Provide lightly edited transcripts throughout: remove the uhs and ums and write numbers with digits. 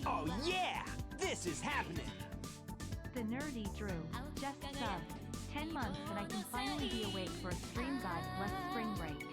Oh yeah! This is happening! The nerdy Drew just subbed 10 months and I can finally be awake for a stream. God bless spring break.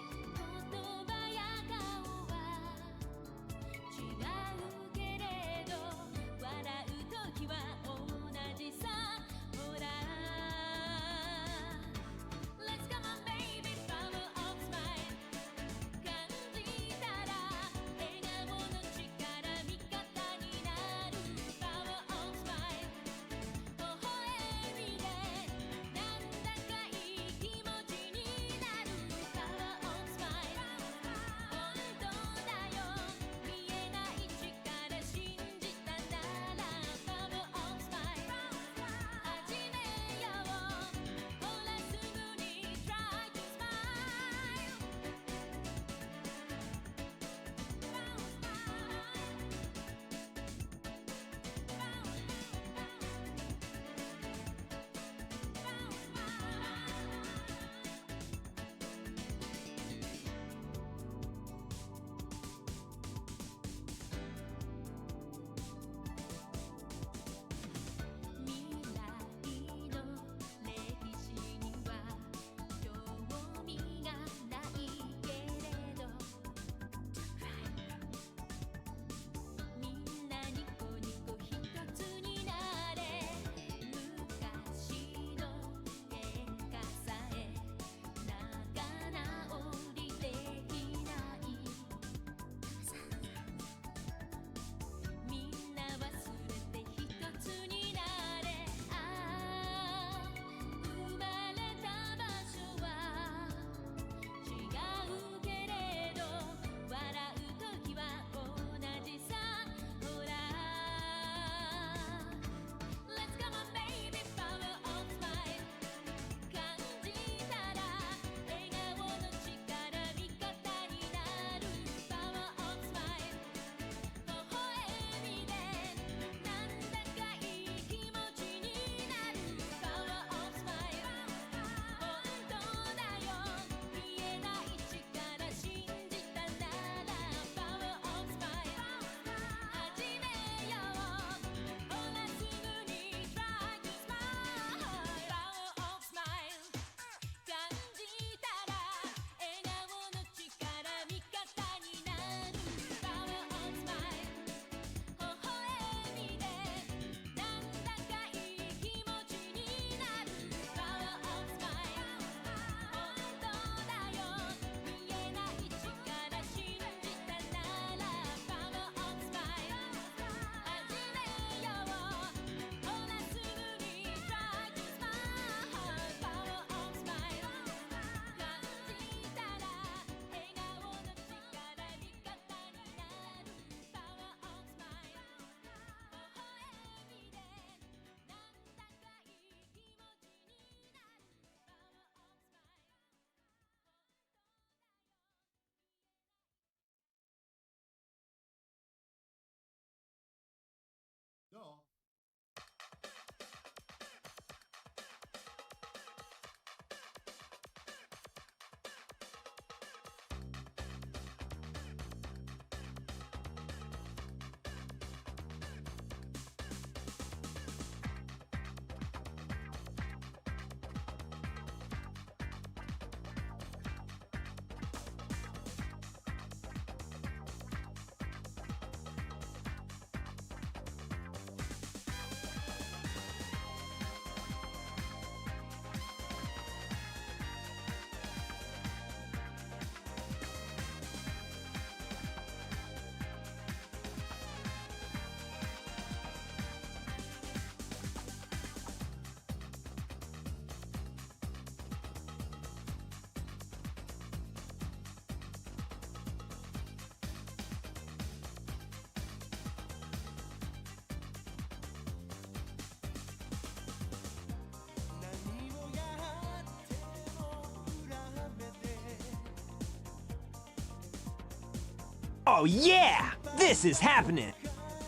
Oh yeah! This is happening!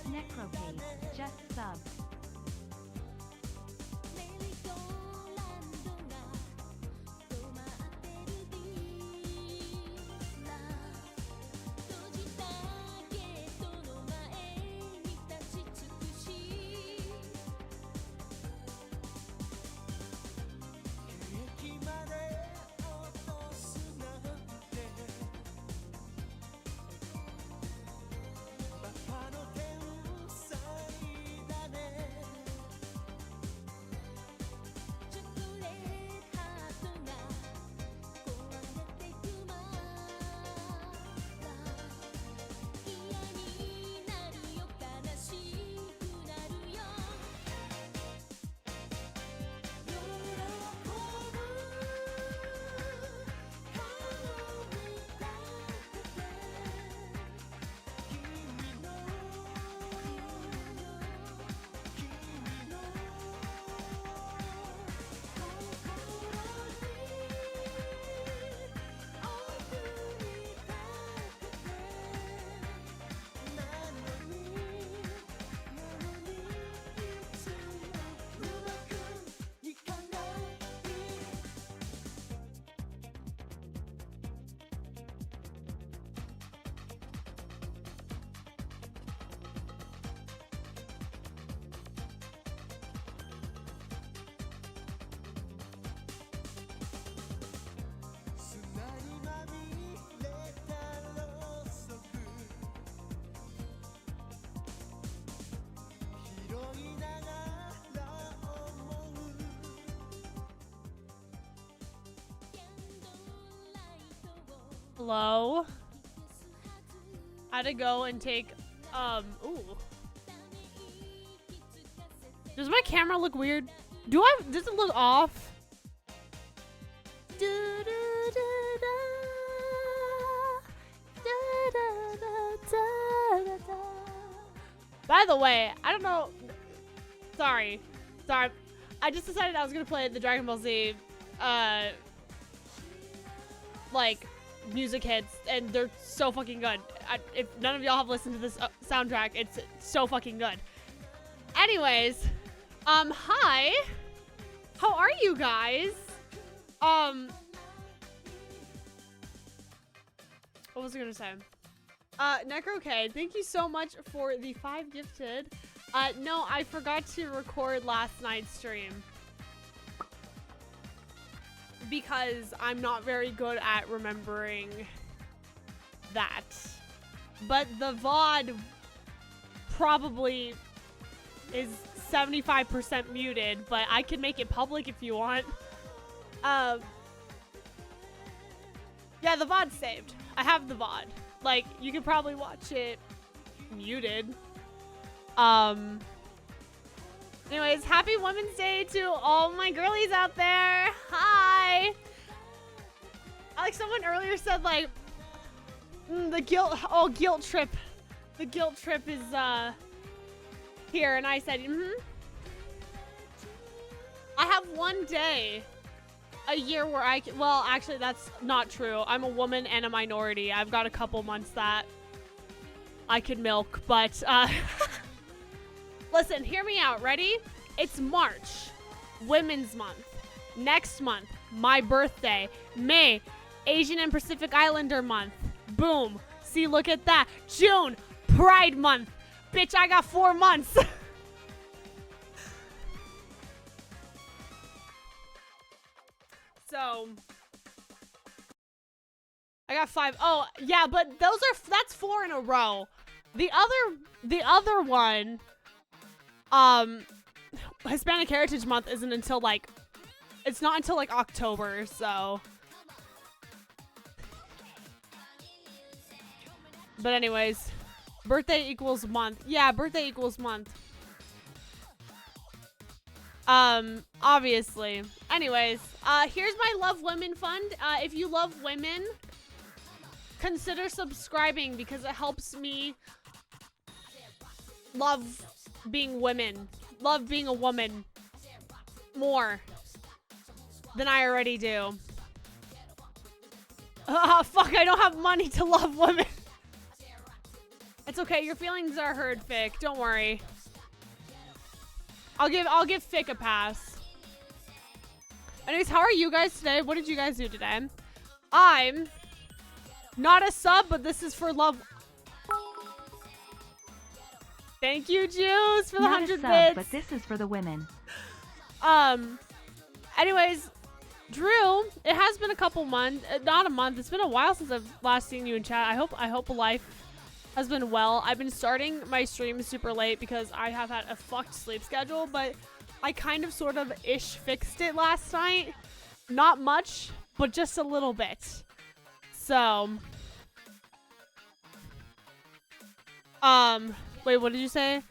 Necrocase just subbed. slow. I had to go and take, ooh. Does my camera look weird? Does it look off? By the way, I don't know. Sorry. I just decided I was gonna play the Dragon Ball Z, like, music hits, and they're so fucking good. If none of y'all have listened to this soundtrack, it's so fucking good. Anyways, hi. How are you guys? What was I gonna say? NecroK, thank you so much for the 5 gifted. No, I forgot to record last night's stream because I'm not very good at remembering that. But the VOD probably is 75% muted, but I can make it public if you want. Yeah, the VOD's saved. I have the VOD. Like, you could probably watch it muted. Anyways, happy Women's Day to all my girlies out there. Hi. Like someone earlier said, like, the guilt trip. The guilt trip is, here. And I said, I have one day a year where I can, well, actually, that's not true. I'm a woman and a minority. I've got a couple months that I could milk, but, listen, hear me out. Ready? It's March, Women's Month. Next month, my birthday. May, Asian and Pacific Islander Month. Boom. See, look at that. June, Pride Month. Bitch, I got 4 months. So, I got 5. Oh, yeah, but that's 4 in a row. The other one, Hispanic Heritage Month isn't until like, it's not until like October, so. But anyways, birthday equals month. Yeah, birthday equals month. Obviously. Anyways, here's my Love Women Fund. If you love women, consider subscribing because it helps me love being women. Love being a woman more than I already do. Fuck, I don't have money to love women. It's okay, your feelings are heard, Fick. Don't worry. I'll give Fick a pass. Anyways, how are you guys today? What did you guys do today? I'm not a sub, but this is for love. Thank you, Juice, for the 100 bits. But this is for the women. Anyways, Drew, it has been a couple months, not a month. It's been a while since I've last seen you in chat. I hope life has been well. I've been starting my streams super late because I have had a fucked sleep schedule, but I kind of sort of ish fixed it last night. Not much, but just a little bit. So, wait, what did you say?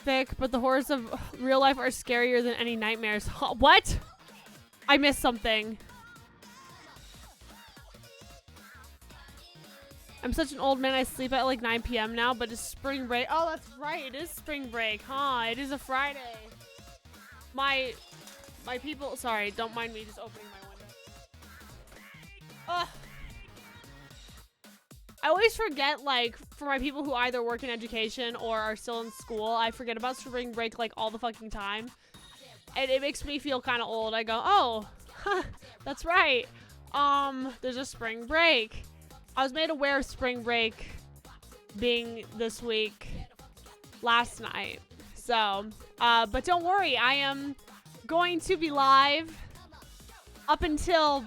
Vic, but the horrors of real life are scarier than any nightmares. Huh, what? I missed something. I'm such an old man. I sleep at like 9 p.m. now, but it's spring break. Oh, that's right. It is spring break, huh? It is a Friday. My people, sorry, don't mind me just opening my window. Ugh. I always forget, like, for my people who either work in education or are still in school, I forget about spring break, like, all the fucking time. And it makes me feel kind of old. I go, oh, huh, that's right. There's a spring break. I was made aware of spring break being this week last night. So, but don't worry, I am going to be live up until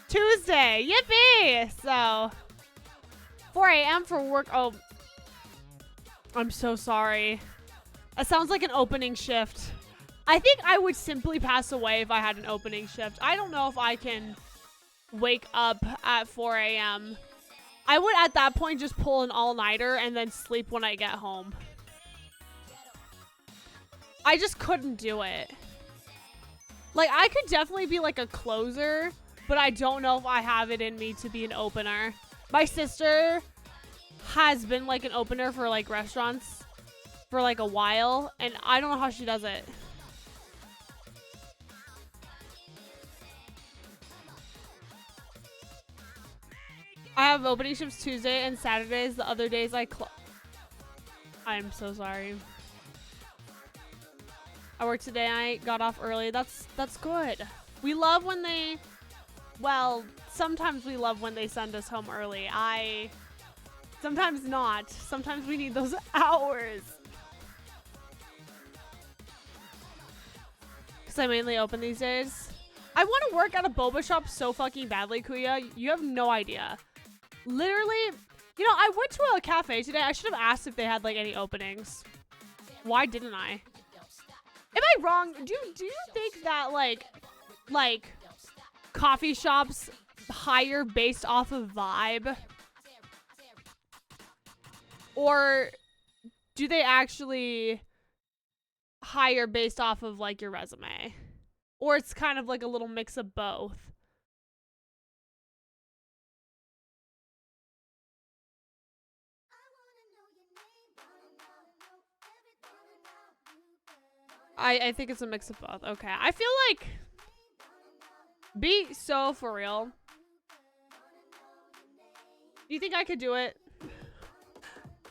Tuesday. Yippee! So, 4 a.m. for work. Oh, I'm so sorry. That sounds like an opening shift. I think I would simply pass away if I had an opening shift. I don't know if I can wake up at 4 a.m. I would at that point just pull an all-nighter and then sleep when I get home. I just couldn't do it. Like, I could definitely be like a closer, but I don't know if I have it in me to be an opener. My sister has been like an opener for like restaurants for like a while, and I don't know how she does it. I have opening shifts Tuesday and Saturdays. The other days I'm so sorry. I worked today. I got off early. That's good. We love when they, well, sometimes we love when they send us home early. Sometimes not. Sometimes we need those hours. Because I mainly open these days. I want to work at a boba shop so fucking badly, Kuya. You have no idea. Literally, you know, I went to a cafe today. I should have asked if they had like any openings. Why didn't I? Am I wrong? Do you think that like coffee shops hire based off of vibe? Or do they actually hire based off of like your resume? Or it's kind of like a little mix of both? I think it's a mix of both. Okay. I feel like, be so for real. Do you think I could do it?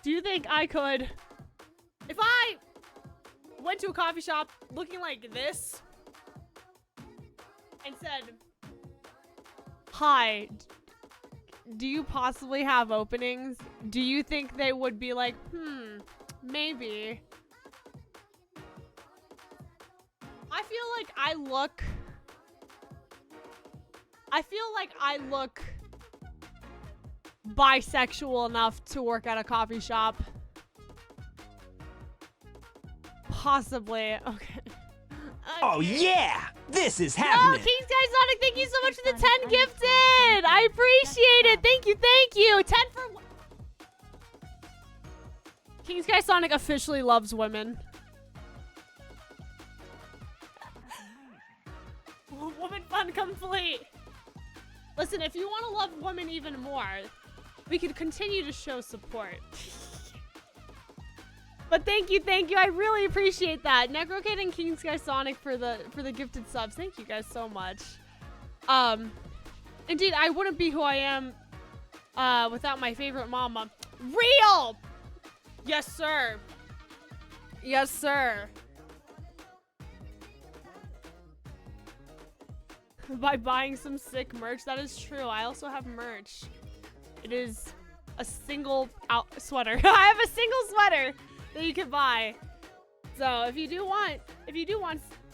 Do you think I could? If I went to a coffee shop looking like this and said, "Hi, do you possibly have openings?" Do you think they would be like, maybe? I feel like I look bisexual enough to work at a coffee shop. Possibly. Okay. Oh yeah! This is happening! Yo, King's Guy Sonic, thank you so much for the 10 gifted! I appreciate it! Thank you! 10 for... King's Guy Sonic officially loves women. Woman fun complete! Listen, if you want to love women even more, we could continue to show support. But thank you. I really appreciate that. Necrokid and King Sky Sonic for the gifted subs. Thank you guys so much. Indeed, I wouldn't be who I am without my favorite mama. Real! Yes, sir. Yes, sir. By buying some sick merch. That is true. I also have merch. It is a single sweater. I have a single sweater that you can buy. So if you do want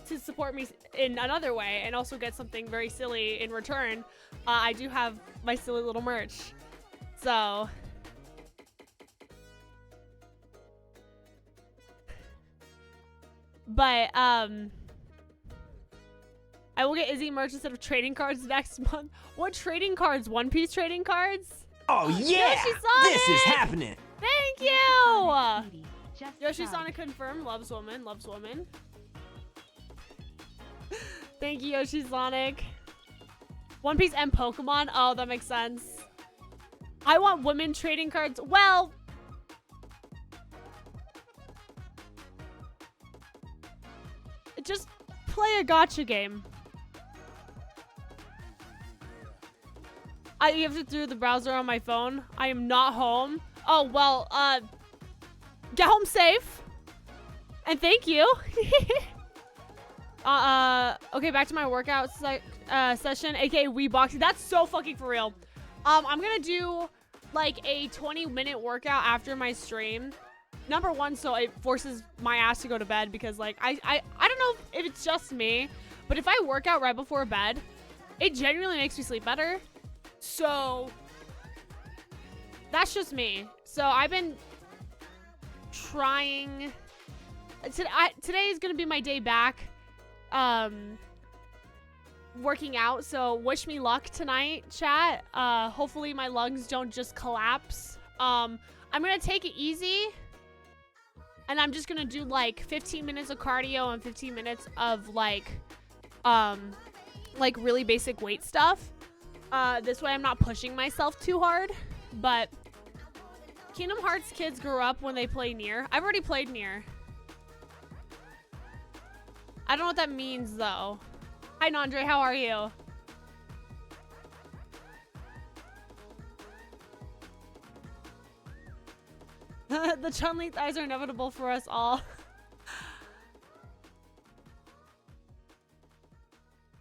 to support me in another way and also get something very silly in return, I do have my silly little merch. So but I will get Izzy merch instead of trading cards next month. What trading cards? One Piece trading cards? Oh yeah! This is happening! Thank you! Yoshi Sonic confirmed. Loves woman. Loves woman. Thank you, Yoshi Sonic. One Piece and Pokemon. Oh, that makes sense. I want women trading cards. Well, just play a gacha game. You have to do the browser on my phone. I am not home. Oh, well, get home safe. And thank you. Okay, back to my workout session, aka Wii boxing. That's so fucking for real. I'm gonna do like a 20-minute workout after my stream. Number one, so it forces my ass to go to bed because like I don't know if it's just me, but if I work out right before bed, it genuinely makes me sleep better. So that's just me. So I've been trying. Today is gonna be my day back. working out, so wish me luck tonight, chat. Hopefully my lungs don't just collapse. I'm gonna take it easy, and I'm just gonna do like 15 minutes of cardio and 15 minutes of like really basic weight stuff. This way I'm not pushing myself too hard. But Kingdom Hearts kids grew up when they play Nier. I've already played Nier. I don't know what that means though. Hi Nandre, how are you? The Chun-Li thighs are inevitable for us all.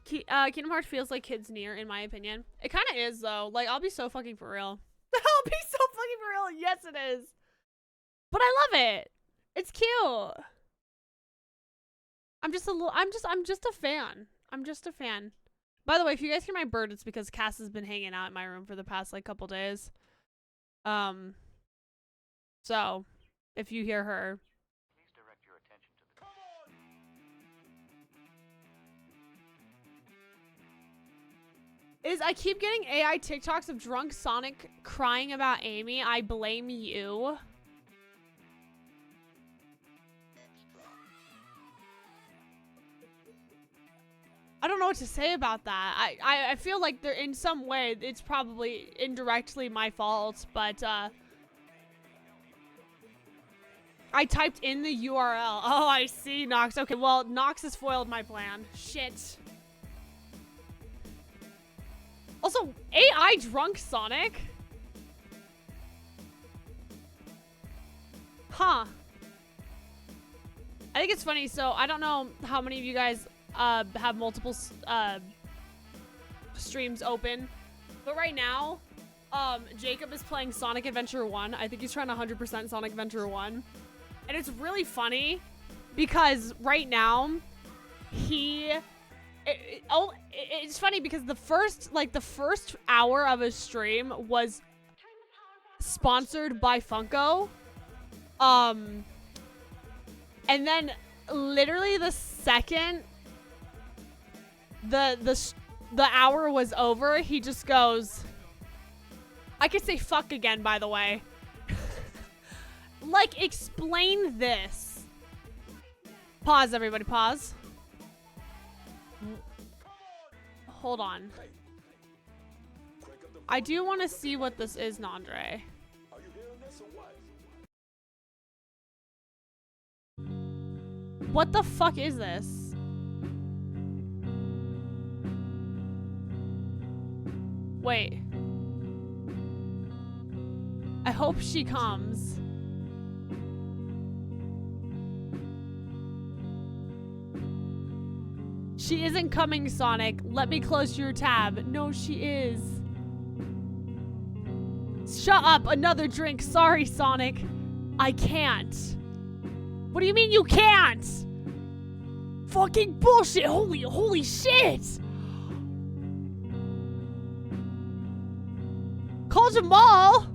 Kingdom Hearts feels like kids Nier, in my opinion. It kind of is though. Like, I'll be so fucking for real. I'll be so fucking for real. Yes, it is. But I love it. It's cute. I'm just a fan. I'm just a fan. By the way, if you guys hear my bird, it's because Cass has been hanging out in my room for the past like couple days. So if you hear her, please direct your attention to the I keep getting AI TikToks of drunk Sonic crying about Amy. I blame you. I don't know what to say about that. I feel like they're in some way it's probably indirectly my fault, but I typed in the URL. Oh, I see, Nox. Okay, well, Nox has foiled my plan. Shit. Also, AI drunk Sonic? Huh. I think it's funny. So, I don't know how many of you guys have multiple streams open. But right now, Jacob is playing Sonic Adventure 1. I think he's trying to 100% Sonic Adventure 1. And it's really funny because right now, it's funny because the first hour of his stream was sponsored by Funko. And then literally the second the hour was over, he just goes, I could say fuck again, by the way. Like, explain this. Pause, everybody, pause. Hold on. I do want to see what this is, Nandre. What the fuck is this? Wait. I hope she comes. She isn't coming, Sonic. Let me close your tab. No, she is. Shut up. Another drink. Sorry, Sonic. I can't. What do you mean you can't? Fucking bullshit. Holy shit. Call Jamal.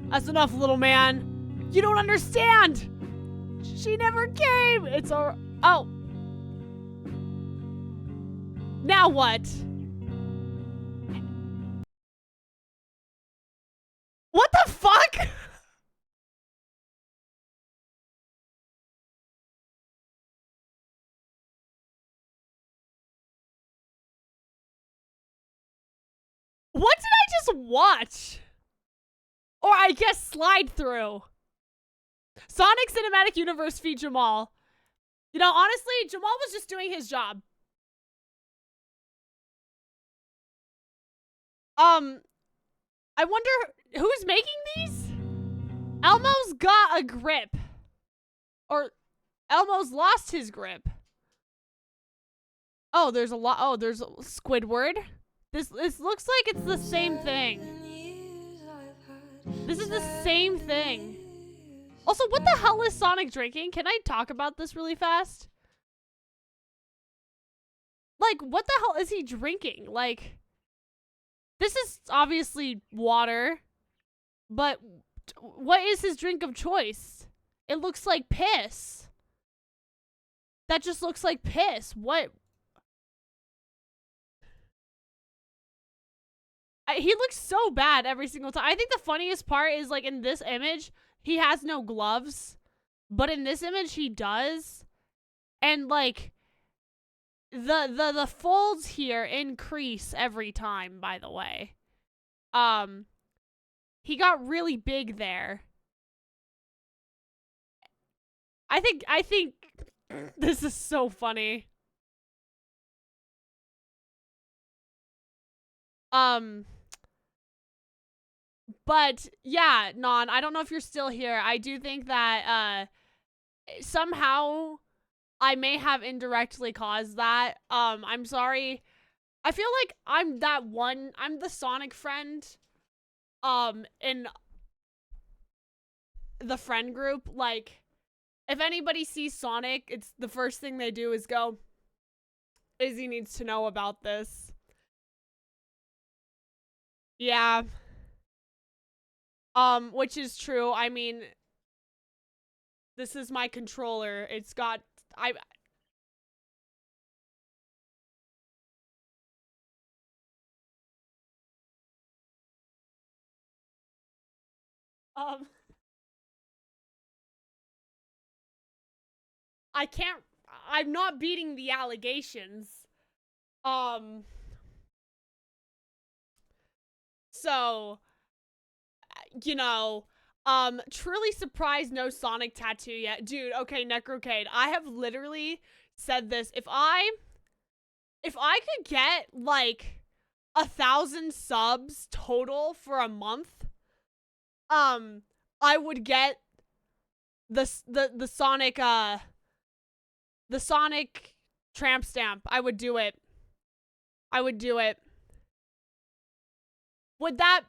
That's enough, little man. You don't understand. She never came. It's all. Oh. Now what? What the fuck? What did I just watch? Or I guess slide through. Sonic Cinematic Universe feed Jamal. You know, honestly, Jamal was just doing his job. I wonder who's making these? Elmo's got a grip. Or Elmo's lost his grip. Oh, there's a lot. Oh, there's Squidward. This looks like it's the same thing. This is the same thing. Also, what the hell is Sonic drinking? Can I talk about this really fast? Like, what the hell is he drinking? Like, this is obviously water, but what is his drink of choice? It looks like piss. That just looks like piss. What? He looks so bad every single time. I think the funniest part is, like, in this image, he has no gloves. But in this image, he does. And, like, the folds here increase every time, by the way. He got really big there. I think this is so funny. But yeah, Non, I don't know if you're still here. I do think that somehow I may have indirectly caused that. I'm sorry. I feel like I'm the Sonic friend in the friend group. Like, if anybody sees Sonic, it's the first thing they do is go, Izzy needs to know about this. Yeah. Which is true. I mean, this is my controller. It's got, I'm not beating the allegations. So, you know, truly surprised no Sonic tattoo yet. Dude, okay, Necrocade, I have literally said this. If I could get, like, 1,000 subs total for a month, I would get the Sonic, the Sonic tramp stamp. I would do it. I would do it. Would that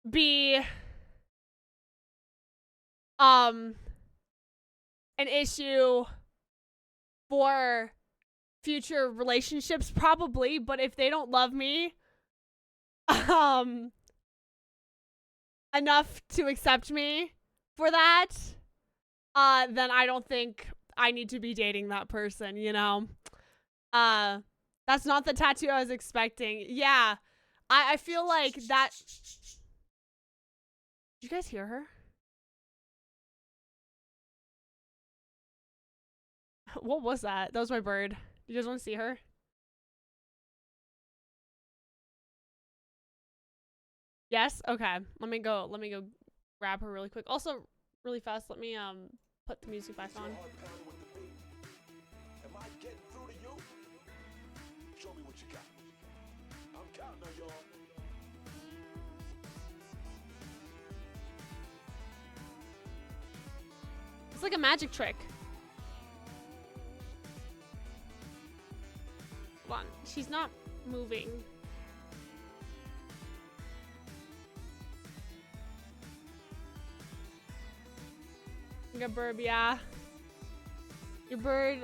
be an issue for future relationships? Probably, but if they don't love me enough to accept me for that, then I don't think I need to be dating that person, you know? That's not the tattoo I was expecting. Yeah, I feel like that. Did you guys hear her? What was that? That was my bird. You guys want to see her? Yes? Okay. Let me go grab her really quick. Also, really fast, let me put the music back on. It's like a magic trick. Hold on. She's not moving. Like a bird, yeah. Your bird,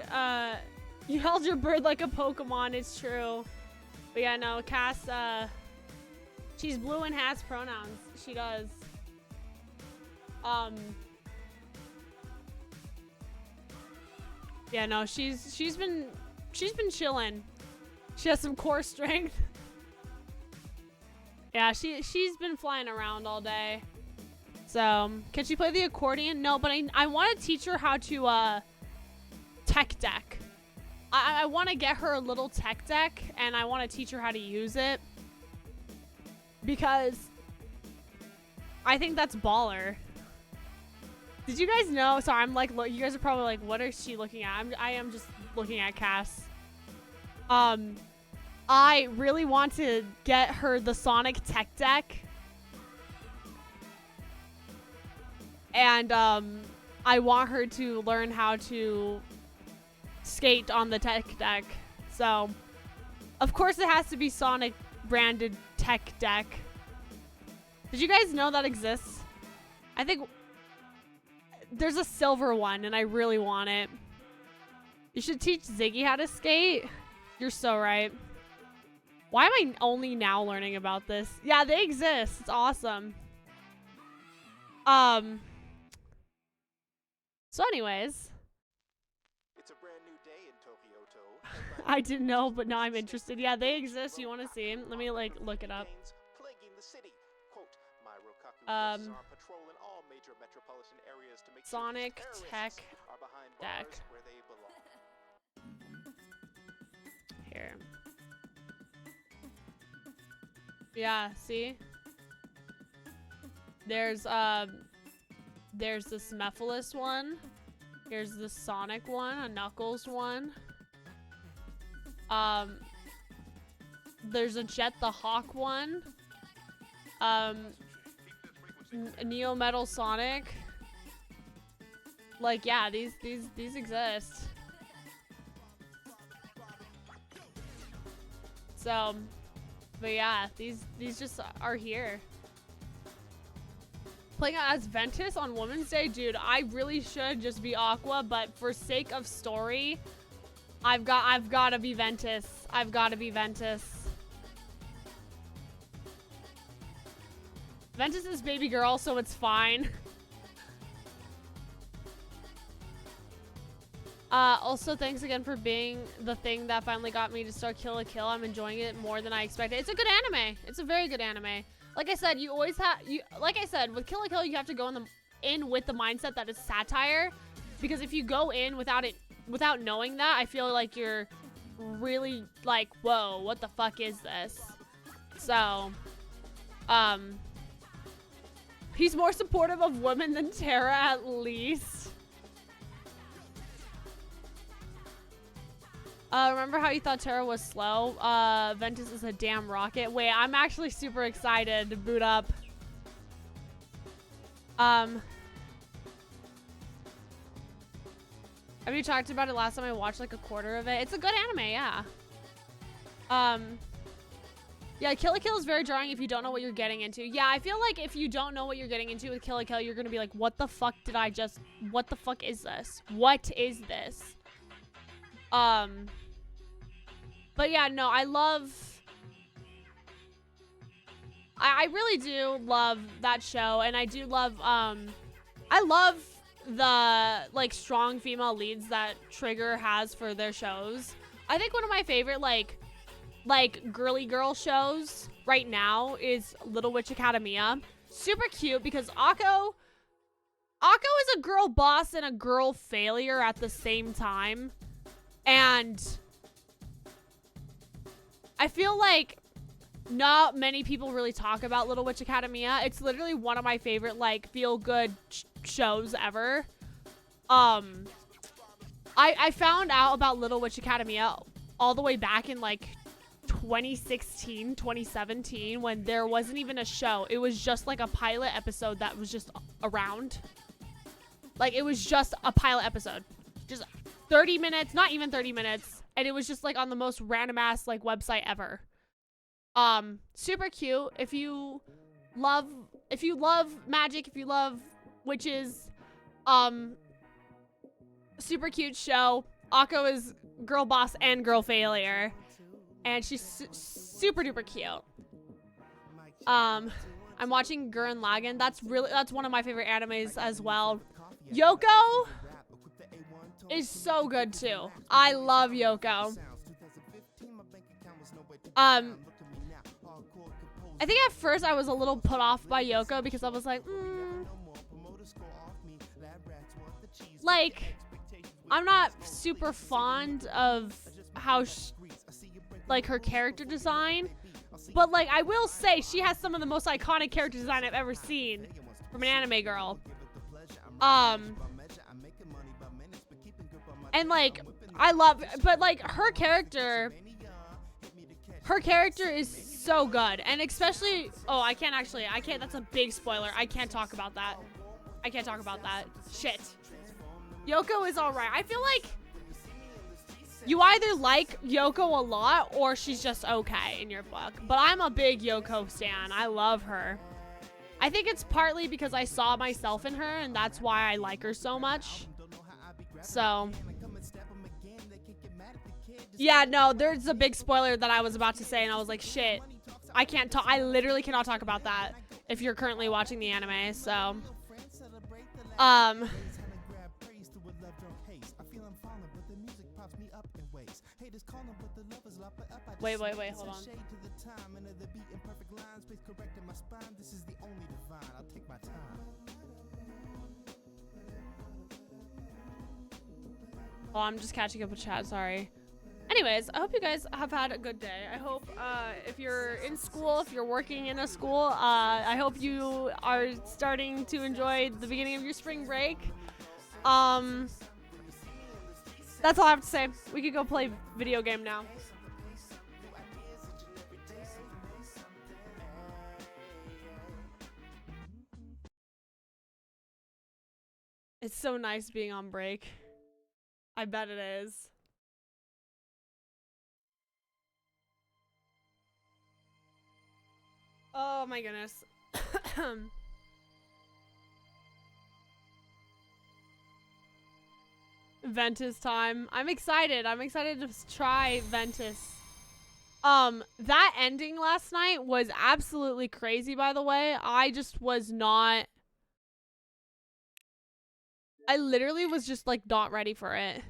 you held your bird like a Pokemon, it's true. But yeah, no, Cass, she's blue and has pronouns. She does. Yeah, no, she's been chilling. She has some core strength. Yeah, she's been flying around all day. So, can she play the accordion? No, but I want to teach her how to tech deck. I want to get her a little tech deck, and I want to teach her how to use it. Because I think that's baller. Did you guys know? Sorry, I'm like, you guys are probably like, what is she looking at? I am just looking at Cass. I really want to get her the Sonic tech deck. And, I want her to learn how to skate on the tech deck. So, of course it has to be Sonic branded tech deck. Did you guys know that exists? I think there's a silver one and I really want it. You should teach Ziggy how to skate. You're so right. Why am I only now learning about this? Yeah, they exist. It's awesome. So anyways. I didn't know, but now I'm interested. Yeah, they exist. You want to see them? Let me like look it up. Sonic Tech Deck. Here. Yeah, see? There's the Smephilus one. Here's the Sonic one, a Knuckles one. There's a Jet the Hawk one. Neo Metal Sonic. Like, yeah, these exist. So, but yeah, these just are here. Playing as Ventus on Women's Day, dude, I really should just be Aqua, but for sake of story, I've got to be Ventus. I've got to be Ventus. Ventus is baby girl, so it's fine. Also, thanks again for being the thing that finally got me to start Kill la Kill. I'm enjoying it more than I expected. It's a good anime. It's a very good anime. Like I said, you always have like I said, with Kill la Kill, you have to go in with the mindset that it's satire, because if you go in without knowing that, I feel like you're really like, whoa, what the fuck is this? So, he's more supportive of women than Terra, at least. Remember how you thought Terra was slow? Ventus is a damn rocket. Wait, I'm actually super excited to boot up. Have you talked about it last time I watched like a quarter of it? It's a good anime, yeah. Yeah, Kill la Kill is very jarring if you don't know what you're getting into. Yeah, I feel like if you don't know what you're getting into with Kill la Kill, you're gonna be like, what the fuck did I just... What the fuck is this? What is this? But yeah, no, I love... I really do love that show, and I do love, I love the, like, strong female leads that Trigger has for their shows. I think one of my favorite, like girly girl shows right now is Little Witch Academia. Super cute because Akko is a girl boss and a girl failure at the same time. And I feel like not many people really talk about Little Witch Academia. It's literally one of my favorite, like, feel-good shows ever. I found out about Little Witch Academia all the way back in, like, 2016, 2017, when there wasn't even a show. It was just, like, a pilot episode that was just around. Like, it was just a pilot episode. Just 30 minutes, not even 30 minutes. And it was just, like, on the most random-ass, like, website ever. Super cute. If you love magic, if you love witches, super cute show. Akko is girl boss and girl failure, and she's super duper cute. I'm watching Gurren Lagann. That's one of my favorite animes as well. Yoko is so good too. I love Yoko. I think at first I was a little put off by Yoko because I was like, like, I'm not super fond of how, like, her character design. But, like, I will say she has some of the most iconic character design I've ever seen from an anime girl. And, like, I love, but, like, her character is so good. And especially, oh, I can't, that's a big spoiler. I can't talk about that. Shit. Yoko is alright. I feel like you either like Yoko a lot or she's just okay in your book. But I'm a big Yoko stan. I love her. I think it's partly because I saw myself in her, and that's why I like her so much. So, yeah, no, there's a big spoiler that I was about to say, and I was like, shit, I can't talk. I literally cannot talk about that if you're currently watching the anime. So, Wait, hold on. Oh, I'm just catching up with chat, sorry. Anyways, I hope you guys have had a good day. I hope if you're in school, if you're working in a school, I hope you are starting to enjoy the beginning of your spring break. That's all I have to say. We could go play video game now. It's so nice being on break. I bet it is. Oh my goodness. Ventus time. I'm excited. I'm excited to try Ventus. That ending last night was absolutely crazy, by the way. I just was not... I literally was just like not ready for it.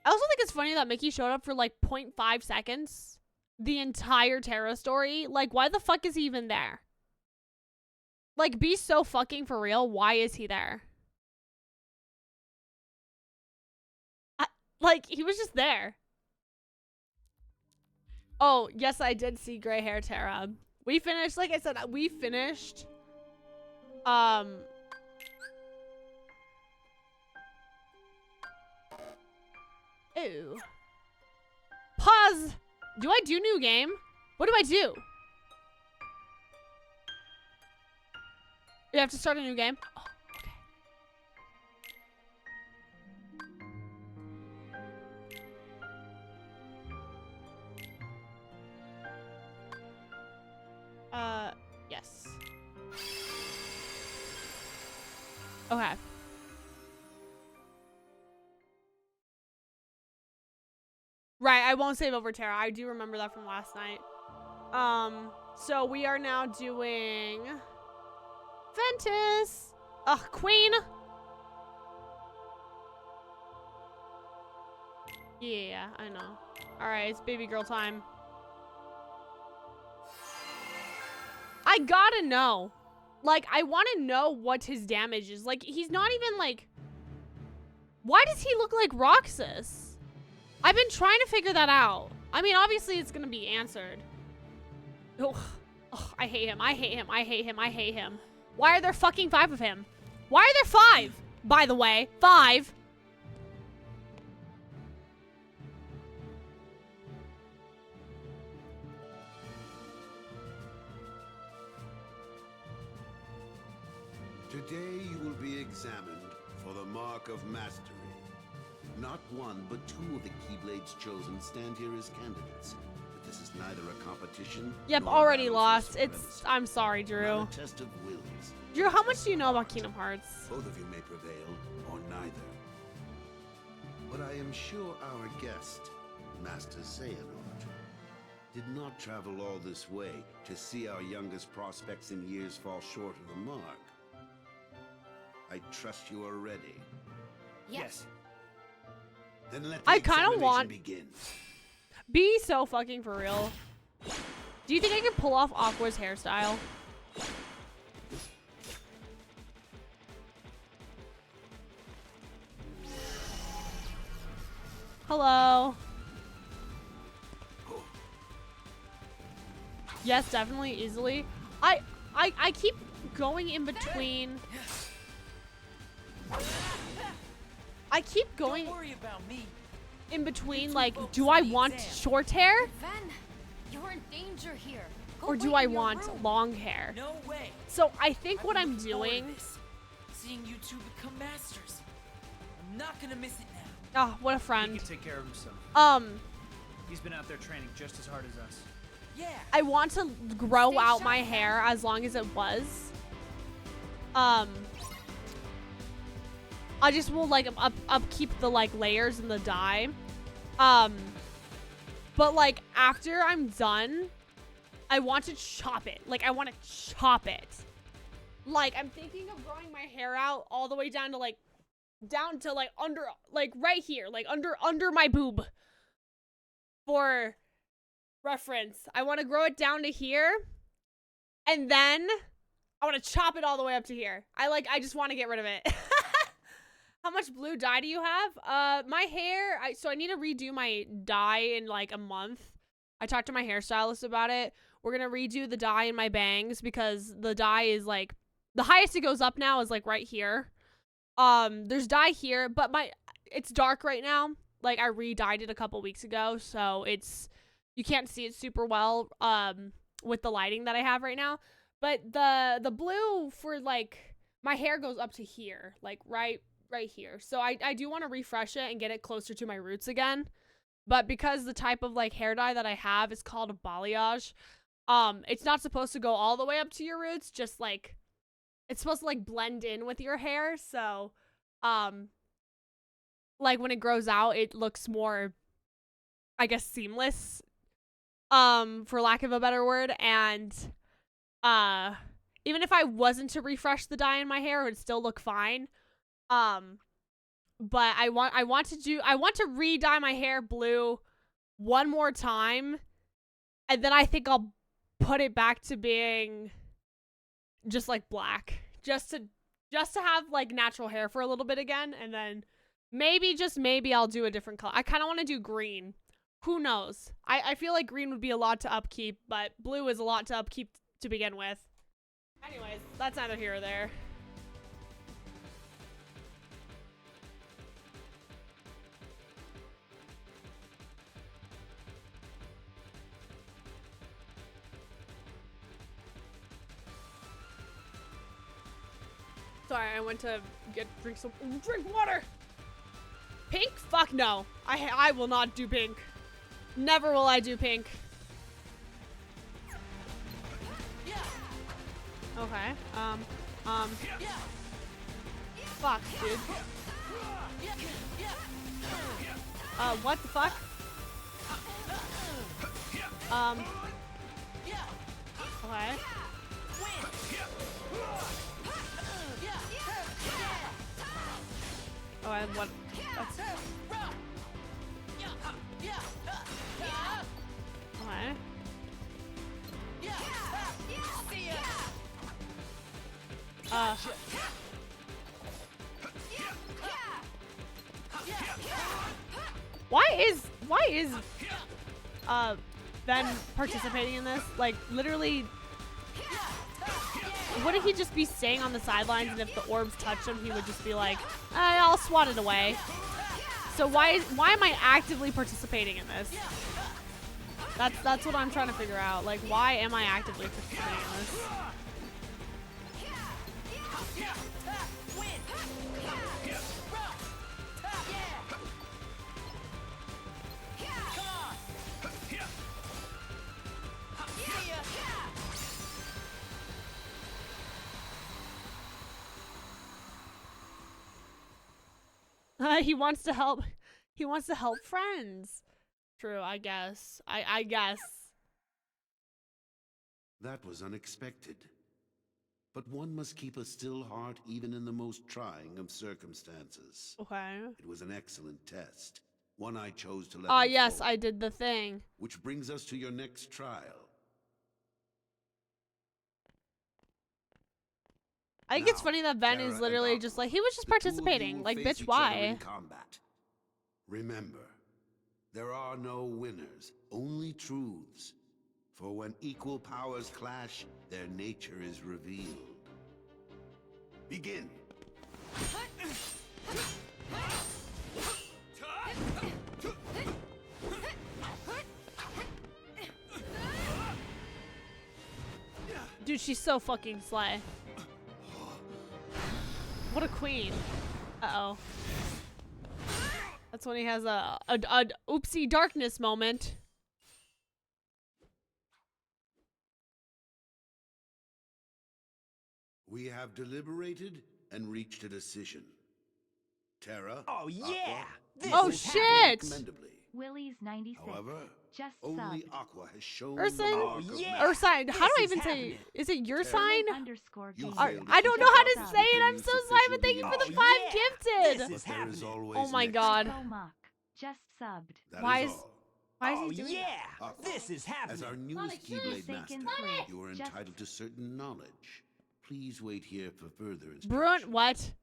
I also think it's funny that Mickey showed up for like 0.5 seconds. The entire Terra story. Like, why the fuck is he even there? Like, be so fucking for real. Why is he there? Like, he was just there. Oh, yes, I did see gray hair Terra. We finished, like I said, we finished. Ew. Pause. Do I do new game? What do I do? You have to start a new game? Oh, okay. Yes. Okay. Right, I won't save over Terra. I do remember that from last night. So we are now doing Ventus. Ugh, Queen. Yeah, I know. All right, it's baby girl time. I gotta know. Like, I want to know what his damage is. Like, he's not even like... Why does he look like ROXAS? I've been trying to figure that out. I mean, obviously it's gonna be answered. Ugh. Ugh, I hate him. I hate him. I hate him. I hate him. Why are there fucking 5 of him? Why are there 5? By the way, 5. Today you will be examined for the mark of mastery. Not one, but 2 of the Keyblades chosen stand here as candidates. But this is neither a competition. Yep, nor already battle for lost. supremacy. It's... I'm sorry, Drew. Not a test of wills. Drew, how much do you know about Kingdom Hearts? Both of you may prevail, or neither. But I am sure our guest, Master Xehanort, did not travel all this way to see our youngest prospects in years fall short of the mark. I trust you are ready. Yes. Then let the I kind of examination want... begin. Be so fucking for real. Do you think I can pull off Aqua's hairstyle? Hello. Yes, definitely, easily. I keep going in between. I keep going Don't worry about me. in between, like, do I want short hair? Ven, you're in danger here. Go Or do wait I in your want room. long hair? No way. So I think what I'm I've been bored of doing... this. Seeing you two become masters. I'm not gonna miss it now. Oh, what a He friend. can take care of himself. He's been out there training just as hard as us. Yeah. I want to grow Stay out sharp, my Ven. hair as long as it was. I just will like upkeep the like layers and the dye. But like after I'm done, I want to chop it. Like I want to chop it. Like I'm thinking of growing my hair out all the way down to like down to like under, like right here, like under my boob. For reference, I want to grow it down to here, and then I want to chop it all the way up to here. I just want to get rid of it. How much blue dye do you have? My hair, so I need to redo my dye in like a month. I talked to my hairstylist about it. We're gonna redo the dye in my bangs because the dye is like, the highest it goes up now is like right here. There's dye here, but it's dark right now. Like I re-dyed it a couple weeks ago, so you can't see it super well with the lighting that I have right now. But the blue for like my hair goes up to here, like right here. So I do want to refresh it and get it closer to my roots again. But because the type of like hair dye that I have is called a balayage, it's not supposed to go all the way up to your roots, just like it's supposed to like blend in with your hair. So like when it grows out, it looks more, I guess, seamless, for lack of a better word. And even if I wasn't to refresh the dye in my hair, it would still look fine. But I want to re-dye my hair blue one more time, and then I think I'll put it back to being just like black, just to have like natural hair for a little bit again, and then maybe, just maybe, I'll do a different color. I kind of want to do green. Who knows? I feel like green would be a lot to upkeep, but blue is a lot to upkeep to begin with. Anyways, that's neither here or there. Sorry, I went to drink water. Pink? Fuck no. I will not do pink. Never will I do pink. Okay. Fuck, dude. What the fuck? Okay. Oh, and what? That's... Okay. Why is Ben participating in this? Like, literally, wouldn't he just be staying on the sidelines, and if the orbs touched him, he would just be like, I'll swat it away. So why am I actively participating in this? That's what I'm trying to figure out. Like, why am I actively participating in this? He wants to help. He wants to help friends. True, I guess. I guess. That was unexpected. But one must keep a still heart even in the most trying of circumstances. Okay. It was an excellent test. One I chose to let yes, unfold. I did the thing. Which brings us to your next trial. I think it's funny that Ben is literally just like, he was just participating. Like, bitch, why? Remember, there are no winners, only truths. For when equal powers clash, their nature is revealed. Begin. Dude, she's so fucking slay. What a queen. Uh-oh. That's when he has a oopsie darkness moment. We have deliberated and reached a decision. Terra. Oh yeah! This Oh is shit! Commendably. Willie's 96. However, Just only subbed. Aqua has shown Urson? the Oh, mark of yeah. mastery. Ursign. How do I This is even say? happening. Is it your Terra. sign? Underscore You game. failed I don't know how to Just say it. subbed. I'm so sorry, but thank you for the Oh, 5 yeah. gifted. This But is there is happening. always Oh my next. god. Psycho Muck. Just subbed. That Why is is- all. Why is Oh he doing yeah, Aqua, this is As happening. our newest Keyblade Master, Forsaken Fruit. you are Just- entitled to certain knowledge. Please wait here for further instructions. Bruin, what?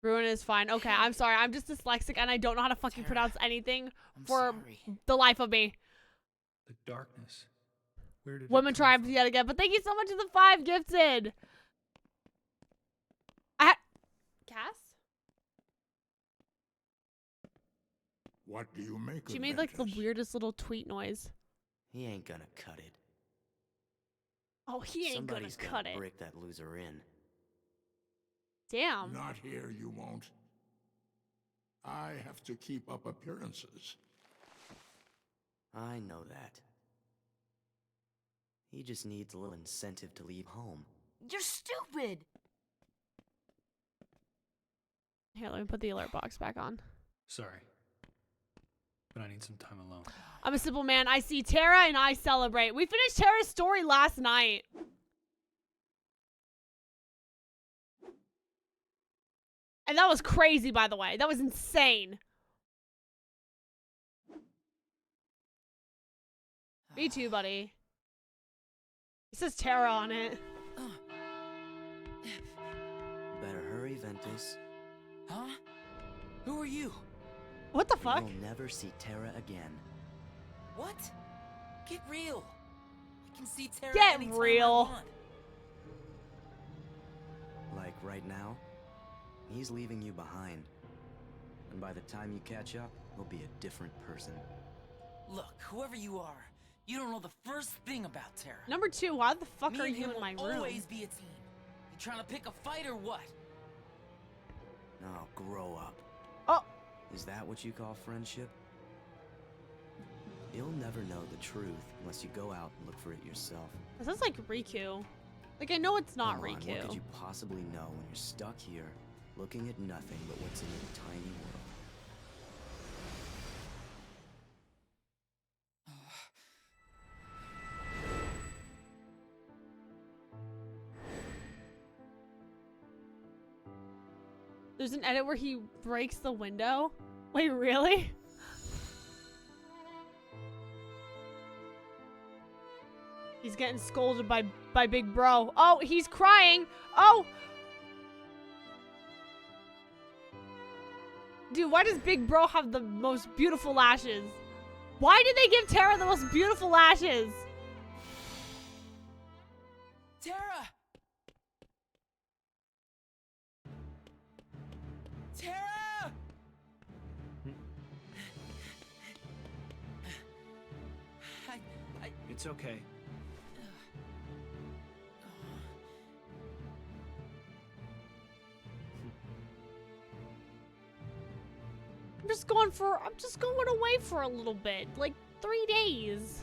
Bruin is fine. Okay, I'm sorry. I'm just dyslexic and I don't know how to fucking Tara, pronounce anything I'm for sorry. the life of me. The darkness. Where did Women it come tribes from? yet again, but thank you so much for the 5 gifted. Cass? What do you make She of made like the Ventus? weirdest little tweet noise. He ain't gonna cut it. Oh, he ain't Somebody's gonna cut it. break that loser in. Damn. Not here, you won't. I have to keep up appearances. I know that. He just needs a little incentive to leave home. You're stupid! Here, let me put the alert box back on. Sorry. But I need some time alone. I'm a simple man. I see Tara and I celebrate. We finished Tara's story last night. And that was crazy, by the way. That was insane. Me too, buddy. It says Tara on it. Better hurry, Ventus. Huh? Who are you? What the fuck? You'll never see Terra again. What? Get real. I can see Tara Get anytime real. I want. Like right now, he's leaving you behind. And by the time you catch up, he'll be a different person. Look, whoever you are, you don't know the first thing about Tara. Number 2, why the fuck Me are and you him in my will room? always be a team. You trying to pick a fight or what? Oh, grow up. Oh, Is that what you call friendship? You'll never know the truth unless you go out and look for it yourself. this is like Riku. Like, I know it's not Come on, Riku. what could you possibly know when you're stuck here, looking at nothing but what's in your tiny world? There's an edit where he breaks the window. Wait, really? He's getting scolded by Big Bro. Oh, he's crying. Oh. Dude, why does Big Bro have the most beautiful lashes? Why did they give Tara the most beautiful lashes? Tara! Tara! I It's okay. I'm just going away for a little bit. Like 3 days.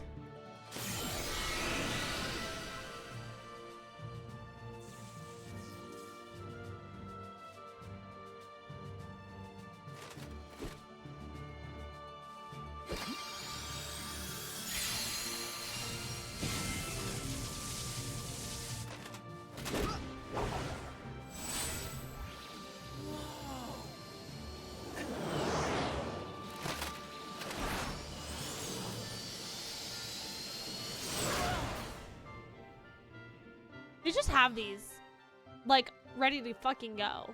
They just have these, like, ready to fucking go.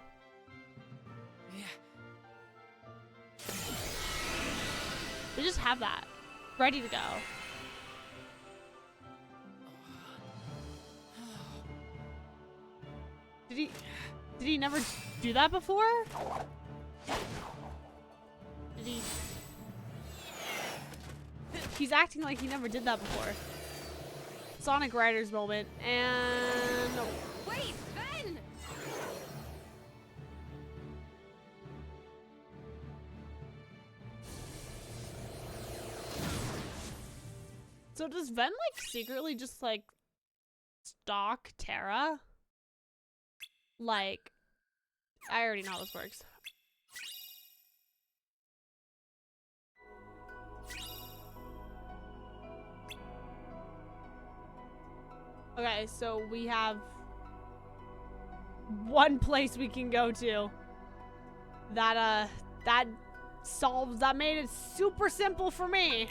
Yeah. They just have that, ready to go. Did he never do that before? Did he? He's acting like he never did that before. Sonic Riders moment, and Wait, Ben! so does Ven like secretly just like stalk Tara? Like, I already know how this works. Okay, so we have one place we can go to. That made it super simple for me.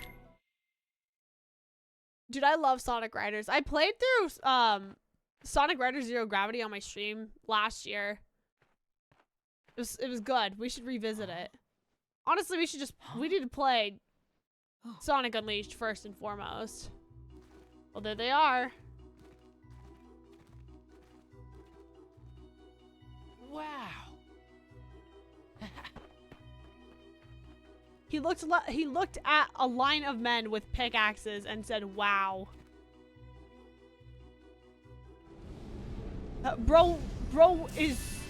Dude, I love Sonic Riders. I played through Sonic Riders Zero Gravity on my stream last year. It was good. We should revisit it. Honestly, we need to play Sonic Unleashed first and foremost. Well, there they are. Wow. He looked at a line of men with pickaxes and said, "Wow." Bro is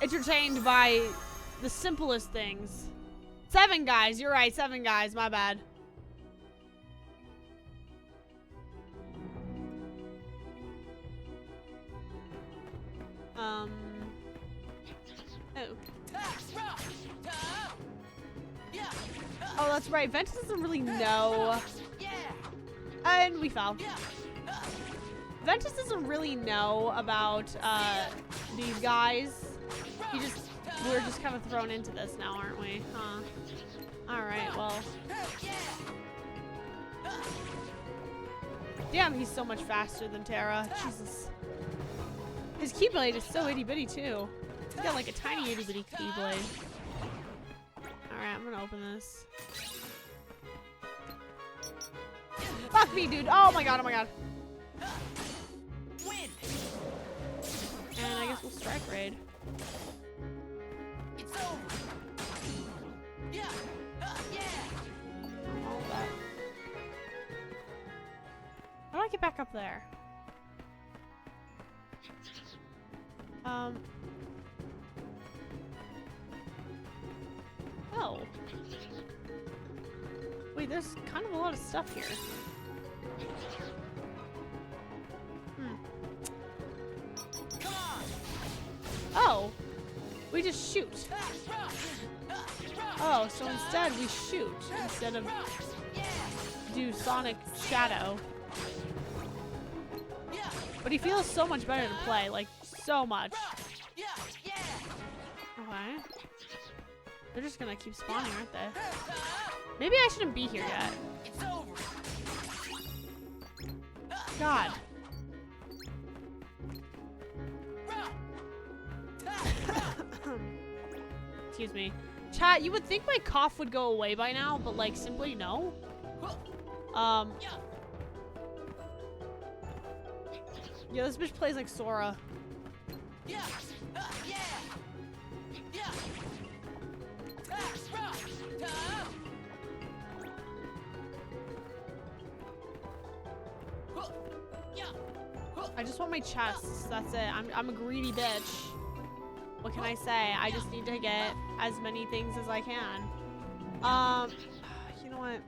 entertained by the simplest things. 7 guys, you're right, 7 guys, my bad. Oh. Oh, that's right. Ventus doesn't really know. And we fell. Ventus doesn't really know about these guys. We're just kind of thrown into this now, aren't we? Huh. Alright, well. Damn, he's so much faster than Terra. Jesus. His Keyblade is so itty bitty too. He's got like a tiny itty bitty Keyblade. Alright, I'm gonna open this. Fuck me, dude. Oh my god, oh my god. And I guess we'll strike raid. It's over. Yeah. All of that. How do I get back up there? Oh. Wait, there's kind of a lot of stuff here. Oh. We just shoot. Oh, so instead we shoot instead of do Sonic Shadow. But he feels so much better to play, like so much. Okay. They're just gonna keep spawning, aren't they? Maybe I shouldn't be here yet. God. Excuse me. Chat, you would think my cough would go away by now, but like simply no. Yeah, this bitch plays like Sora. I just want my chest. That's it. I'm a greedy bitch. What can I say? I just need to get as many things as I can. You know what?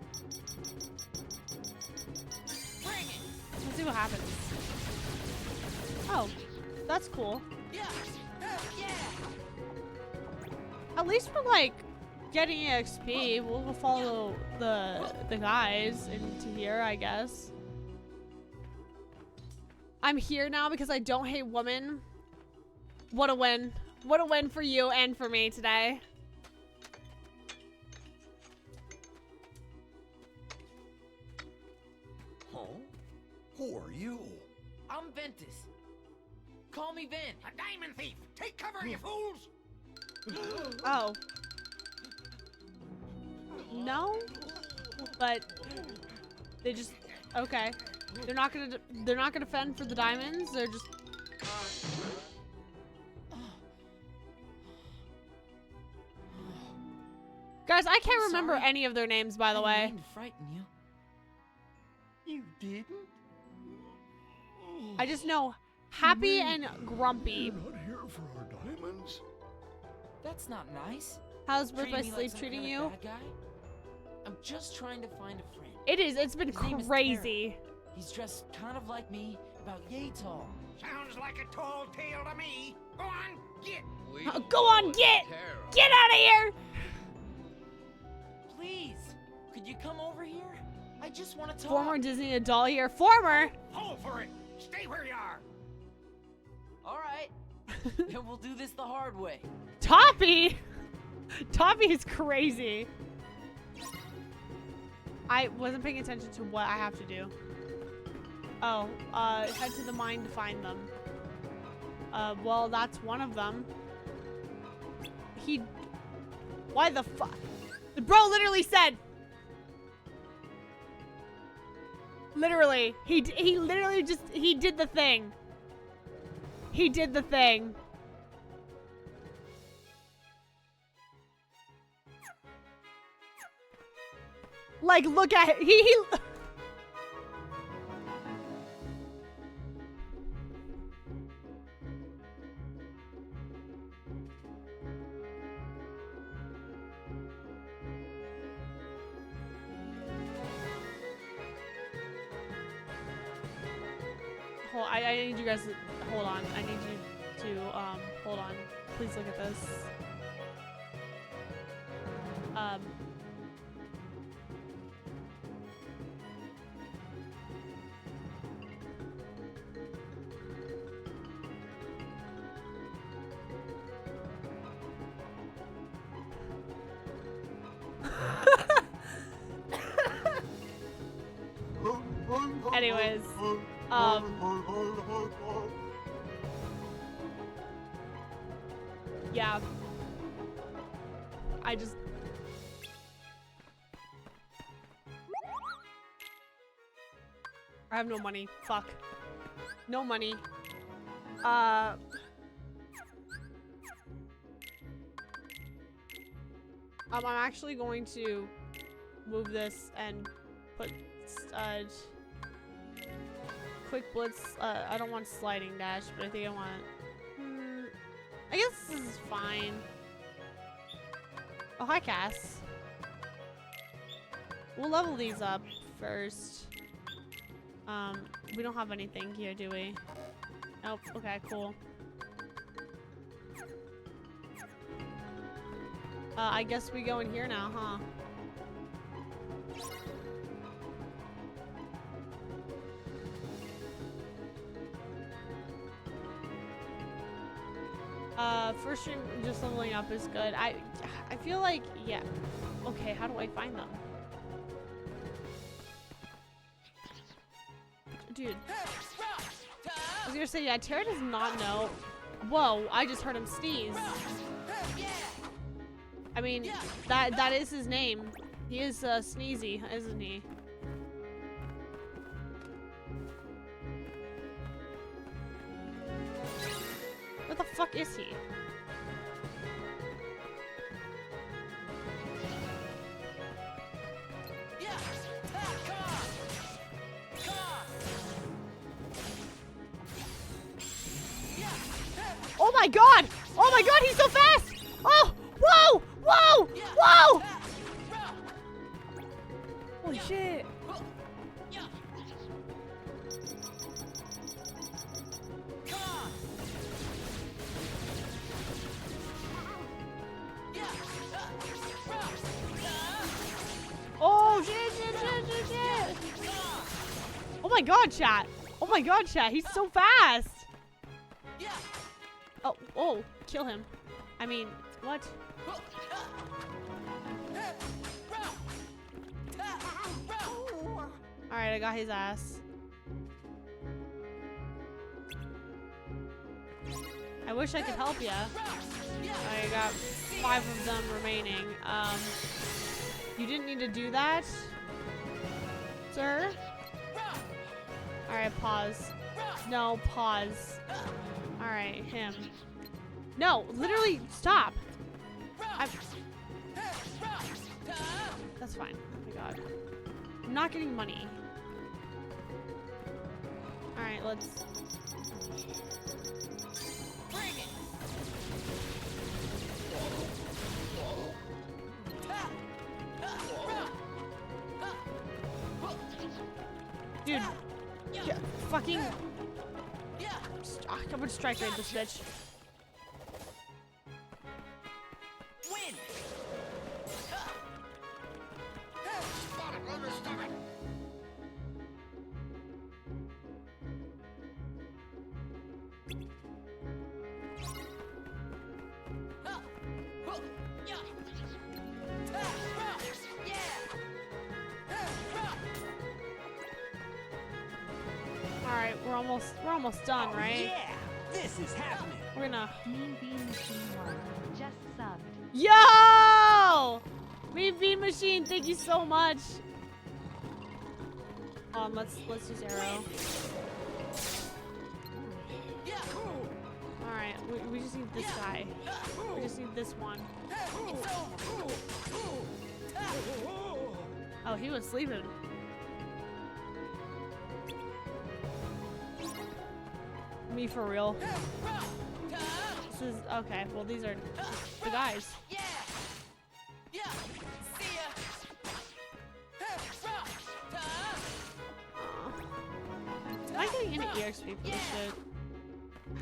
Let's see what happens. Oh, that's cool. At least we're like getting EXP. We'll follow the guys into here, I guess. I'm here now because I don't hate women. What a win. What a win for you and for me today. Huh? Who are you? I'm Ventus. Call me Ven. A diamond thief! Take cover, you fools! Oh. No? But they just okay. They're not gonna fend for the diamonds. They're just guys, I can't remember any of their names, by the way. I didn't mean to frighten you. You didn't? I just know Happy and Grumpy. You're not here for our diamonds. That's not nice. How's Birth by Treating me Sleep like some treating kind you? of bad guy? I'm just trying to find a friend. It is. It's been His name is crazy. He's dressed kind of like me, about yay tall. Sounds like a tall tale to me. Go on, get! Go on, get out of here! Please, could you come over here? I just want to talk. Former Disney adult here. Former. Hold for it. Stay where you are. All right. Then we'll do this the hard way. Toppy. Toppy is crazy. I wasn't paying attention to what I have to do. Oh, head to the mine to find them. Well, that's one of them. Why the fuck? The bro literally said. Literally, he literally just, he did the thing. He did the thing. Like, look at it. He I need you guys to hold on. I need you to hold on. Please look at this. Anyways, yeah. I have no money. Fuck. No money. I'm actually going to move this and put quick blitz. I don't want sliding dash, but I think I want. I guess this is fine. Oh, hi, Cass. We'll level these up first. We don't have anything here, do we? Nope. Okay, cool. I guess we go in here now, huh? First stream, just leveling up is good. I feel like, yeah. Okay, how do I find them? Dude. I was gonna say, yeah, Tara does not know. Whoa, I just heard him sneeze. I mean, that is his name. He is Sneezy, isn't he? What the fuck is he? Oh my god! Oh my god, he's so fast! Oh! Whoa! Whoa! Whoa! Holy shit. Oh shit! Oh my god, chat! Oh my god, chat! He's so fast! Oh, kill him. I mean, what? Alright, I got his ass. I wish I could help ya. I got 5 of them remaining. You didn't need to do that, sir? Alright, pause. No, pause. Alright, him. No, literally, stop. That's fine. Oh my god. I'm not getting money. Alright, let's... Bring it. Dude. Yeah, fucking... I'm gonna strike rate this bitch. Alright, we're almost done, Oh, right? yeah! This is happening! We're gonna. Mean Bean Machine 1 just subbed. Yo! Mean Bean Machine, thank you so much. Let's use arrow. Alright, we just need this guy. We just need this one. Oh, he was sleeping. Me for real. This is okay. Well, these are the guys. Am I getting any EXP for this shit?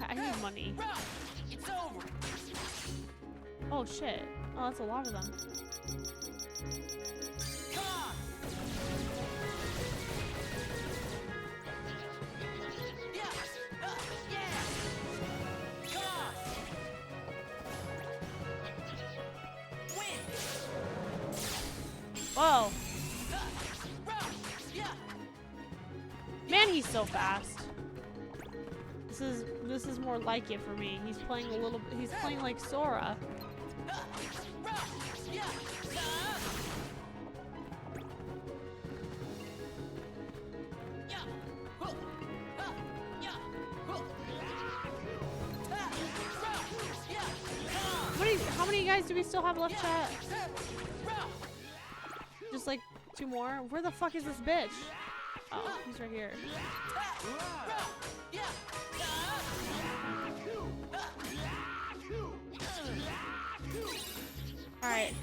I need money. Oh shit. Oh, that's a lot of them. Whoa. Man, he's so fast. This is more like it for me. He's playing a little bit. He's playing like Sora. How many guys do we still have left, chat? Just like 2 more? Where the fuck is this bitch? Oh, he's right here. Alright.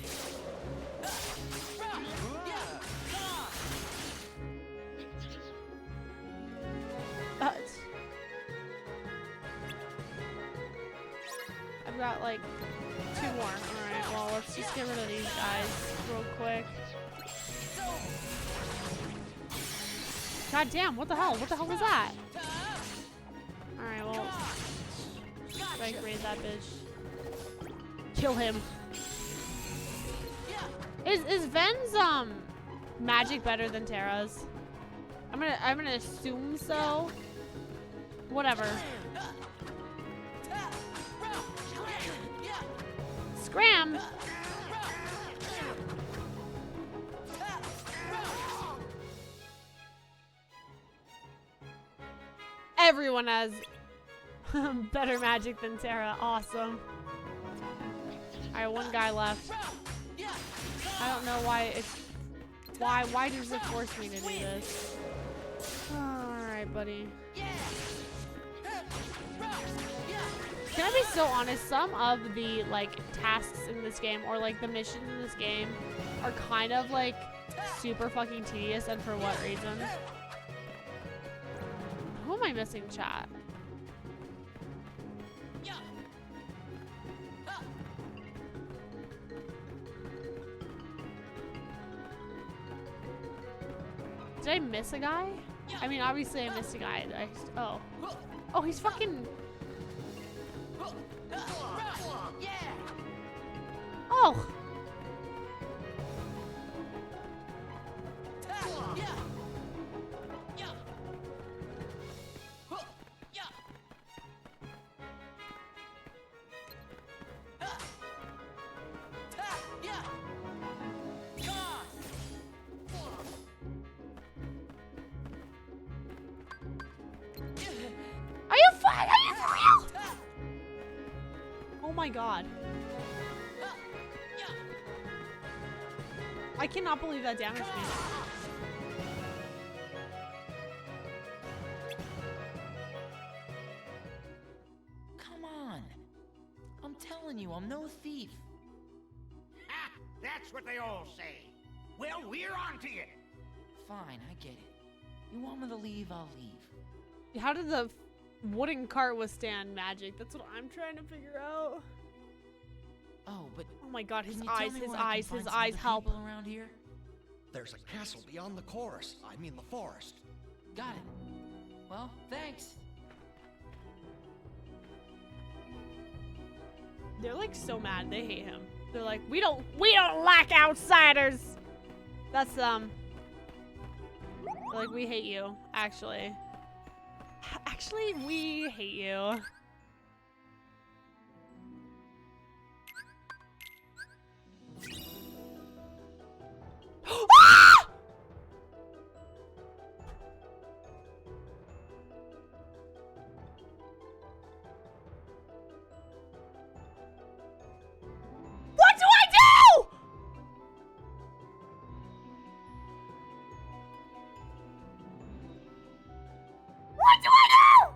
I've got like 2 more. Alright, well, let's just get rid of these guys real quick. God damn, what the hell? What the hell was that? Alright, well, strike raid that bitch. Kill him. Is Ven's magic better than Terra's? I'm gonna assume so. Whatever. Scram! Everyone has better magic than Terra. Awesome. Alright, 1 guy left. I don't know why it's... Why does it force me to do this? Alright, buddy. Can I be so honest? Some of the, like, tasks in this game, or, like, the missions in this game, are kind of, like, super fucking tedious, and for what reason? Who am I missing, chat? Did I miss a guy? I mean, obviously I missed a guy. Oh, he's fucking... Oh! Are you for real? Oh my god. I cannot believe that damaged me. Come on. I'm telling you, I'm no thief. Ha! That's what they all say. Well, we're on to you. Fine, I get it. You want me to leave, I'll leave. How did the wooden cart withstand magic? That's what I'm trying to figure out. Oh, but oh my god, his can you tell eyes, me his where I can eyes, find his some eyes, other help. people around here? There's a castle beyond the chorus. I mean the forest. Got it. Well, thanks. They're like so mad. They hate him. They're like, we don't like outsiders. That's they're like, we hate you, actually. Actually, we hate you. Ah! What do I do? What do I do?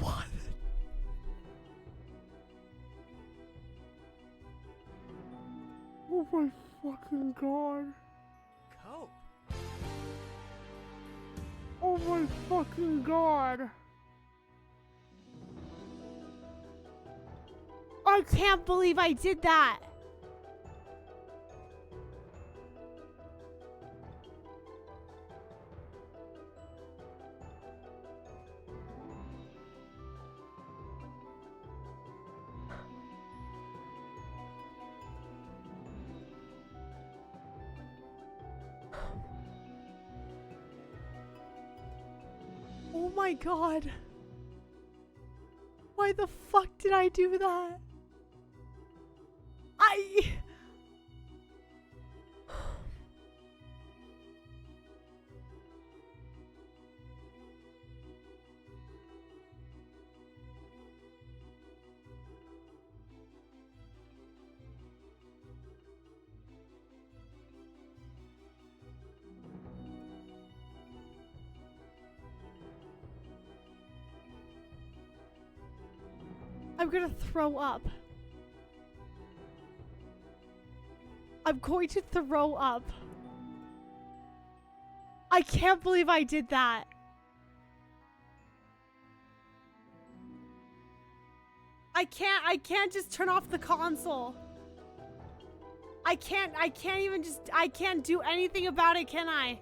What? Oh my fucking god. Cope. Oh my fucking god. I can't believe I did that. Oh my god. Why the fuck did I do that? I'm gonna throw up. I'm going to throw up. I can't believe I did that. I can't just turn off the console. I can't do anything about it, can I?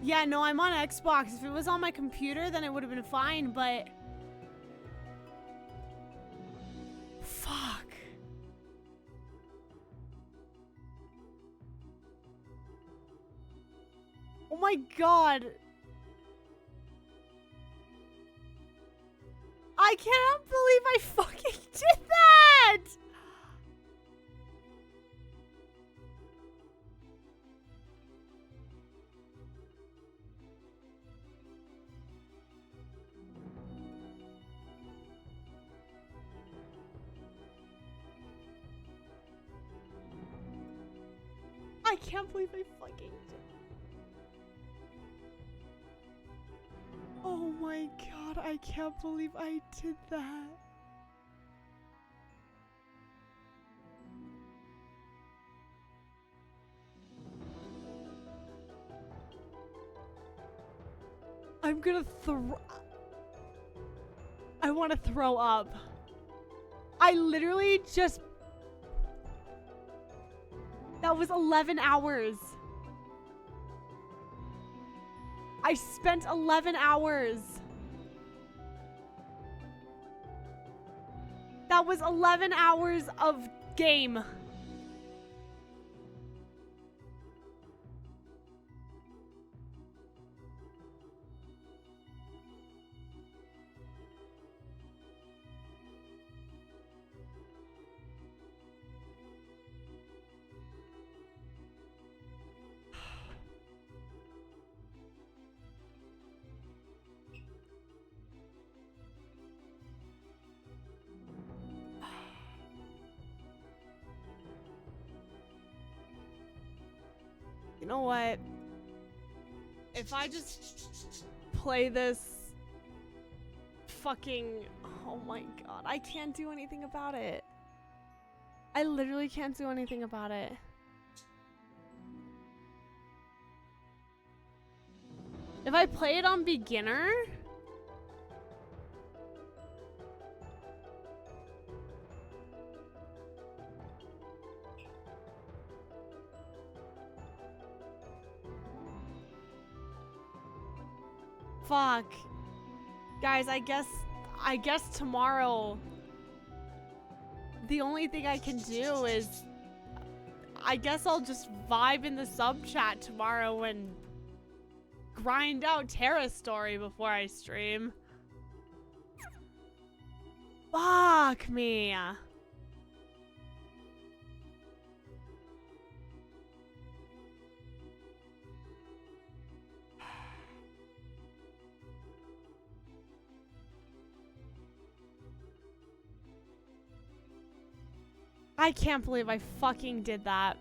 Yeah, no, I'm on Xbox. If it was on my computer, then it would have been fine, but... Fuck. Oh my god. I can't believe I fucking did that! I can't believe I fucking did. Oh my god, I can't believe I did that. I'm gonna I want to throw up. I literally just... That was 11 hours. I spent 11 hours. That was 11 hours of game. know what? If I just play this fucking... Oh my god. I can't do anything about it. I literally can't do anything about it. If I play it on beginner... Fuck. Guys, I guess tomorrow the only thing I can do is I guess I'll just vibe in the sub chat tomorrow and grind out Terra's story before I stream. Fuck me. I can't believe I fucking did that.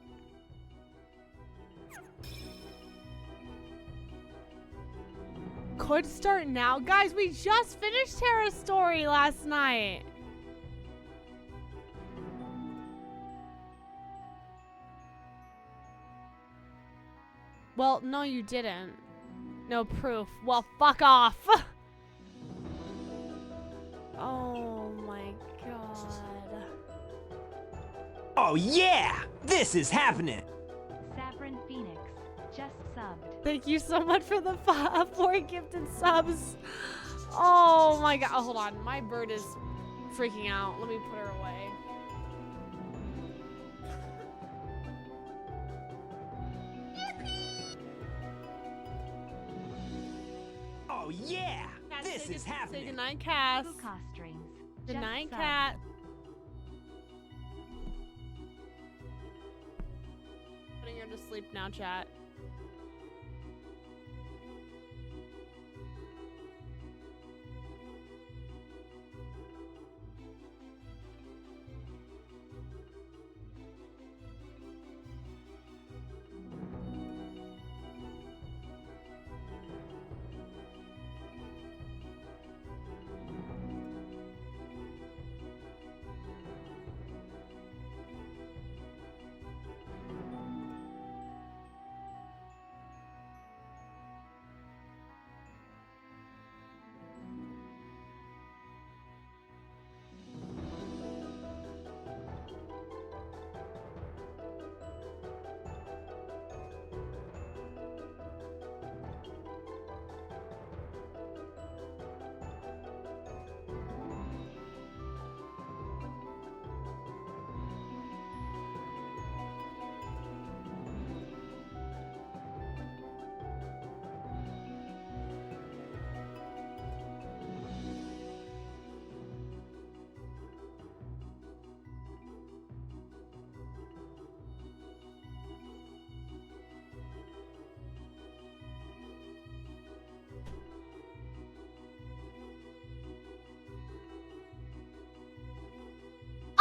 Could start now. Guys, we just finished Terra's story last night. Well, no, you didn't. No proof. Well, fuck off. Oh my god. Oh yeah! This is happening! Saffron Phoenix just subbed. Thank you so much for the 4 gifted subs. Oh my god. Oh, hold on. My bird is freaking out. Let me put her away. Oh yeah! Cat, This is happening! Say goodnight, Cass. Hookah strings. Good just night, subbed. Cat. Putting her to sleep now, chat.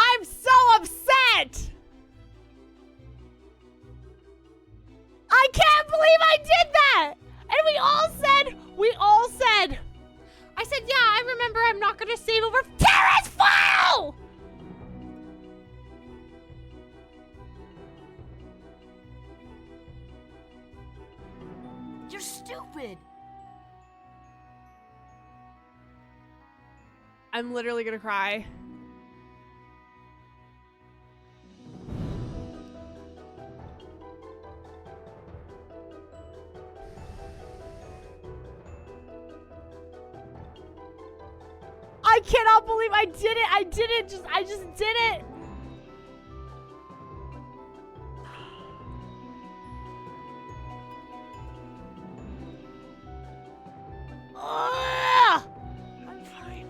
I'm so upset! I can't believe I did that! And we all said, I said, yeah, I remember I'm not gonna save over Terra's file! You're stupid. I'm literally gonna cry. I cannot believe I did it. I just did it. Ugh! I'm fine.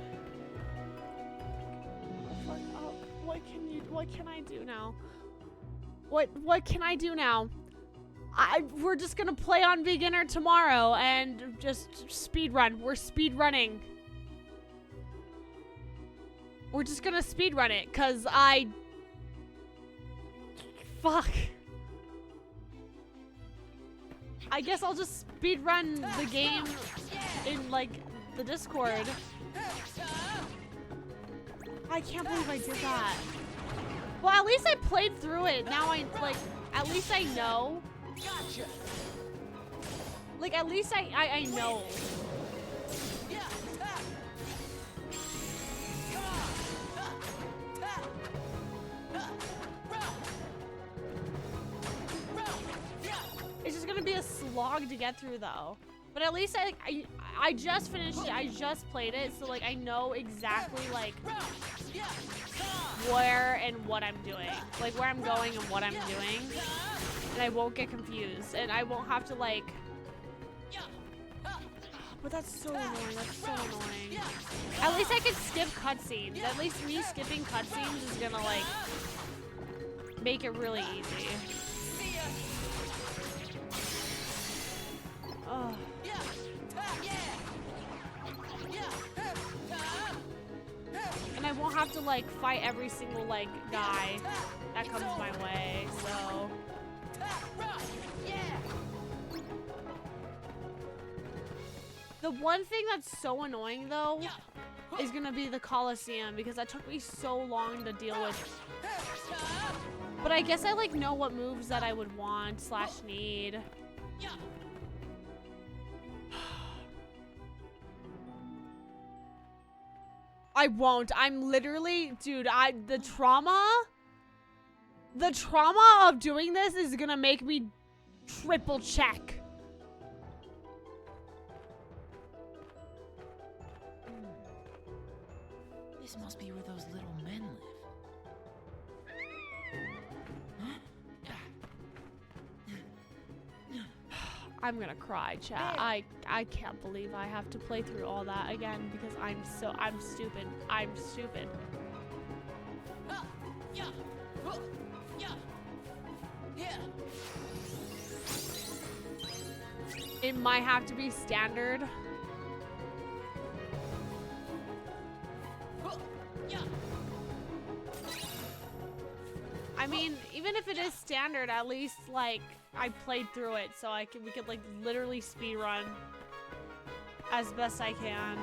Fuck up. What can I do now? What can I do now? We're just gonna play on beginner tomorrow and just speed run. We're speed running. We're just gonna speed run it, cause fuck. I guess I'll just speedrun the game in, like, the Discord. I can't believe I did that. Well, at least I played through it. Now I, like, at least I know. Like, at least I know. It's just gonna be a slog to get through, though. But at least I just finished it. I just played it, so like I know exactly like where and what I'm doing, like where I'm going and what I'm doing, and I won't get confused, and I won't have to like. But that's so annoying. That's so annoying. At least I can skip cutscenes. At least me skipping cutscenes is gonna like make it really easy. Oh. And I won't have to like fight every single like guy that comes my way, so. The one thing that's so annoying though is gonna be the Coliseum, because that took me so long to deal with. But I guess I like know what moves that I would want / need. I won't. I'm literally, dude, the trauma of doing this is gonna make me triple check. This must be where those little men live. I'm gonna cry, chat. I can't believe I have to play through all that again because I'm stupid. I'm stupid. It might have to be standard. I mean, even if it is standard, at least like I played through it, so we could like literally speedrun as best I can.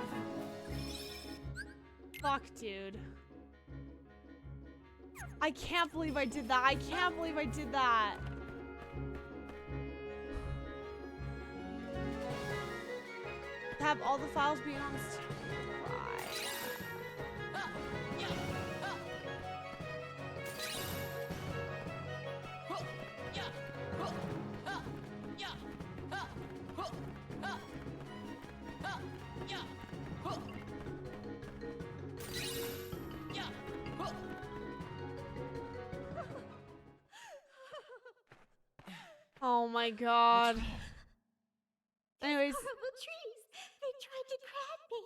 Fuck, dude. I can't believe I did that. I can't believe I did that. Have all the files being on this. Oh my god. Anyways. Horrible trees. They tried to grab me.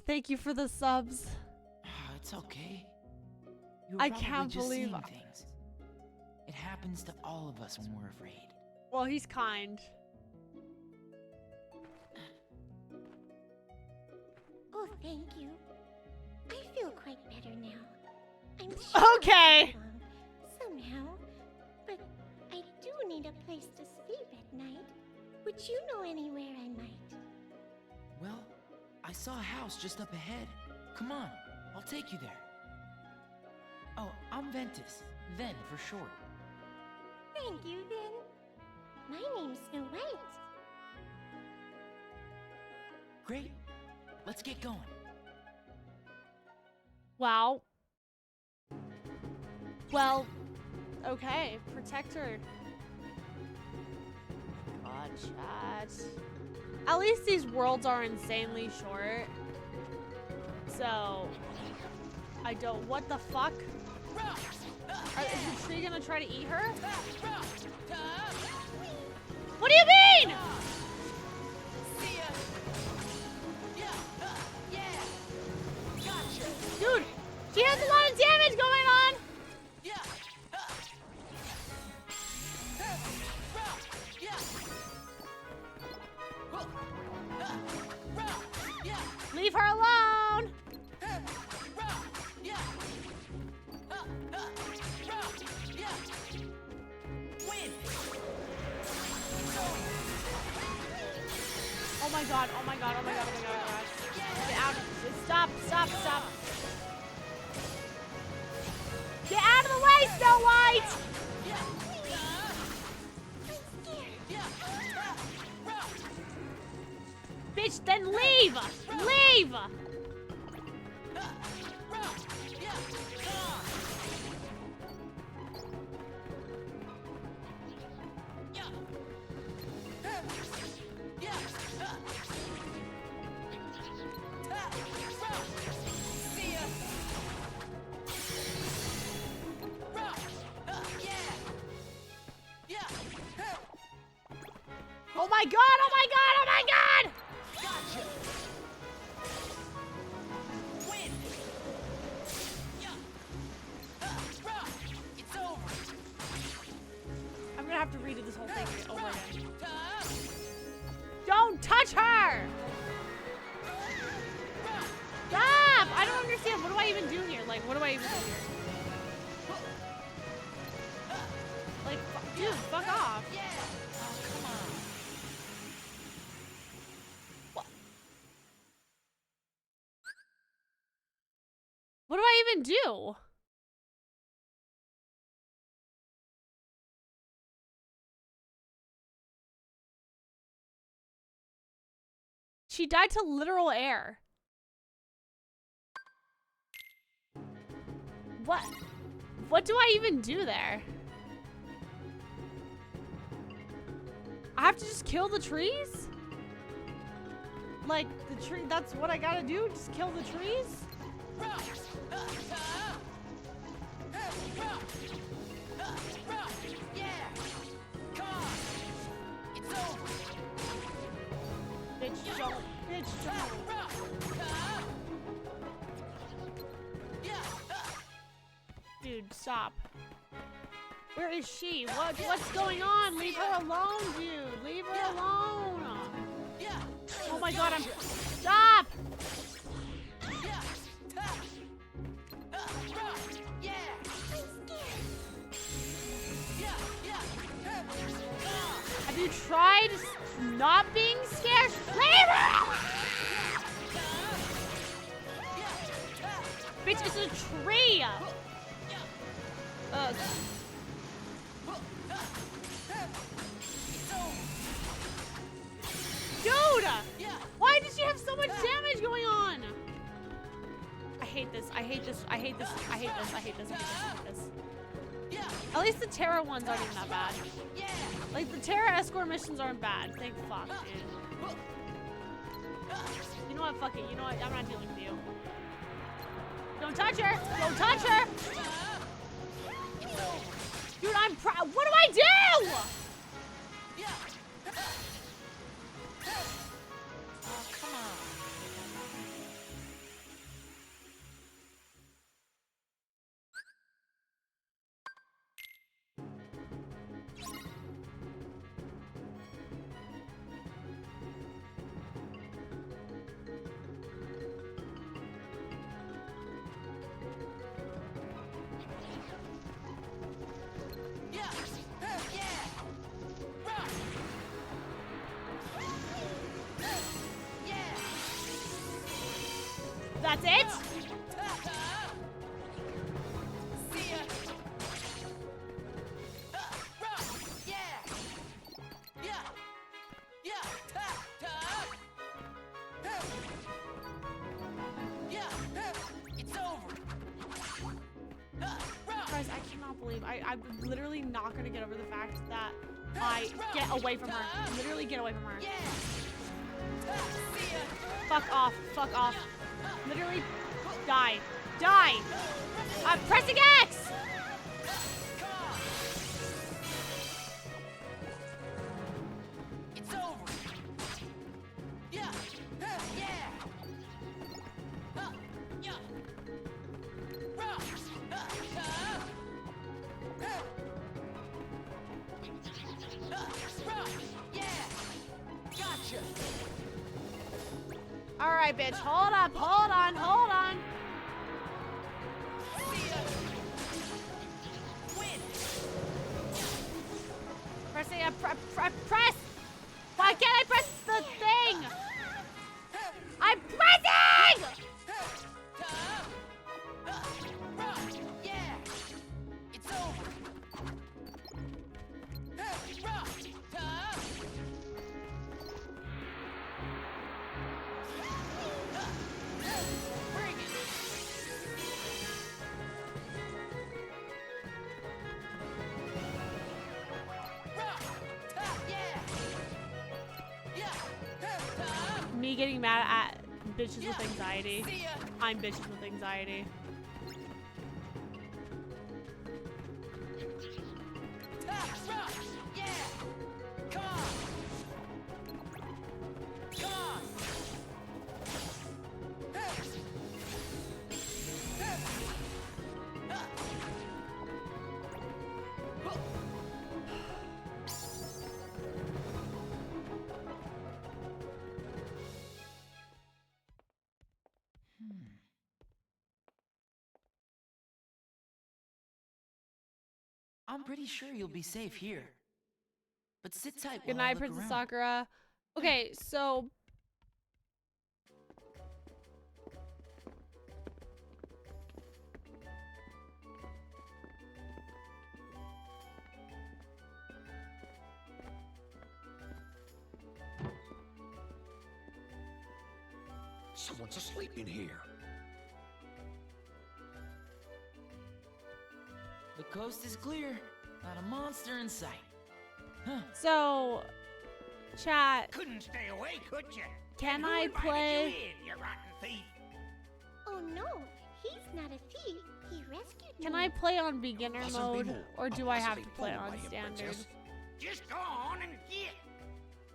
Thank you for the subs. It's okay. You I can't believe things. It happens to all of us when we're afraid. Well, he's kind. Oh, thank you. I feel quite better now. I'm sure Okay. somehow, but I do need a place to sleep at night. Would you know anywhere I might? Well, I saw a house just up ahead. Come on, I'll take you there. Oh, I'm Ventus. Ven for short. Thank you, then. My name's Snow White. Great. Let's get going. Wow. Well, okay. Protect her. God, chat. At least these worlds are insanely short. So, I don't. What the fuck? Is the tree gonna try to eat her? What do you mean? Dude, she has a lot of damage going on. Leave her alone. my god, oh my god, oh my god, oh my god, oh my god. Get out. Stop, stop, stop. Get out of the way, Snow White! Bitch, then leave! Leave! Oh my god, oh my god, oh my god! Gotcha. Win. It's over. I'm gonna have to redo this whole thing over again. Don't touch her! Stop! I don't understand. What do I even do here? Like, what do I even do here? Like, dude, fuck off. What do I even do? She died to literal air. What? What do I even do there? I have to just kill the trees? Like, the tree, that's what I gotta do? Just kill the trees? Bitch, don't. Bitch, don't. Dude, stop. Where is she? What's going on? Leave her alone, dude. Leave her alone. Oh my god, I'm... Stop! Have you tried not being scared? Leave her! Bitch, it's a tree! Ugh. Dude! Why does she have so much damage going on? I hate this. I hate this. I hate this. I hate this. I hate this. I hate this. I hate this. At least the Terra ones aren't even that bad. Like, the Terra escort missions aren't bad. Thank fuck, dude. You know what? Fuck it. You know what? I'm not dealing with you. Don't touch her! Don't touch her! Dude, I'm proud. What do I do? Oh, come on. That's it? It's over. Guys, I cannot believe I'm literally not gonna get over the fact that I get away from her. Literally get away from her. Fuck off. Fuck off. Literally die. Die! I'm pressing X! It's over. Gotcha. Alright, bitch. Hold up. Hold on. Hold on. Press A. Press. Why can't I press the thing? going? Yeah, it's over. Bring it. Me getting mad at bitches with anxiety. I'm bitches with anxiety. I'm pretty sure you'll be safe here. But sit tight Good while I night, look Princess around. Sakura. Okay, so Someone's asleep in here. The coast is clear. Not a monster in sight. Huh. So, chat, Couldn't stay away, could you? can Who I invited play? You in, you rotten thief? Oh no, he's not a thief. He rescued me. Can I play on beginner Mustn't be mode, more. or do I have to Mustn't be play fooled on by you, standard? princess. Just go on and get.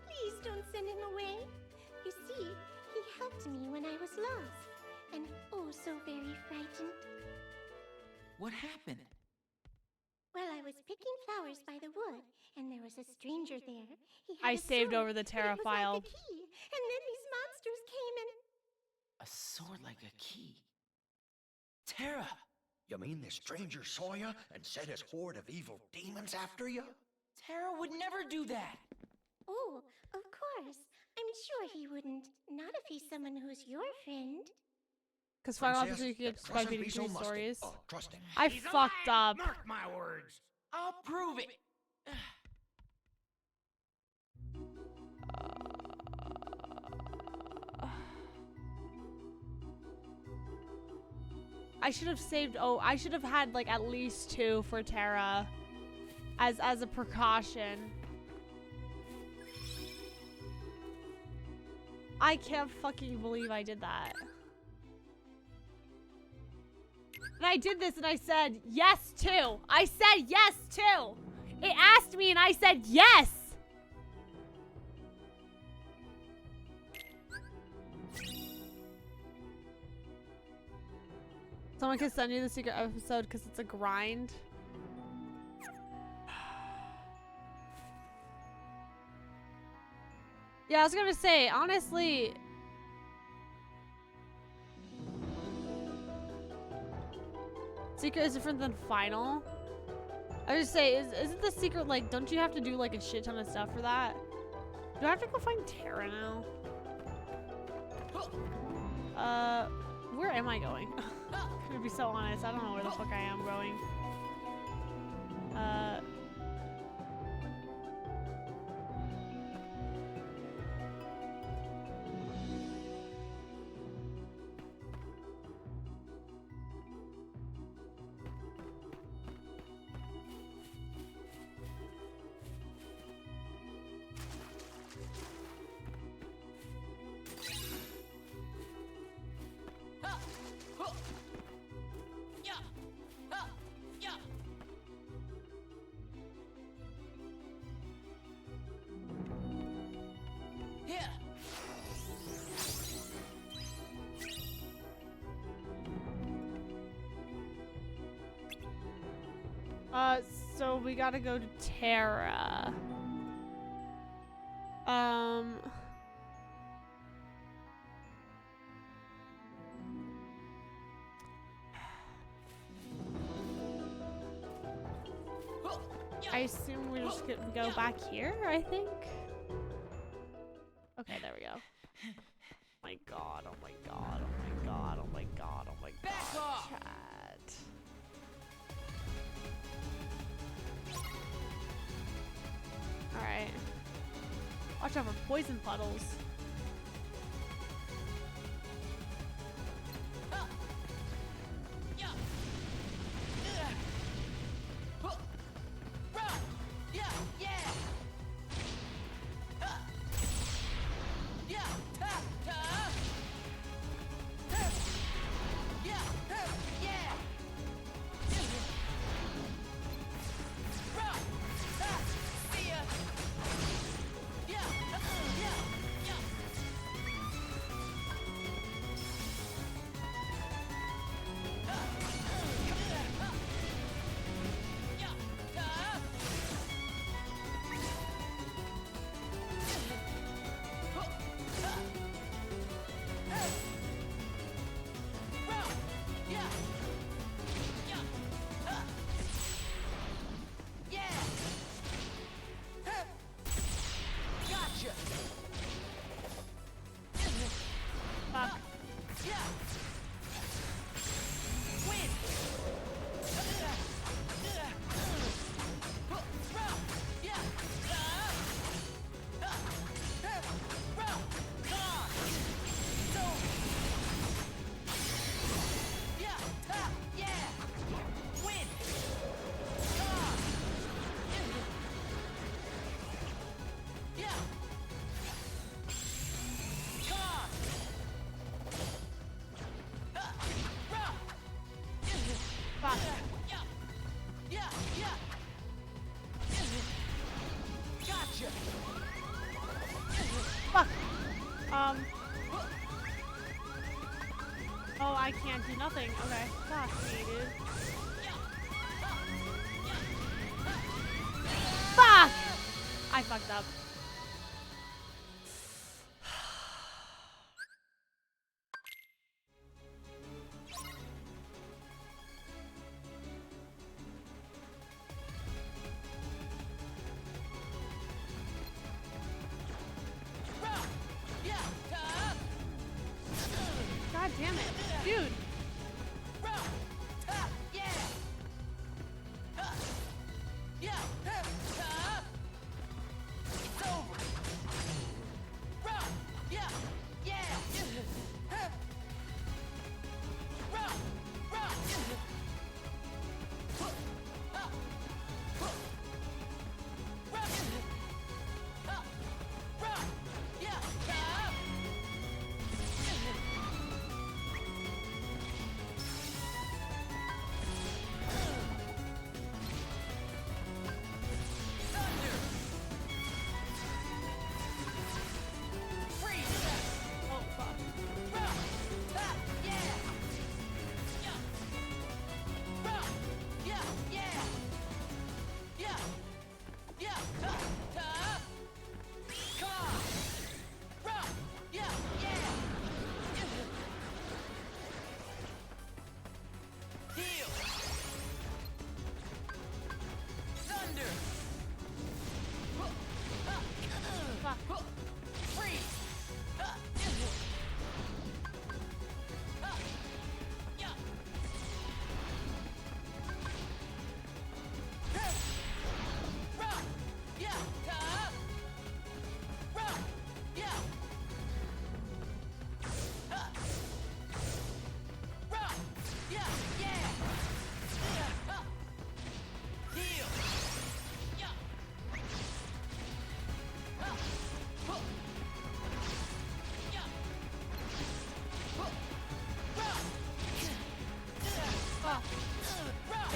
Please don't send him away. You see, he helped me when I was lost. And oh so very frightened. What happened? Well, I was picking flowers by the wood, and there was a stranger there. He had I a saved sword, over the but Terra it was file. like a key. And then these monsters came and... A sword like a key. Terra! You mean this stranger saw you and set his horde of evil demons after you? Terra would never do that. Oh, of course. I'm sure he wouldn't. Not if he's someone who's your friend. Because Final Princess, Fantasy that gets by mustn't beating be so 3 musty. stories. Oh, trust him. I He's fucked alive, up. Mark my words. I'll prove it. I should have saved. Oh, I should have had like at least 2 for Terra, as a precaution. I can't fucking believe I did that. And I did this and I said yes too. I said yes too. It asked me and I said yes. Someone can send you the secret episode because it's a grind. Yeah, I was gonna say, honestly, secret is different than final. I was just say, isn't the secret like, don't you have to do like a shit ton of stuff for that? Do I have to go find Terra now? Where am I going? To be so honest, I don't know where the fuck I am going. So we gotta go to Terra. I assume we just could go back here, I think. Okay, there we go. my god, oh my god, oh my god, oh my god, oh my god. Back off! Chat. Alright. Watch out for poison puddles. Fuck. Oh, I can't do nothing. Okay. Fuck me, dude. Fuck! I fucked up. God damn it. Dude.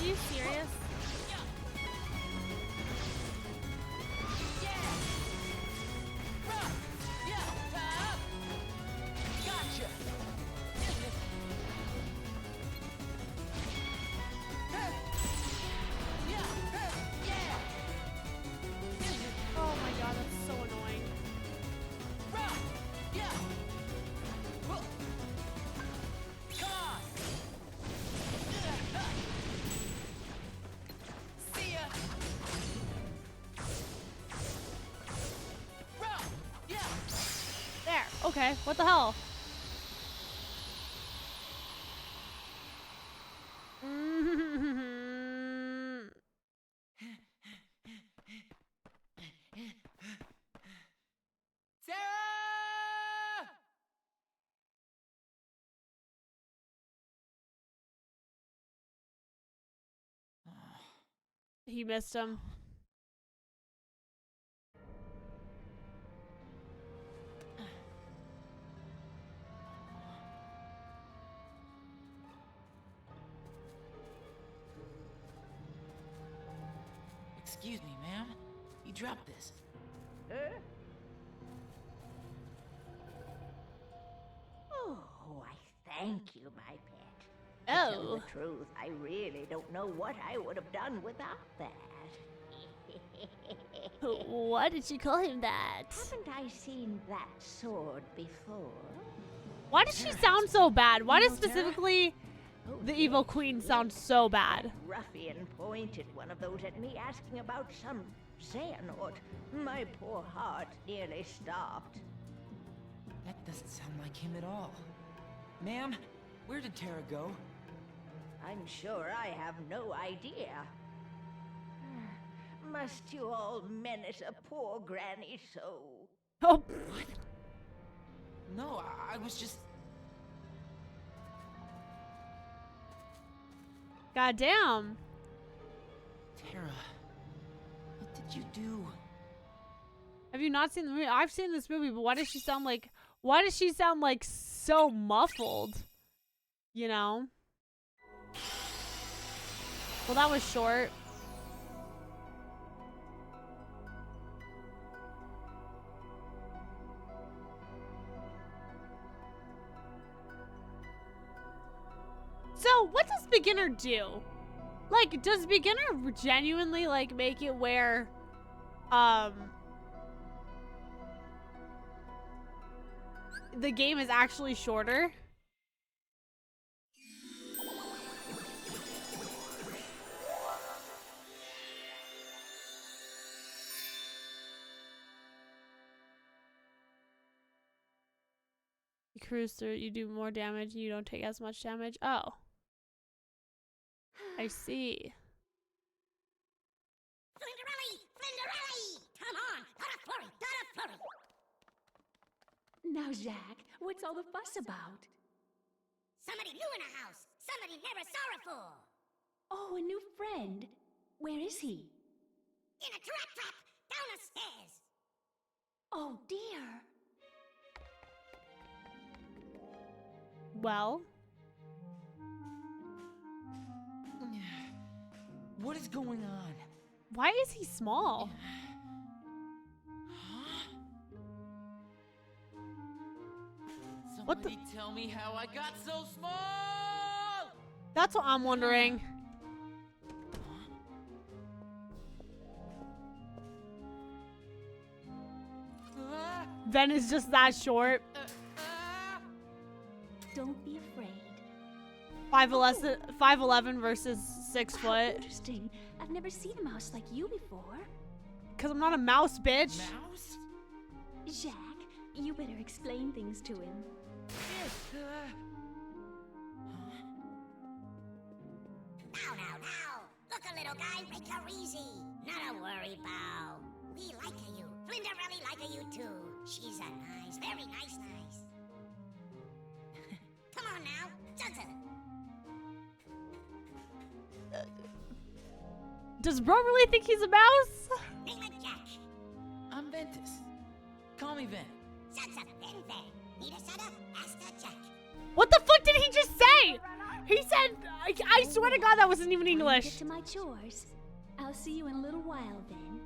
Are you serious? Oh my god, that's so annoying. There. Okay. What the hell? He missed him. Excuse me, ma'am. You dropped this. Oh, I thank you, my pet. To tell Oh. the truth, I really don't know what I would have done without that. Why did you call him that? Haven't I seen that sword before? Why does she sound so bad? Why does specifically the evil queen sound so bad? Ruffian pointed one of those at me asking about some Xehanort. My poor heart nearly stopped. That doesn't sound like him at all. Ma'am, where did Tara go? I'm sure I have no idea. Must you all menace a poor granny so? Oh. What? No, I was just... Goddamn. Tara, what did you do? Have you not seen the movie? I've seen this movie, but why does she sound like so muffled? You know? Well, that was short. So, what does beginner do? Like, does beginner genuinely, like, make it where, the game is actually shorter? You cruise through, you do more damage, and you don't take as much damage. Oh. I see. Flinderelli! Flinderelli! Come on! Got a flurry! Now, Jack, what's all the fuss about? Somebody new in the house! Somebody never saw before! Oh, a new friend. Where is he? In a trap down the stairs! Oh, dear. Well. What is going on? Why is he small? What the? Somebody tell me how I got so small! That's what I'm wondering. Ven is just that short. Don't be afraid. 5'11" versus 6 How foot. interesting. I've never seen a mouse like you before. Cause I'm not a mouse, bitch. Mouse? Jack, you better explain things to him. Now. Look a little guy, make her easy. Not a worry, Bow. We like you. Flinderelli like you too. She's a nice, very nice. Come on now, Johnson. Does bro really think he's a mouse? Name it Jack. I'm Ventus. Call me Ven. Sansa, Ven. Need a setup? Ask the Jack. What the fuck did he just say? He said, I swear to God that wasn't even English. Get to my chores. I'll see you in a little while then.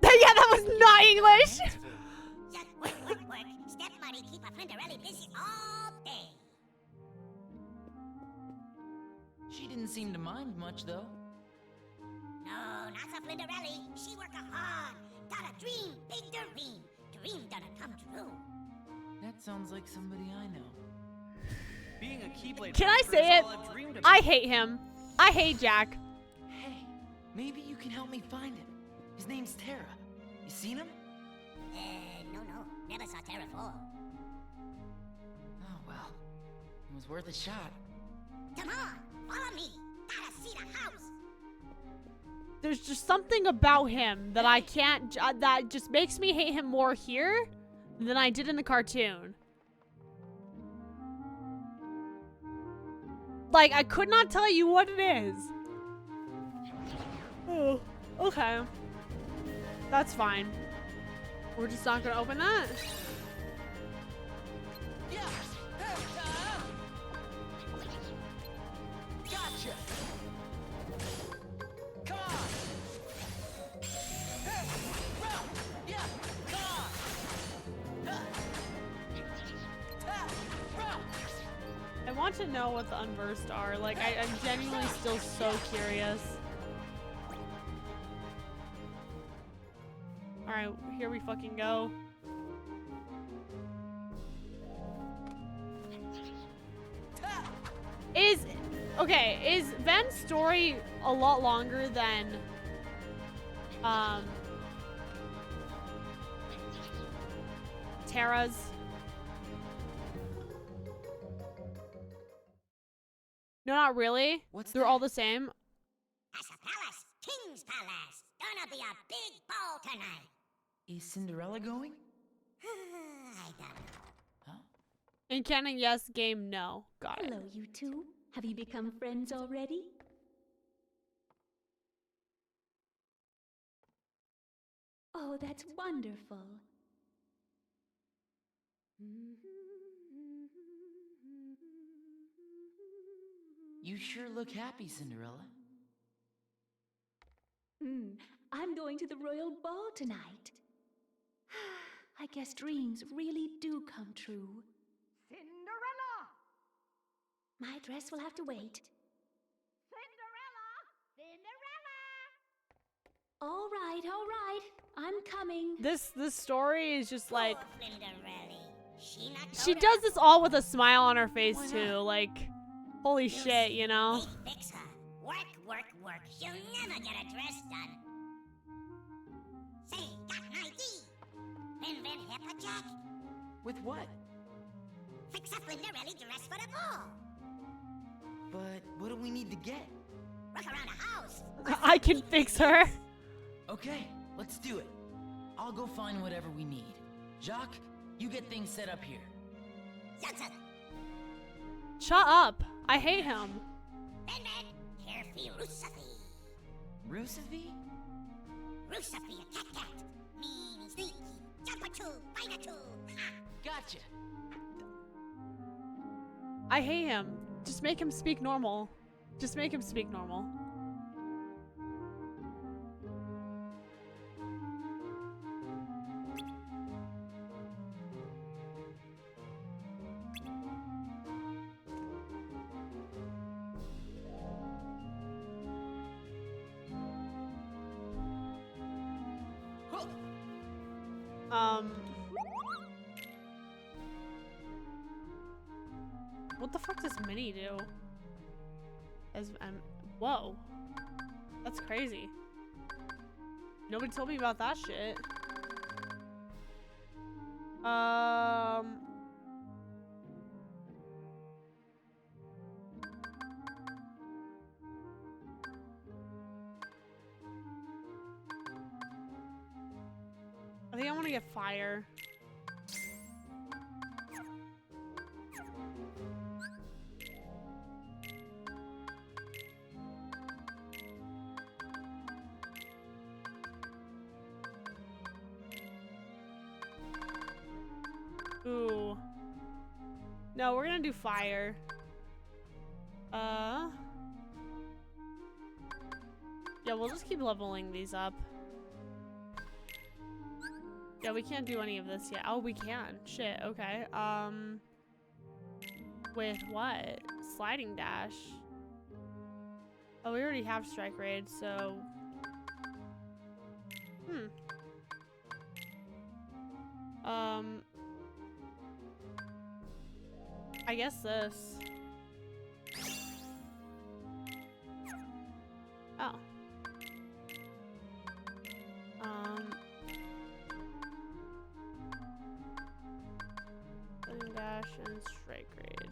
Yeah, that was not English. Just work. Step Muddy keep a Flinderelli busy all day. She didn't seem to mind much, though. No, not so Flinderelli. She work hard. Got a dream, big dream. Dream gonna come true. That sounds like somebody I know. Being a Keyblade Can I master say is it? all I've dreamed about. I hate him. I hate Jack. Hey, maybe you can help me find him. His name's Tara. You seen him? No. Never saw Terra fall. Oh, well. It was worth a shot. Come on, follow me. Gotta see the house. There's just something about him that I can't, that just makes me hate him more here than I did in the cartoon. Like, I could not tell you what it is. Oh, okay. That's fine. We're just not gonna open that? Gotcha. I want to know what the unversed are. Like, I'm genuinely still so curious. Alright, here we fucking go. Is Ven's story a lot longer than Terra's? No, not really. They're all the same. As a palace, King's Palace. Gonna be a big ball tonight. Is Cinderella going? I don't know. Huh? In canon, yes. Game, no. Got it. Hello, you two. Have you become friends already? Oh, that's wonderful. You sure look happy, Cinderella. I'm going to the royal ball tonight. I guess dreams really do come true. Cinderella! My dress will have to wait. Cinderella! Cinderella! All right. I'm coming. This story is just like Poor Cinderella. she does this all with a smile on her face too. Like, holy shit, you know. They fix her. Work. She'll never get a dress done. Say, got an idea. Vin Hipperjack. With what? Fix up Cinderella dress for the ball. But what do we need to get? Look around the house. I can fix her. Okay, let's do it. I'll go find whatever we need. Jacques, you get things set up here. Shut up. I hate him. Vin, here for Rusafi? Rusafi, a cat. Mean, sneaky, jumper two, biter two. Ha! Gotcha. I hate him. Just make him speak normal. Just make him speak normal. What the fuck does Minnie do? Whoa. That's crazy. Nobody told me about that shit. I think I want to get fire. Ooh. No, we're gonna do fire. Yeah, we'll just keep leveling these up. Yeah, we can't do any of this yet. Oh, we can. Shit, okay. With what? Sliding dash. Oh, we already have strike raid, so... I guess this. Oh. Sliding dash and strike raid.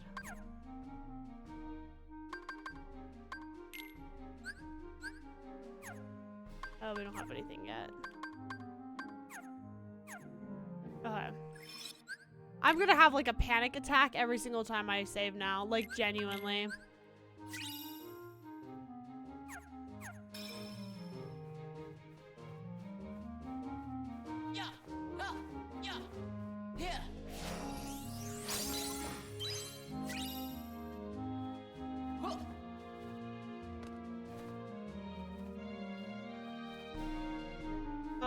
Oh, we don't have anything yet. Okay. I'm gonna have like a panic attack every single time I save now, like genuinely.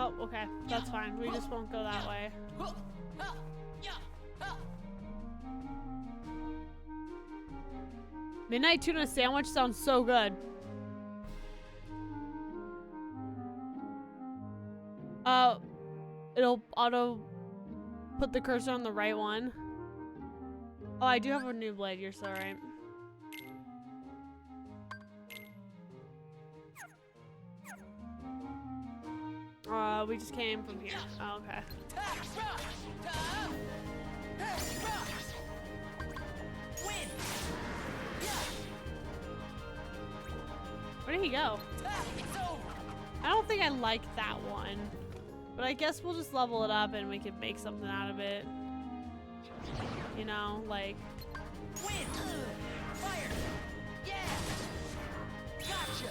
Oh, okay. That's fine. We just won't go that way. Midnight tuna sandwich sounds so good. It'll auto put the cursor on the right one. Oh, I do have a new blade. You're so right. We just came from here. Oh, okay. Where did he go? I don't think I like that one. But I guess we'll just level it up and we can make something out of it. You know, like... Fire! Yeah! Gotcha!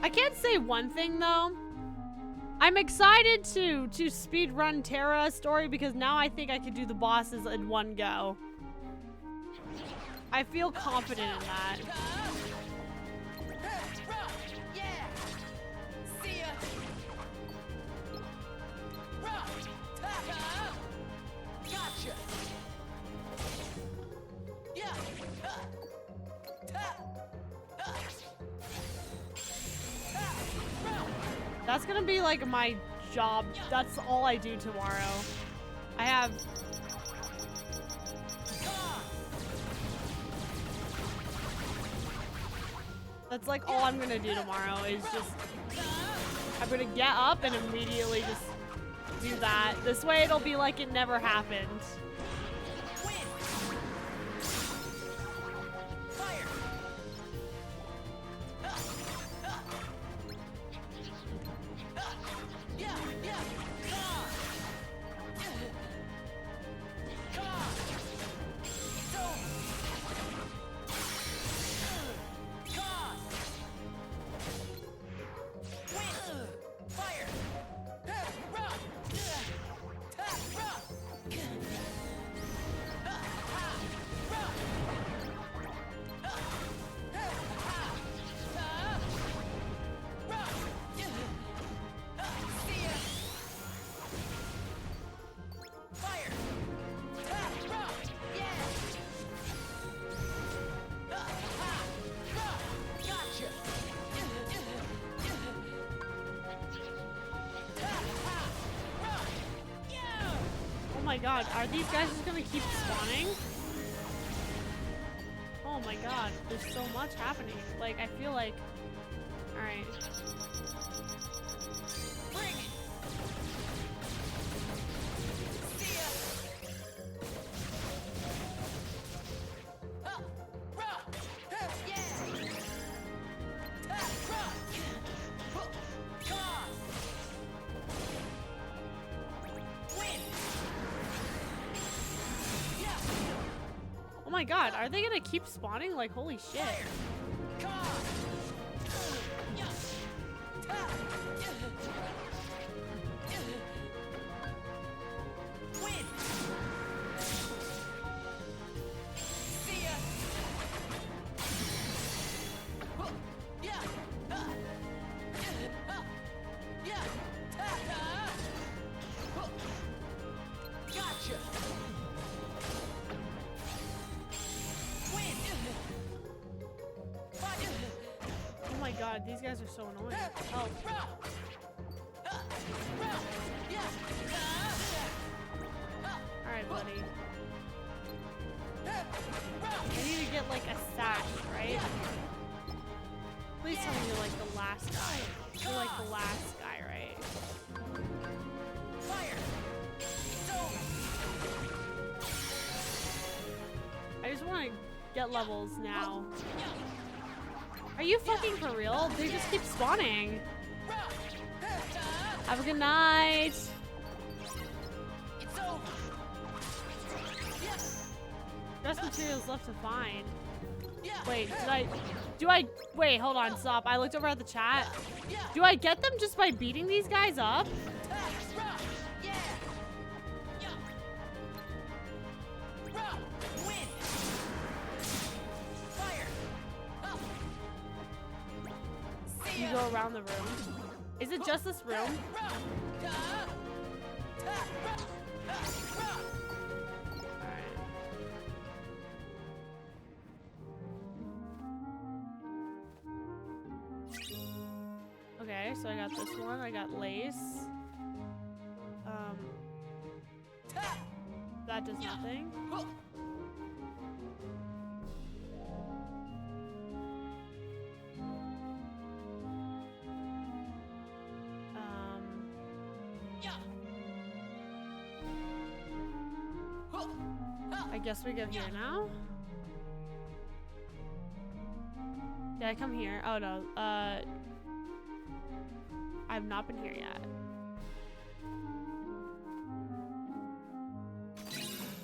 I can't say one thing though. I'm excited to speedrun Terra story because now I think I could do the bosses in one go. I feel confident in that. That's gonna be like my job. That's all I do tomorrow. I have... That's like all I'm gonna do tomorrow is just... I'm gonna get up and immediately just do that. This way it'll be like it never happened. Oh my god, are these guys just gonna keep spawning? Oh my god, there's so much happening. Like, I feel like... Alright. Oh my god, are they gonna keep spawning? Like, holy shit. Oh my god, these guys are so annoying. Oh. Alright, buddy. I need to get like a sash, right? Please tell me you're like the last guy. You're like the last guy, right? I just want to get levels now. Are you fucking for real? They just keep spawning. Have a good night. Best materials left to find. Wait, wait, hold on, stop. I looked over at the chat. Do I get them just by beating these guys up? go around the room? Is it just this room? Okay, so I got this one. I got lace. That does nothing. I guess we go here now. Did I come here? Oh no. I've not been here yet.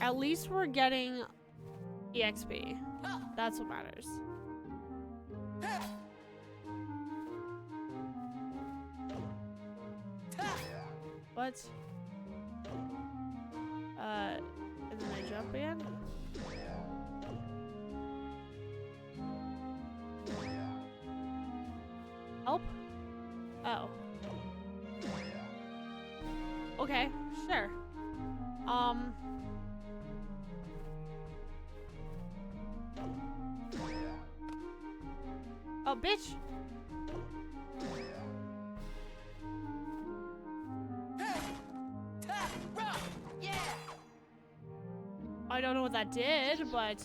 At least we're getting EXP. That's what matters. What? And then I jump in. Help? Oh. Okay, sure. Oh, bitch. I don't know what that did, but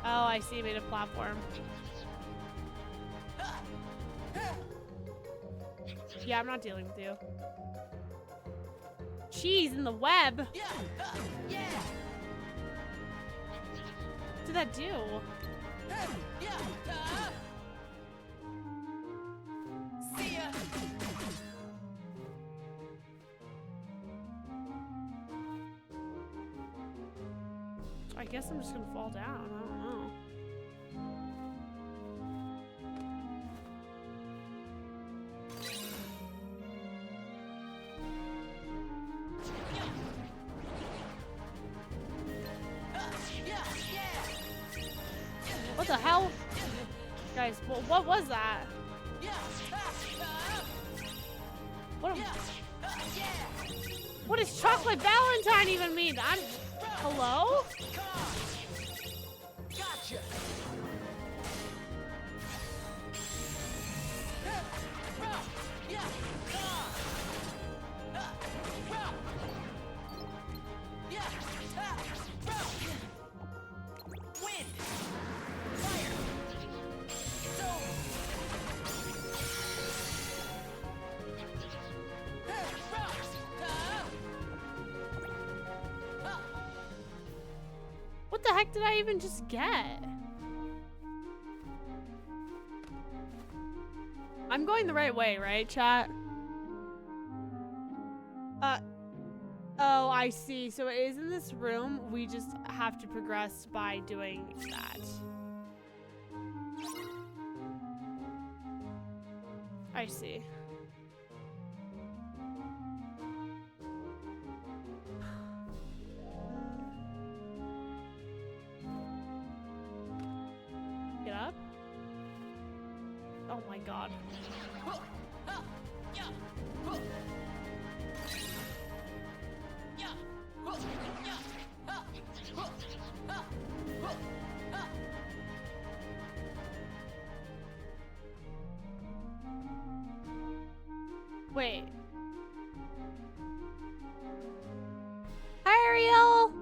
oh, I see. Made a platform. Yeah, I'm not dealing with you. Cheese in the web. What did that do? See ya. I guess I'm just gonna fall down. I don't know. What the hell? Guys, what was that? What does chocolate Valentine even mean? Hello? Gotcha. What the heck did I even just get? I'm going the right way, right, chat? Oh, I see. So it is in this room. We just have to progress by doing that. I see. Get up. Oh my god. Wait. Hi, Ariel!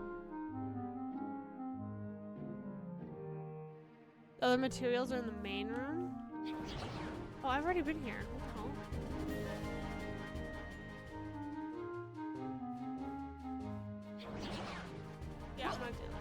The other materials are in the main room? Oh, I've already been here. What the hell? Yeah, I'm not doing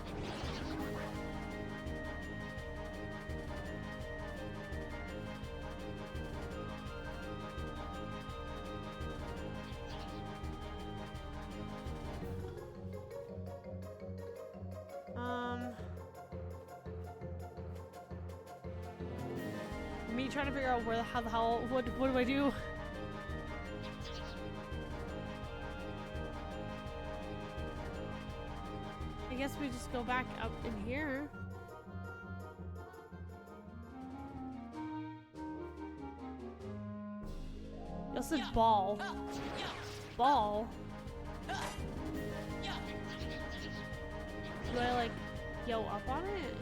me trying to figure out where how the hell what do I do? guess we just go back up in here. You said ball. Ball? Do I like yo up on it?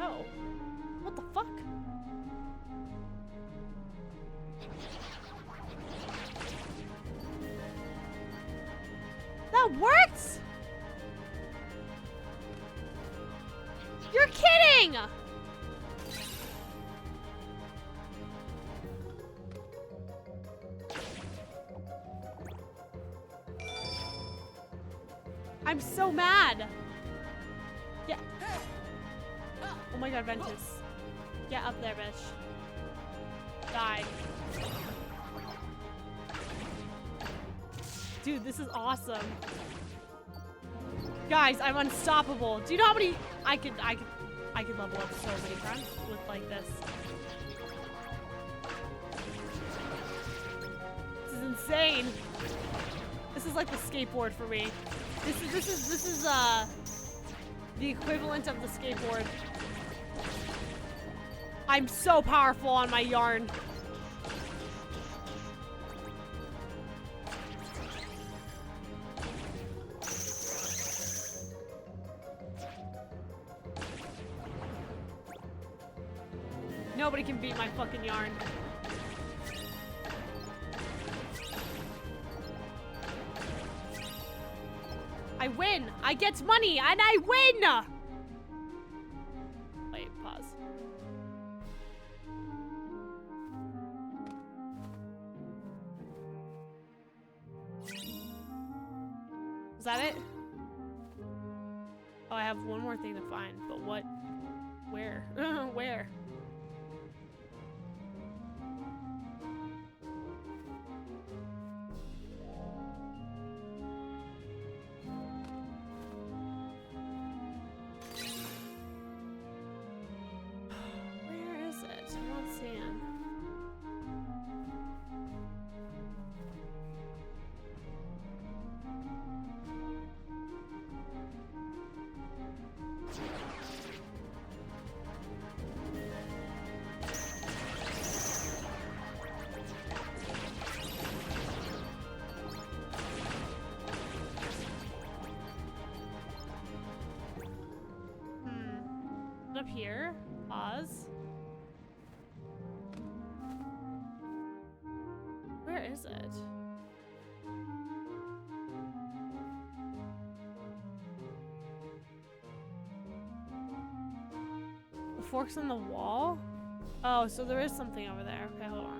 Oh. What the fuck? That works? You're kidding! I'm so mad. Yeah. Oh my god, Ventus. Get up there, bitch. Die. Dude, this is awesome. Guys, I'm unstoppable. Do you know how many I could level up so many times with like this. This is insane. This is like the skateboard for me. This is the equivalent of the skateboard. I'm so powerful on my yarn. Nobody can beat my fucking yarn. I win! I get money and I win! Wait, pause. Is that it? Oh, I have one more thing to find, but what? Where? Where? Where is it? I'm not seeing. Up here. Pause. Where is it? The fork's on the wall? Oh, so there is something over there. Okay, hold on.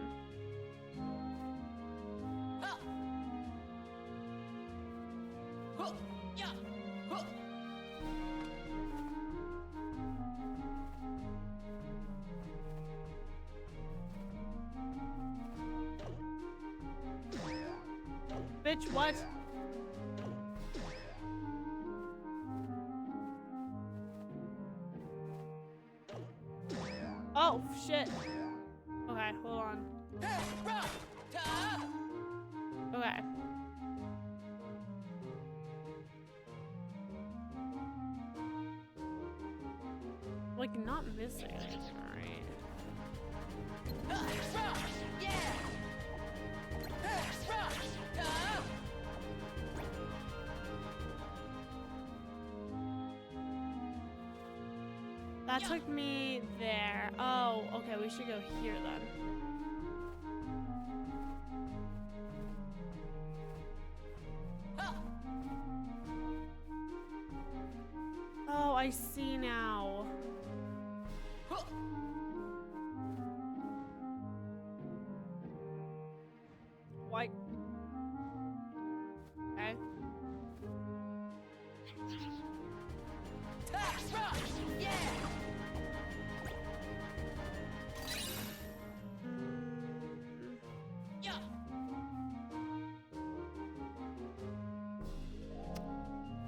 Bitch, what? Oh, shit. Okay, hold on. Okay. Like, not missing anything, right? That took me there. Oh, okay, we should go here then. Oh, I see now. Why? Okay.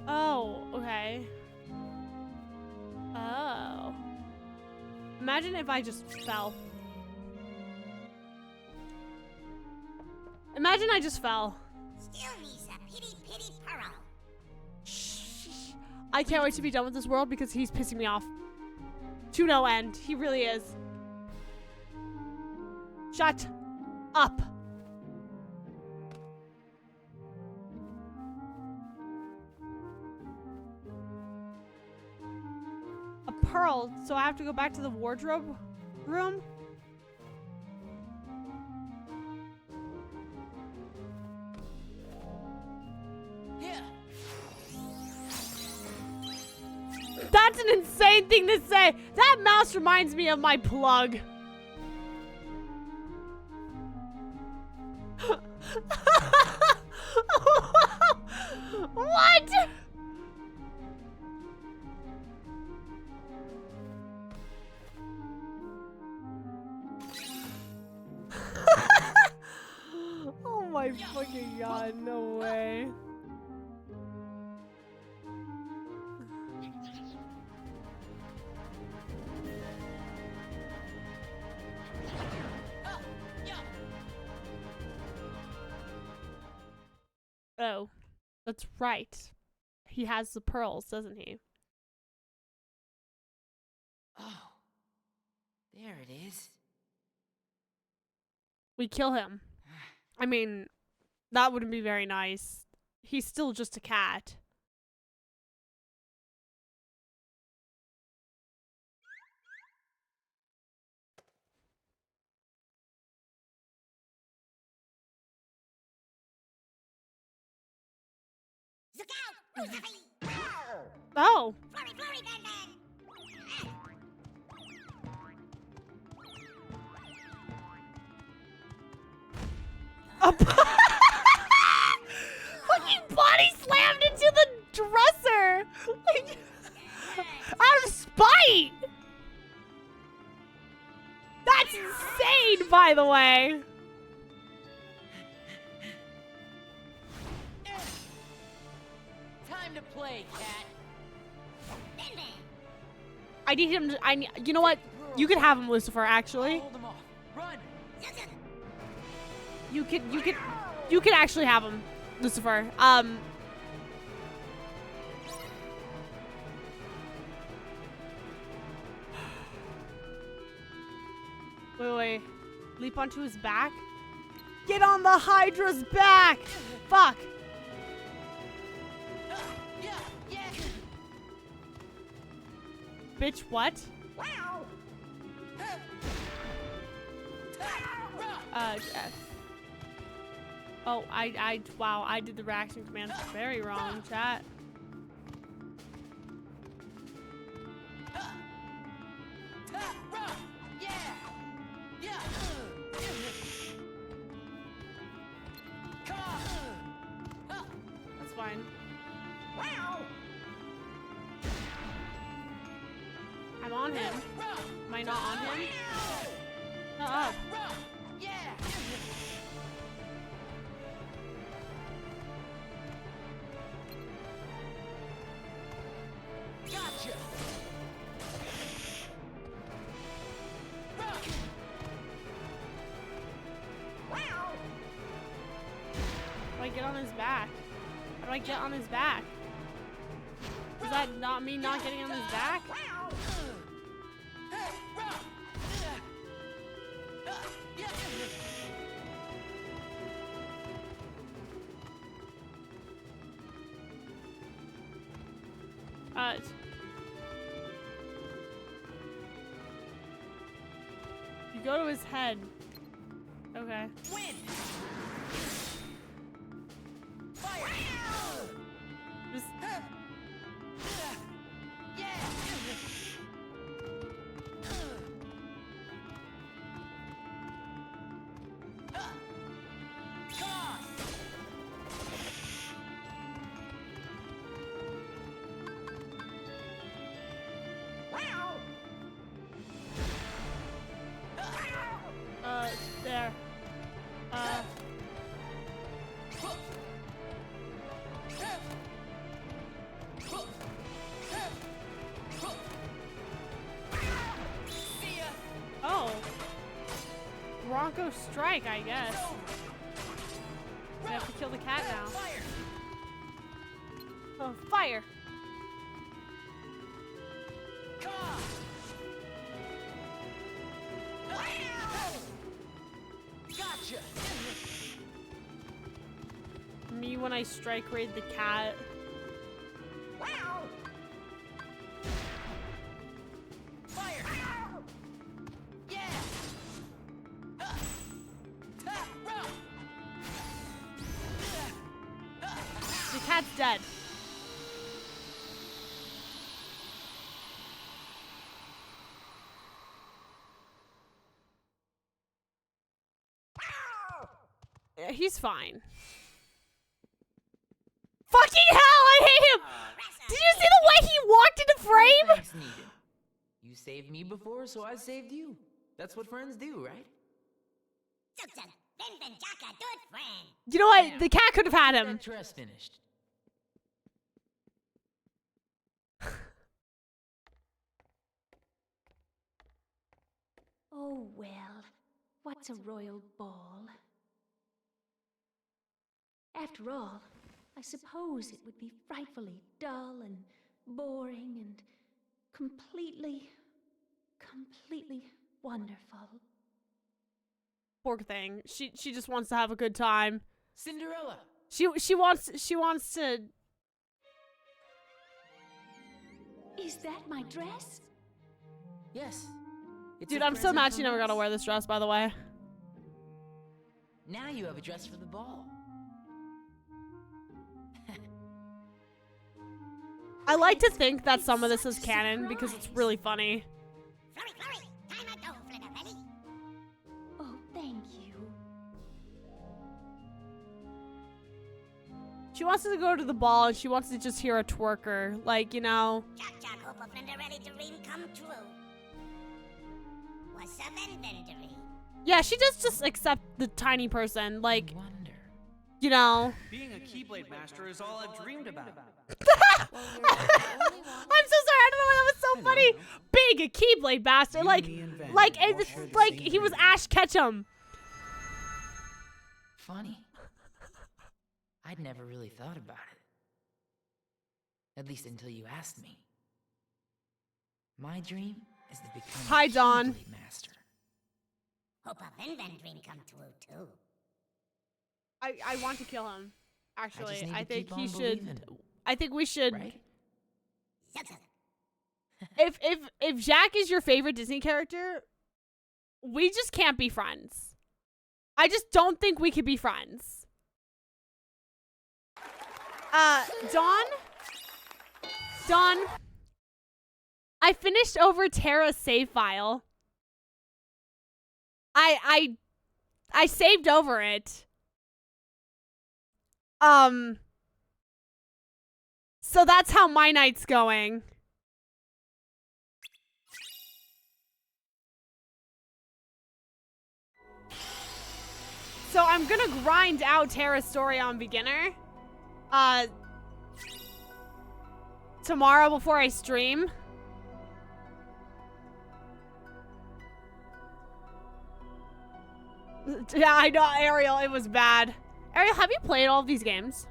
Oh, okay. Oh. Imagine if I just fell. Imagine I just fell. Still needs a pity pearl. Shh. I can't wait to be done with this world because he's pissing me off. To no end. He really is. Shut up. A pearl, so I have to go back to the wardrobe room? That's an insane thing to say. That mouse reminds me of my plug. What? Oh my fucking god, no way. Oh, that's right. He has the pearls, doesn't he? Oh, there it is. We kill him. I mean, that wouldn't be very nice. He's still just a cat. Oh. Flurry, flurry, Ban Ban. Fucking body slammed into the dresser! Like, out of spite! That's insane, by the way! Time to play, cat. I need him to, you know what? You could have him, Lucifer, actually. Hold him off. Run. You could actually have him, Lucifer. Wait. Leap onto his back? Get on the Hydra's back! Fuck! Bitch, what? Oh, wow, I did the reaction command very wrong, chat. That's fine. I'm on him. Am I not on him? Not up. Gotcha. How do I get on his back? How do I get on his back? Does that not mean not getting on his back? You go to his head. Okay. Win. Fire. Just there. go strike, I guess. We have to kill the cat now. Oh, fire! Gotcha. Me when I strike raid the cat. Fire. Yeah. The cat's dead. Yeah, he's fine. Fucking hell, I hate him! Did you see the way he walked into frame? Thanks, Negan. You saved me before, so I saved you. That's what friends do, right? You know what? The cat could have had him. That dress finished. Oh well, what's a royal ball? After all, I suppose it would be frightfully dull and boring and completely wonderful. Poor thing. She just wants to have a good time. Cinderella. She wants to. Is that my dress? Yes. It's Dude, a I'm so present mad from she never got to us. wear this dress, by the way. Now you have a dress for the ball. I like to think that some of this is canon because it's really funny. Oh, thank you. She wants to go to the ball and she wants to just hear a twerker. Like, you know. Yeah, she does just accept the tiny person. Like, you know. Being a Keyblade Master is all I've dreamed about. I'm so sorry. I don't know why that was so funny. Big a Keyblade Master. Like he was Ash Ketchum. Funny. I'd never really thought about it. At least until you asked me. My dream is to become Hi, a Dawn. Keyblade Master. Hope a Ven dream come true too. I want to kill him. Actually, need I to think keep he on should. believing. I think we should. Right? If Jack is your favorite Disney character, we just can't be friends. I just don't think we could be friends. Dawn, I finished over Terra's save file. I saved over it. So that's how my night's going. So I'm gonna grind out Terra's story on beginner. Tomorrow before I stream. Yeah, I know, Ariel, it was bad. Ariel, have you played all of these games?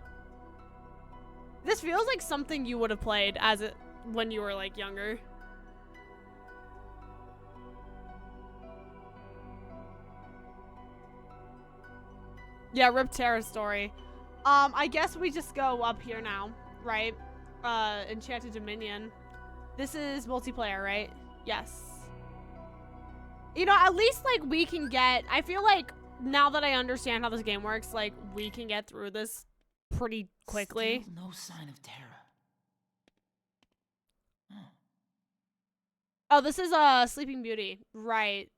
This feels like something you would have played when you were like younger. Yeah, rip Terra's story. I guess we just go up here now, right? Enchanted Dominion. This is multiplayer, right? Yes. You know, at least like we can get, I feel like now that I understand how this game works, like we can get through this pretty quickly. Still no sign of Terra. Oh, this is Sleeping Beauty. Right.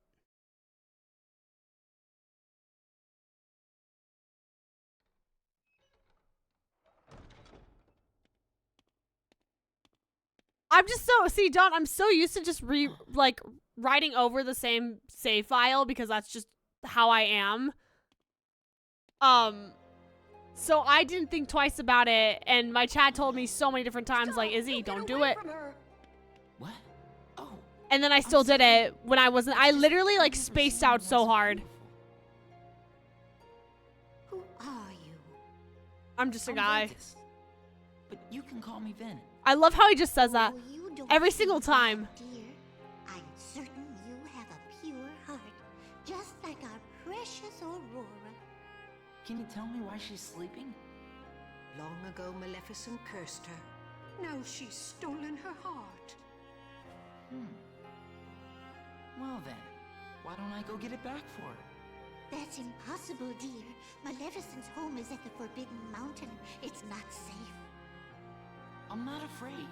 I'm just see, Dawn, I'm so used to just writing over the same save file because that's just how I am. So I didn't think twice about it, and my chat told me so many different times, like, Izzy, don't do it. What? Oh. And then I still did it when I wasn't. I literally like spaced out so hard. I'm just a guy. Ventus. But you can call me Ven. I love how he just says that Oh, you don't every think single that, time. Dear, I'm certain you have a pure heart, just like our precious Aurora. Can you tell me why she's sleeping? Long ago, Maleficent cursed her. Now she's stolen her heart. Well then, why don't I go get it back for her? That's impossible, dear. Maleficent's home is at the Forbidden Mountain. It's not safe. I'm not afraid.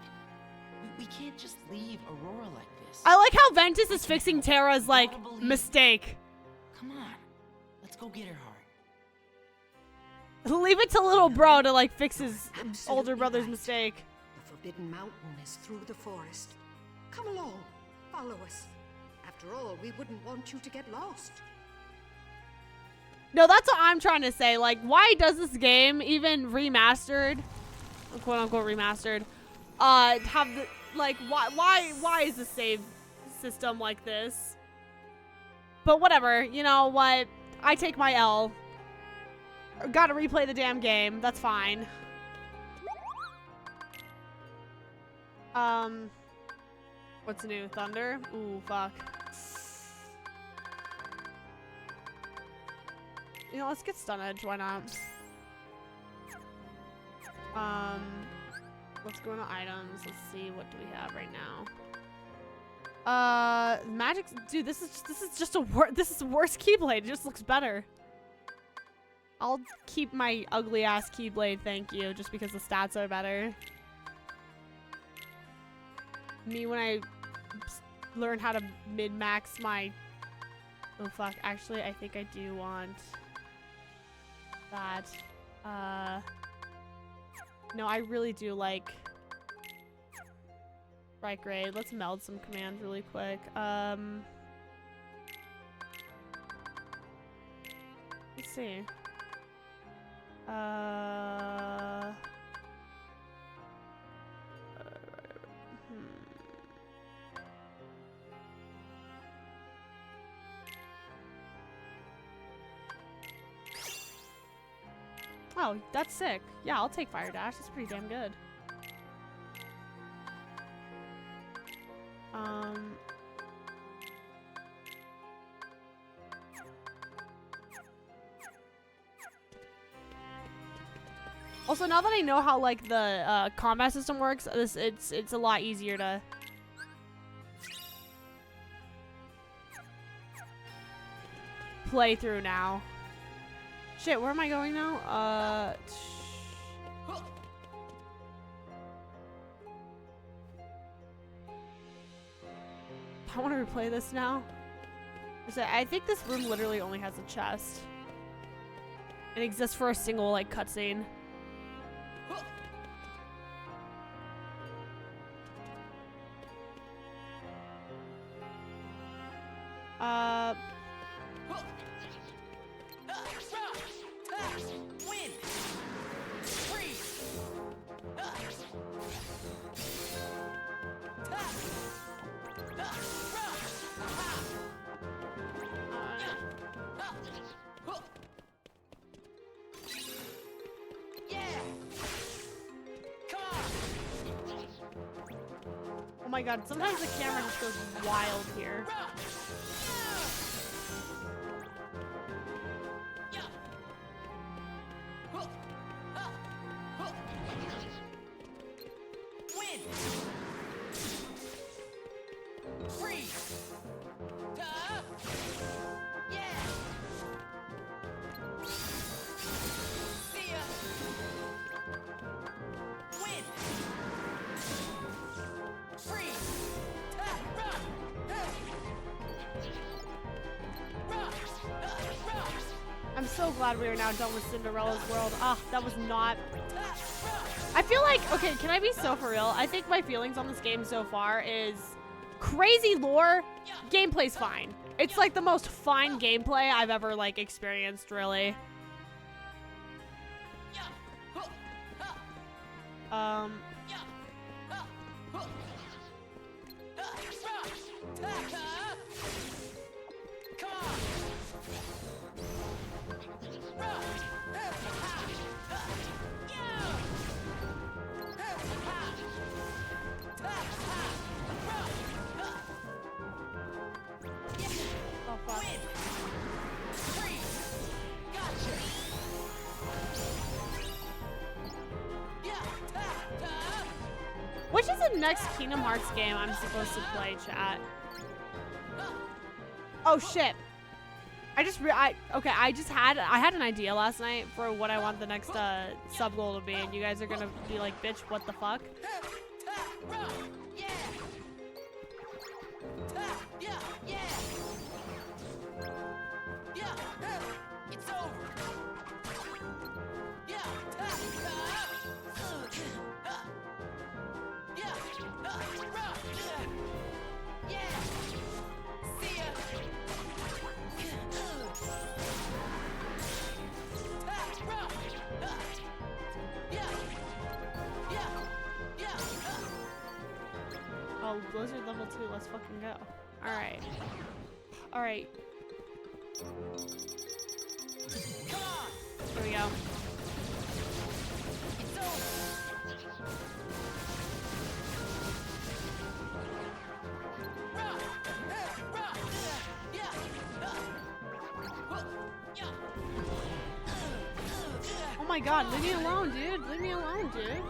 We can't just leave Aurora like this. I like how Ventus is fixing Terra's, like, mistake. Come on, let's go get her heart. Leave it to little bro to, like, fix his older brother's right. mistake. The Forbidden Mountain is through the forest. Come along, follow us. After all, we wouldn't want you to get lost. No, that's what I'm trying to say. Like, why does this game, even remastered, quote unquote remastered, have the, like, why is the save system like this? But whatever, you know what? I take my L. Gotta replay the damn game. That's fine. What's new? Thunder? Ooh, fuck. You know, let's get Stun Edge. Why not? Let's go into items. Let's see, what do we have right now? Magic. Dude, this is just this is a worse Keyblade. It just looks better. I'll keep my ugly ass Keyblade, thank you, just because the stats are better. Me when I learn how to min-max my... Oh fuck, actually I think I do want that. No, I really do like right grade. Let's meld some commands really quick. Let's see. Oh, that's sick. Yeah, I'll take Fire Dash. That's pretty damn good. Also, now that I know how like the combat system works, it's a lot easier to play through now. Shit, where am I going now? I want to replay this now. I think this room literally only has a chest. It exists for a single like cutscene. Oh my god, sometimes the camera just goes wild here. I'm so glad we are now done with Cinderella's world. Ah, that was not... I feel like... Okay, can I be so for real? I think my feelings on this game so far is crazy lore. Gameplay's fine. It's like the most fine gameplay I've ever like experienced, really. which is the next Kingdom Hearts game I'm supposed to play, chat? Oh shit. I had an idea last night for what I want the next sub goal to be, and you guys are gonna be like, bitch, what the fuck? It's over. Oh, Blizzard level 2, let's fucking go. Alright. Alright. Here we go. Oh my god, leave me alone, dude. Leave me alone, dude.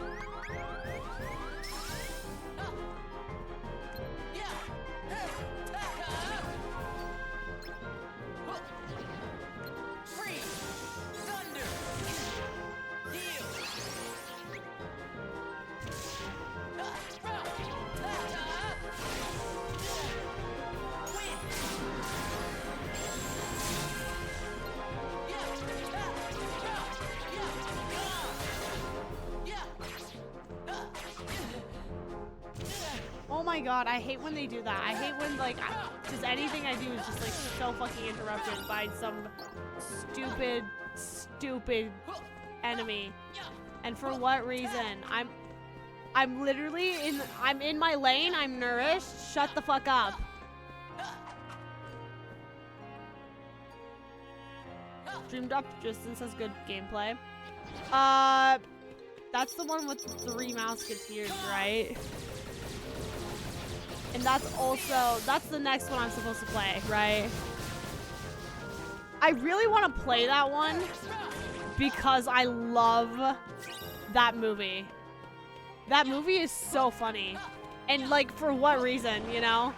Oh my god, I hate when they do that. I hate when, like, just anything I do is just, like, so fucking interrupted by some stupid enemy. And for what reason? I'm literally I'm in my lane, I'm nourished. Shut the fuck up. Dream Drop Distance has good gameplay. That's the one with 3 Mouseketeers, right? And that's the next one I'm supposed to play, right? I really want to play that one because I love that movie. That movie is so funny. And, like, for what reason, you know?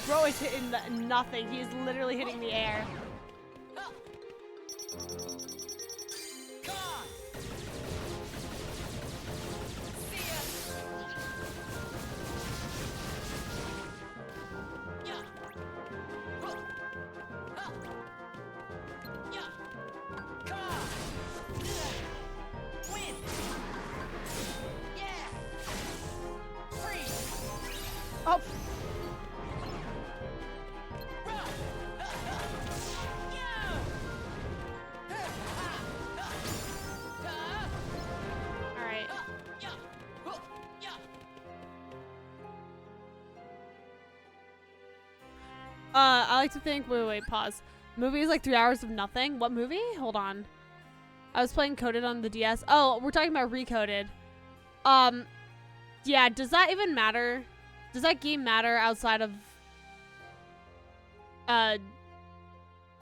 Bro is hitting nothing. He is literally hitting the air. Oh. Alright. I like to think, wait, pause. Movie is like 3 hours of nothing? What movie? Hold on. I was playing Coded on the DS. Oh, we're talking about Recoded. Yeah, does that even matter? Does that game matter outside of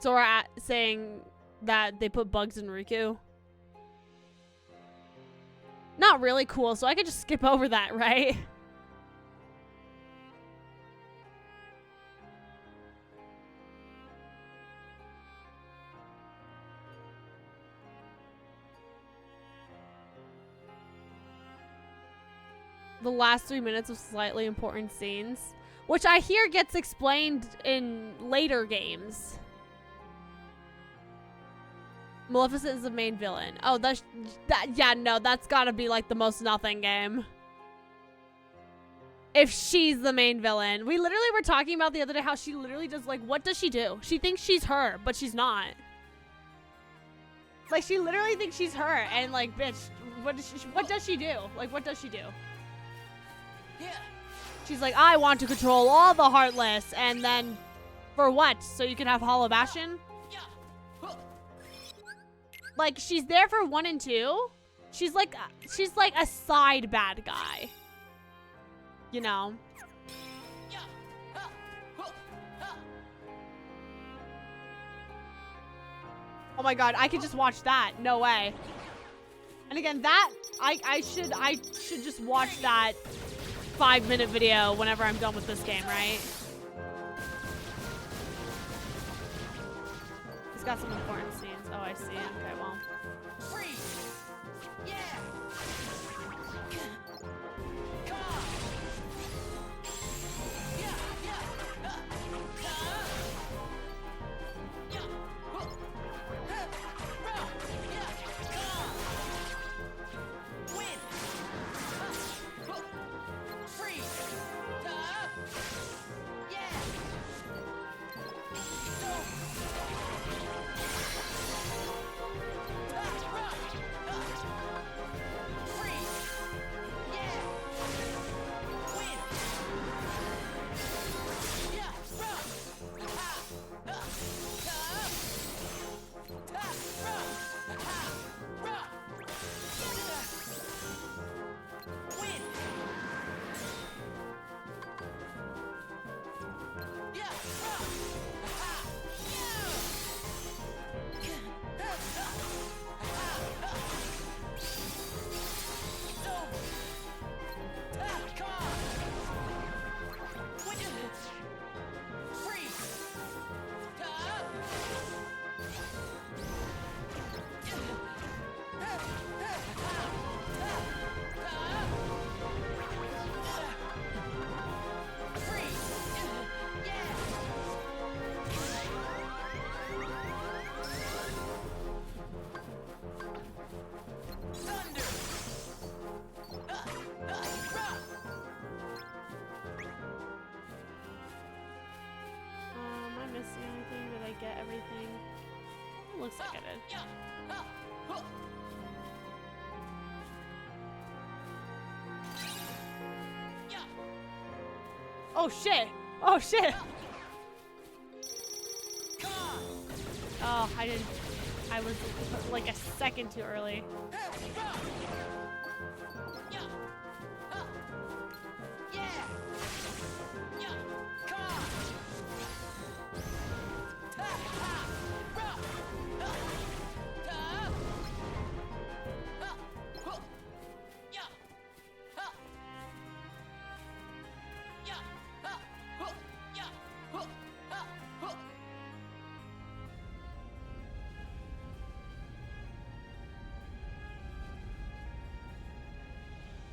Zora saying that they put bugs in Riku? Not really cool, so I could just skip over that, right? The last 3 minutes of slightly important scenes, which I hear gets explained in later games. Maleficent is the main villain. Oh, yeah, no, that's gotta be like the most nothing game. If she's the main villain. We literally were talking about the other day how she literally does, like, what does she do? She thinks she's her, but she's not. Like, she literally thinks she's her, and like, bitch, what does she do? Like, what does she do? She's like, I want to control all the Heartless, and then, for what? So you can have Hollow Bastion? Like, she's there for 1 and 2. She's like a side bad guy. You know? Oh my god, I could just watch that. No way. And again, that I should just watch that 5-minute video whenever I'm done with this game, right? It's got some important scenes. Oh, I see. Okay, well. Freeze! Yeah! Get everything. It looks like I did. Oh shit! Oh shit! Oh, I didn't. I was like a second too early.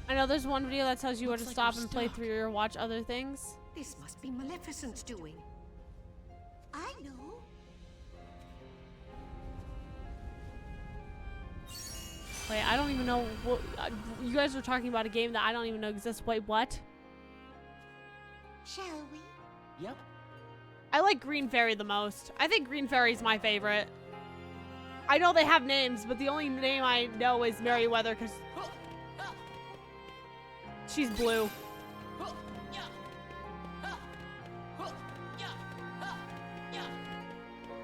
I know there's one video that tells you where to stop and play through or watch other things. This must be Maleficent's doing. I know. Wait, I don't even know what you guys were talking about, a game that I don't even know exists. Wait, what? Shall we? Yep. I like Green Fairy the most. I think Green Fairy's my favorite. I know they have names, but the only name I know is Merryweather because she's blue.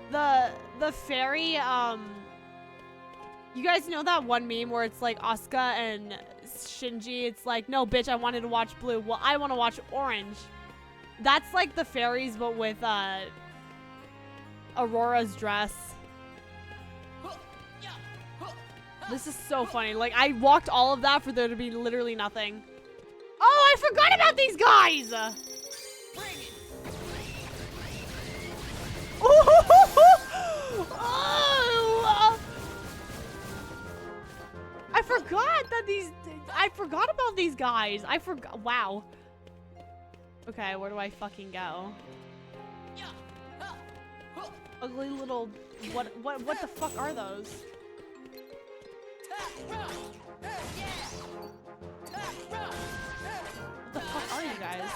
The fairy, you guys know that one meme where it's like Asuka and Shinji? It's like, no, bitch, I wanted to watch blue. Well, I want to watch orange. That's like the fairies, but with Aurora's dress. This is so funny. Like, I walked all of that for there to be literally nothing. Oh, I forgot about these guys! Oh, I forgot that I forgot about these guys. I forgot. Wow. Okay, where do I fucking go? Ugly little. What the fuck are those? What the fuck are you guys?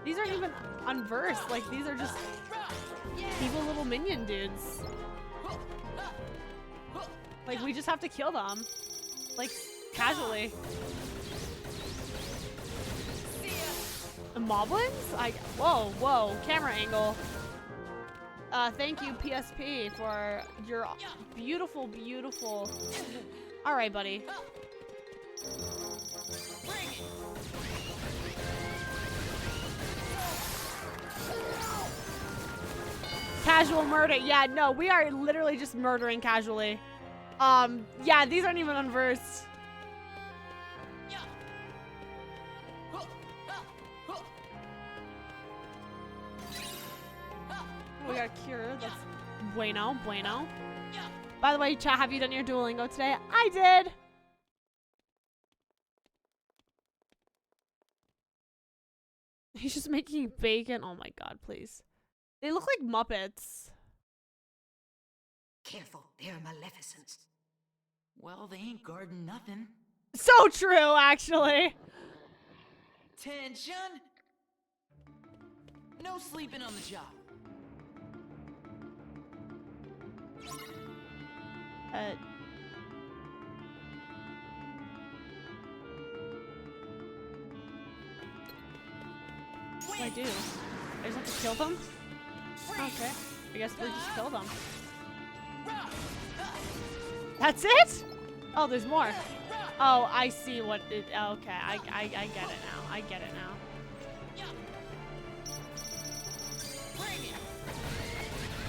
These aren't even unversed. Like, these are just Evil little minion dudes. Like, we just have to kill them. Like, casually. The moblins? Whoa, whoa, camera angle. Thank you, PSP, for your beautiful, beautiful... Alright, buddy. Casual murder. Yeah, no, we are literally just murdering casually. Yeah, these aren't even unversed. We got cure. That's bueno, bueno. By the way, chat, have you done your Duolingo today? I did. He's just making bacon. Oh my god, please. They look like Muppets. Careful, they're maleficents. Well, they ain't guarding nothing. So true, actually. Tension! No sleeping on the job. What do I do? I just have to kill them? Okay. I guess we just kill them. That's it? Oh, there's more. Oh, I see what it... Okay, I get it now. I get it now.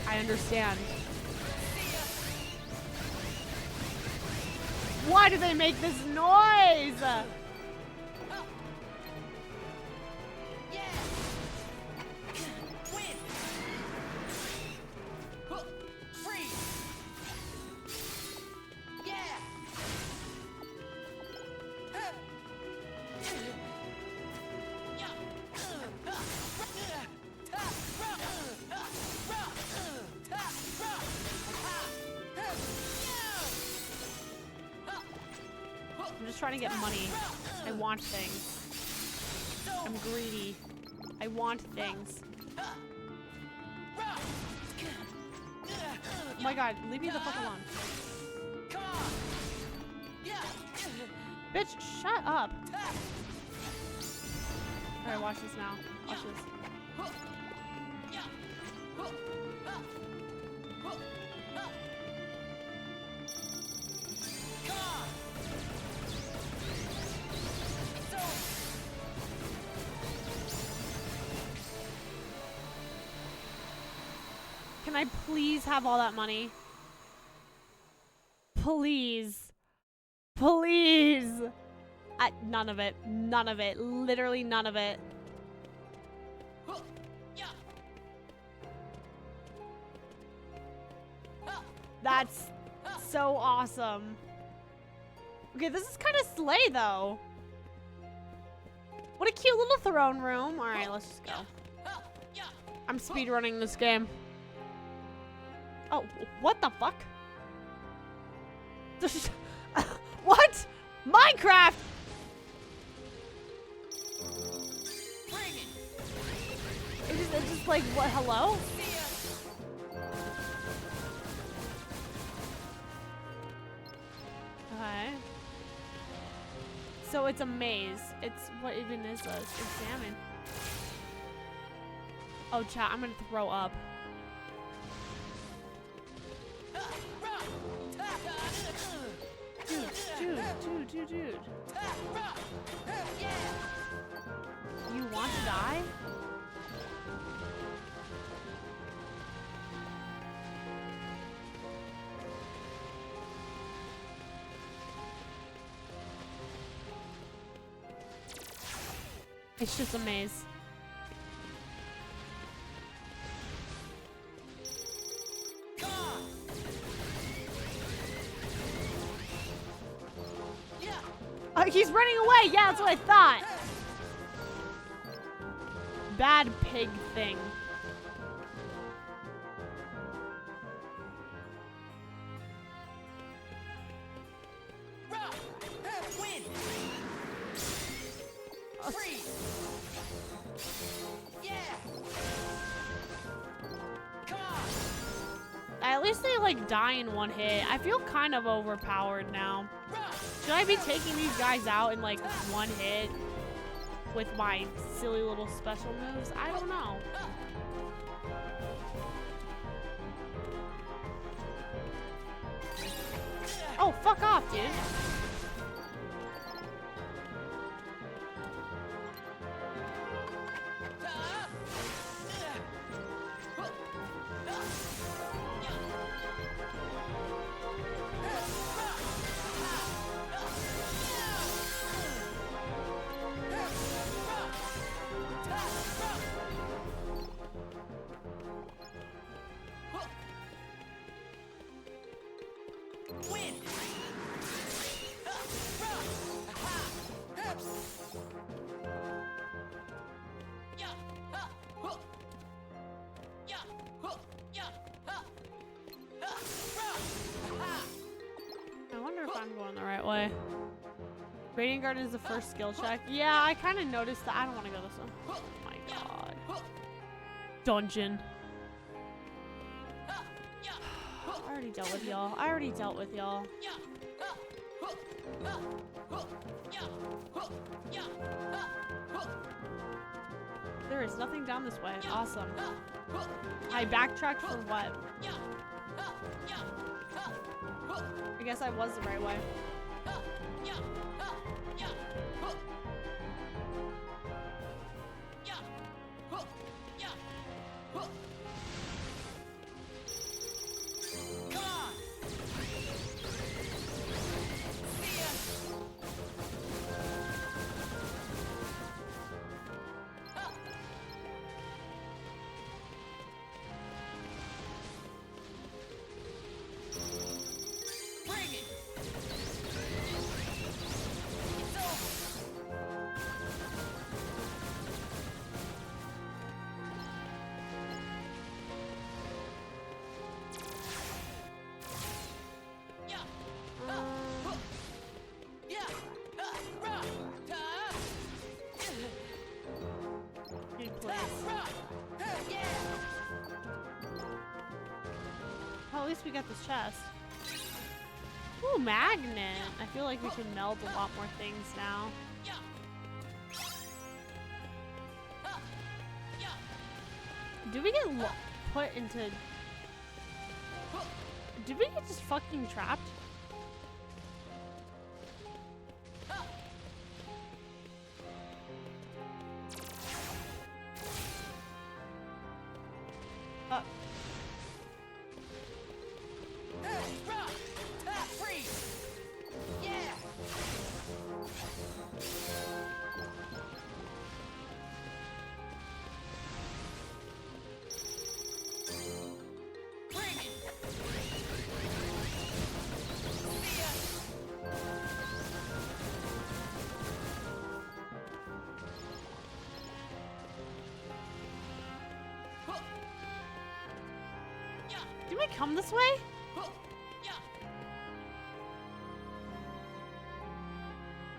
I understand. Why do they make this noise? I'm just trying to get money. I want things. I'm greedy. I want things. Oh my god, leave me the fuck alone. Bitch, shut up. Alright, watch this now. Watch this. Can I please have all that money? Please. Please. None of it. None of it. Literally none of it. That's so awesome. Okay, this is kind of slay though. What a cute little throne room. All right, let's just go. I'm speedrunning this game. Oh, what the fuck? What? Minecraft! It's just like, what, hello? Okay. So it's a maze. It's, what even is this? Examine. Oh, chat, I'm gonna throw up. Dude. You want to die? It's just a maze. He's running away! Yeah, that's what I thought! Bad pig thing. least they like die in one hit. I feel kind of overpowered now. Should I be taking these guys out in like one hit with my silly little special moves? I don't know. Oh, fuck off, dude. I wonder if I'm going the right way. Radiant Garden is the first skill check. Yeah, I kind of noticed that. I don't want to go this way. Oh my god. Dungeon. I already dealt with y'all. I already dealt with y'all. There is nothing down this way. Awesome. I backtracked for what? I guess I was the right way. At least we got this chest. Ooh, magnet. I feel like we can meld a lot more things now. Did we get put into... Did we get just fucking trapped? Did we come this way?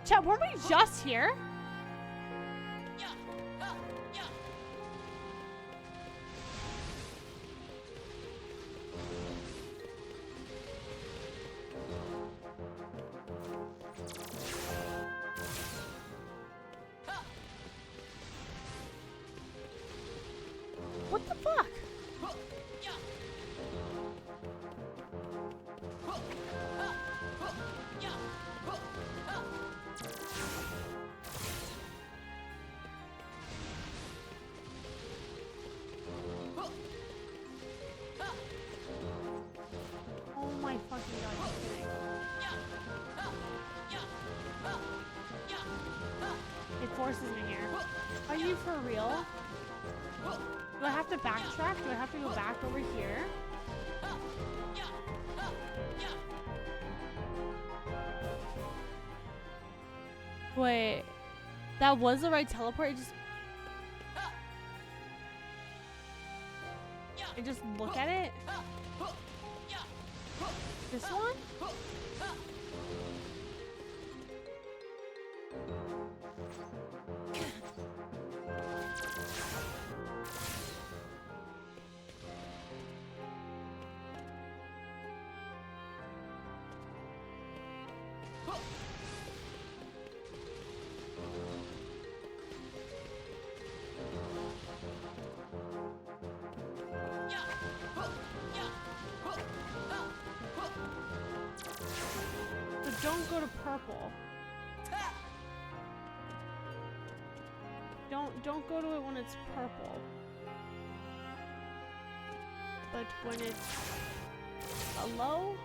Chat, weren't we just here? What the fuck? Oh my fucking god, you're kidding. It forces me here. Are you for real? Do I have to backtrack? Do I have to go back over here? Wait, that was the right teleport? I just look at it? This one? So don't go to purple. Don't go to it when it's purple. But when it's a low.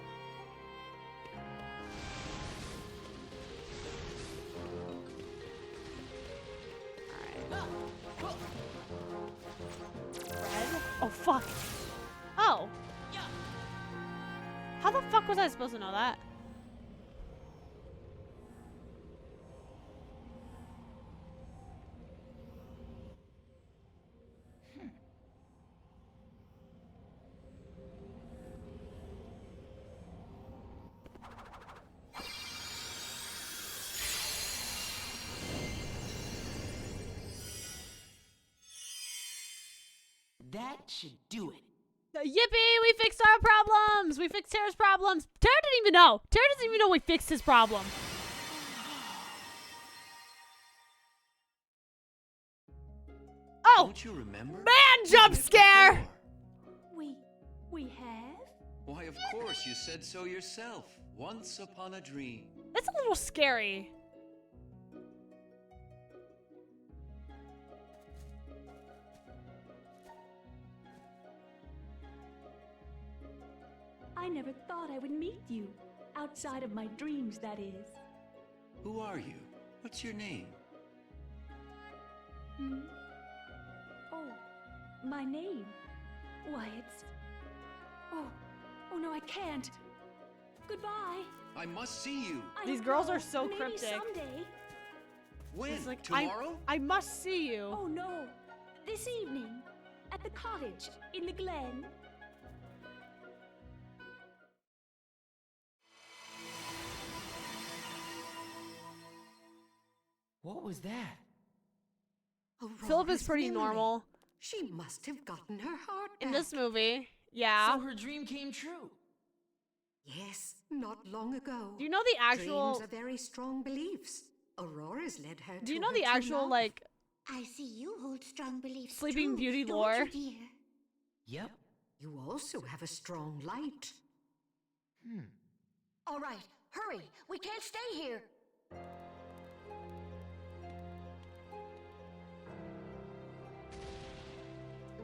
Red? Oh fuck. Oh. How the fuck was I supposed to know that? That should do it. Yippee! We fixed our problems! We fixed Tara's problems! Tara didn't even know! Tara doesn't even know we fixed his problem. Oh! Don't you remember? Man, jump scare! We have? Why, of course, you said so yourself. Once upon a dream. That's a little scary. I never thought I would meet you. Outside of my dreams, that is. Who are you? What's your name? Oh, my name. Why, it's... Oh no, I can't. Goodbye. I must see you. These girls are so Maybe cryptic. someday. When? It's like, Tomorrow? I must see you. Oh no, this evening. At the cottage, in the glen. What was that? Philip is Aurora's pretty memory. normal. She must have gotten her heart In back. this movie. Yeah. So her dream came true. Yes, not long ago. Do you know the actual... Dreams are very strong beliefs. Aurora's led her to Do you know her the true actual, love. like, I see you hold strong beliefs Sleeping too, Beauty don't lore? you, dear? Yep. You also have a strong light. All right, hurry. We can't stay here.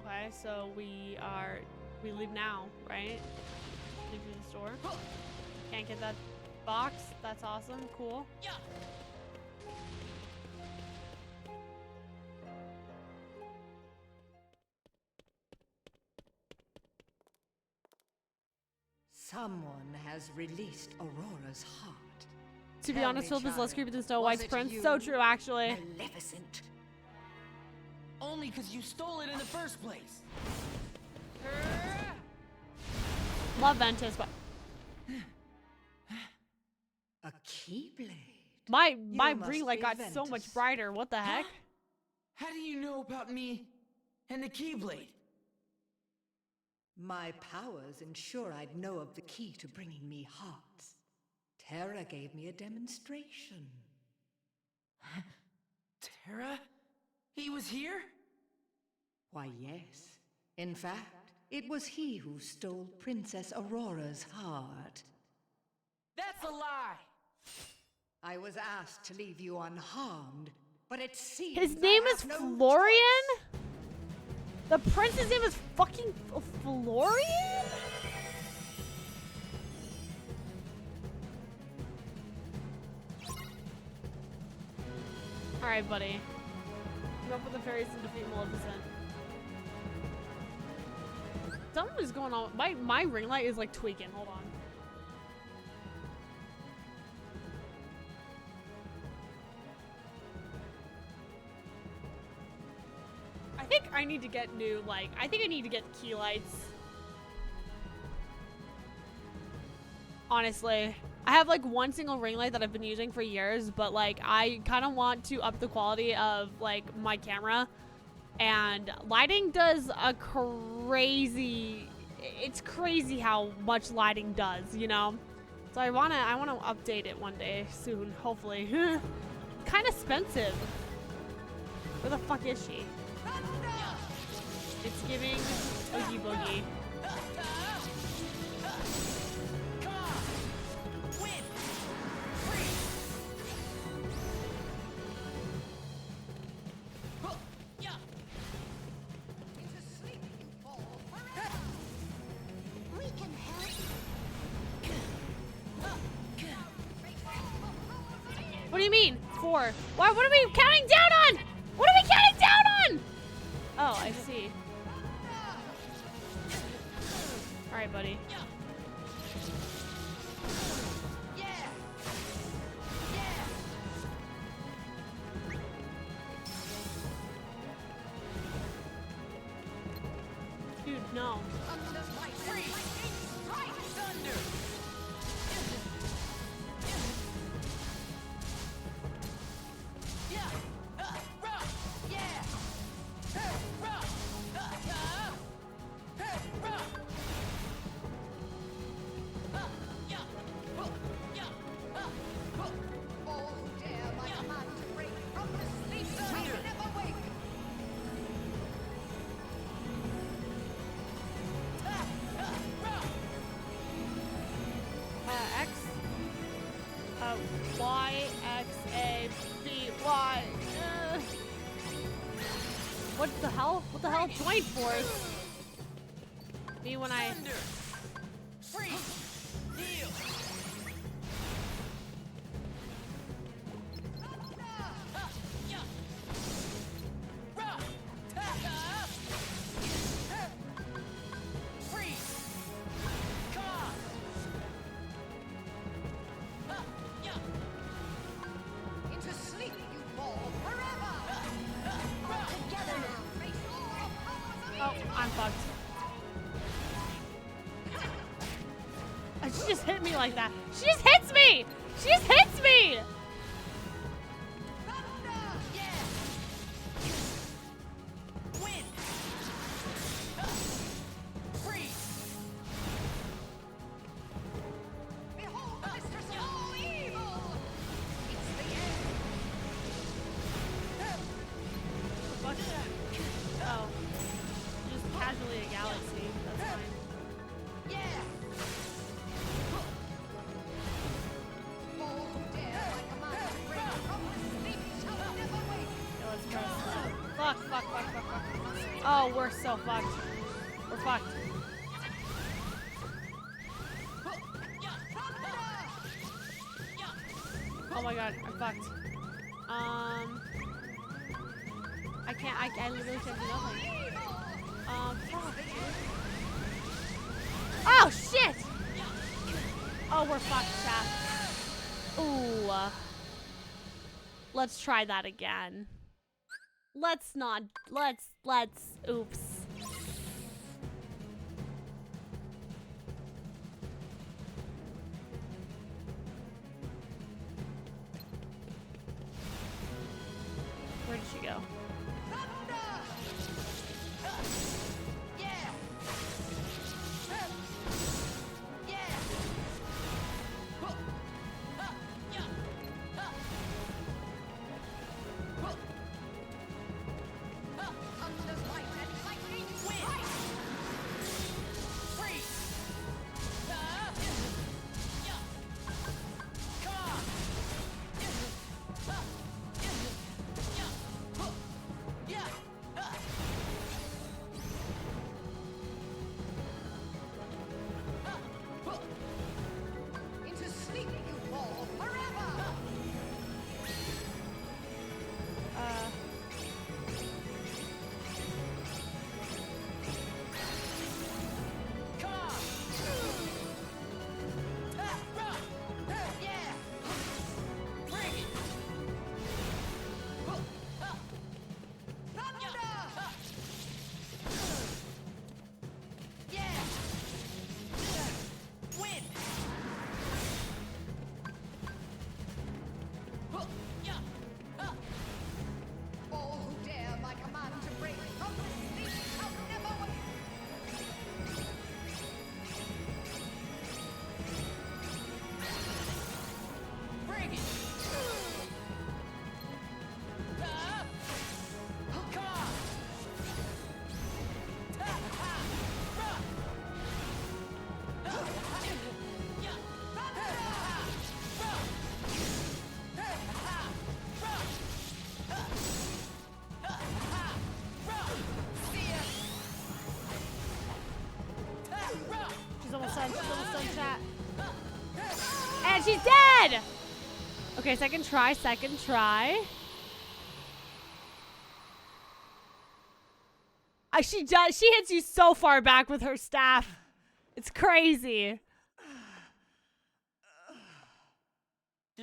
Okay, so we leave now, right? Leave from the store. Can't get that box. That's awesome. Cool. Someone has released Aurora's heart. To be Tell honest, me, Philip is less child, creepy than Snow was White's it prince. you? So true, actually. Maleficent. Only because you stole it in the first place. Love Ventus, but A keyblade. my must ring light be got so much Ventus. brighter. What the heck? How do you know about me and the Keyblade? My powers ensure I'd know of the key to bringing me hearts. Terra gave me a demonstration. Terra? He was here? Why, yes. In fact, it was he who stole Princess Aurora's heart. That's a lie! I was asked to leave you unharmed, but it seems His I name have is no Florian? The prince's name is fucking Florian? Alright, buddy. Come up with the fairies and defeat Maleficent. Something is going on. My ring light is like tweaking. Hold on. I think I need to get new, like, I think I need to get key lights. Honestly. I have like one single ring light that I've been using for years, but like I kind of want to up the quality of like my camera. And lighting does a crazy, it's crazy how much lighting does, you know? So I wanna update it one day soon, hopefully. Kind of expensive. Where the fuck is she? It's giving Oogie Boogie. What do you mean? 4. Why? What are we counting down on? What are we counting down on? Oh, I see. All right, buddy. Dude, no. Y, X, A, B, Y. What the hell? What the hell? Joint force. Me when I. Oh, I'm fucked. She just hit me like that. She just hits me! She just hits me! Oh. Just casually a galaxy. That's fine. Fuck. Oh, we're so fucked. We're fucked. Oh my god, I'm fucked. I literally can't do nothing. Fuck. Oh, shit! Oh, we're fucked, chat. Ooh. Let's try that again. Let's, oops. Where did she go? little stone chat. And she's dead! Okay, second try, second try. She does. She hits you so far back with her staff. It's crazy.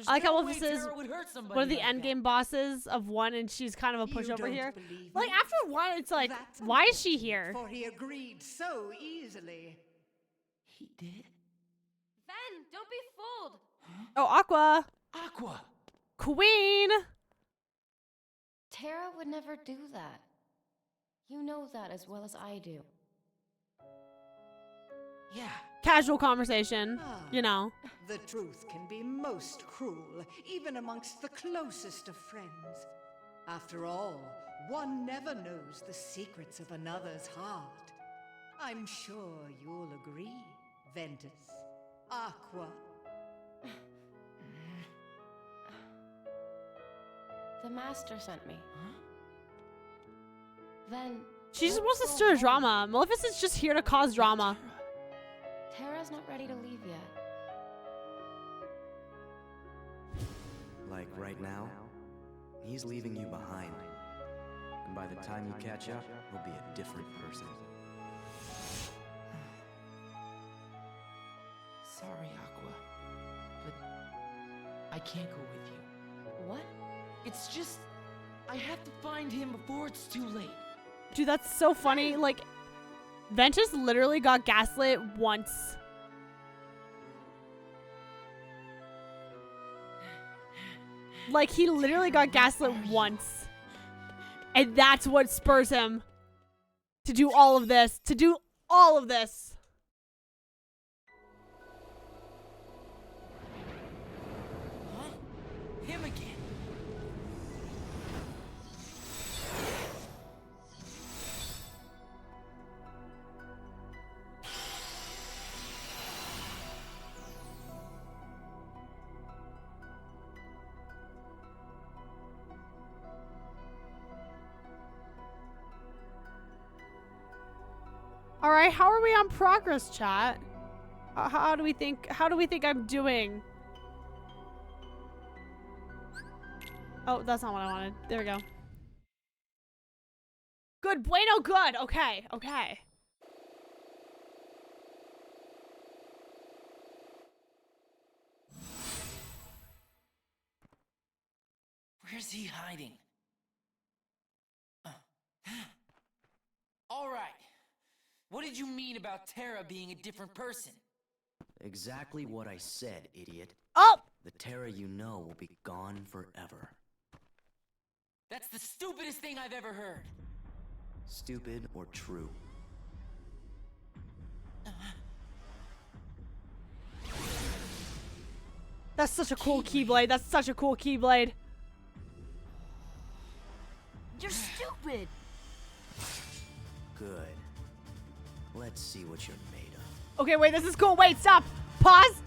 I like how this is one of the endgame bosses of 1, and she's kind of a pushover here. Like, after 1, it's like, why is she here? For he agreed so easily. He did? Ven, don't be fooled. Oh, Aqua. Aqua. Queen. Terra would never do that. You know that as well as I do. Yeah. Casual conversation, you know. The truth can be most cruel, even amongst the closest of friends. After all, one never knows the secrets of another's heart. I'm sure you'll agree, Ventus. Aqua. The master sent me. Huh? Then She just wants to stir drama. Maleficent's just here to cause drama. Terra's not ready to leave yet. Like right now, he's leaving you behind. And by the time you catch up, he'll be a different person. Sorry, Aqua, but I can't go with you. What? It's just, I have to find him before it's too late. Dude, that's so funny. Like, Ventus literally got gaslit once. Like, he literally got gaslit once. And that's what spurs him to do all of this. To do all of this. Huh? Him again. All right, how are we on progress, chat? How do we think I'm doing? Oh, that's not what I wanted. There we go. Good, bueno, good. Okay, okay. Where's he hiding? All right. What did you mean about Terra being a different person? Exactly what I said, idiot. Oh! The Terra you know will be gone forever. That's the stupidest thing I've ever heard. Stupid or true. That's such a cool keyblade. That's such a cool keyblade. You're stupid. Good. Let's see what you're made of. Okay, wait, this is cool. Wait, stop. Pause.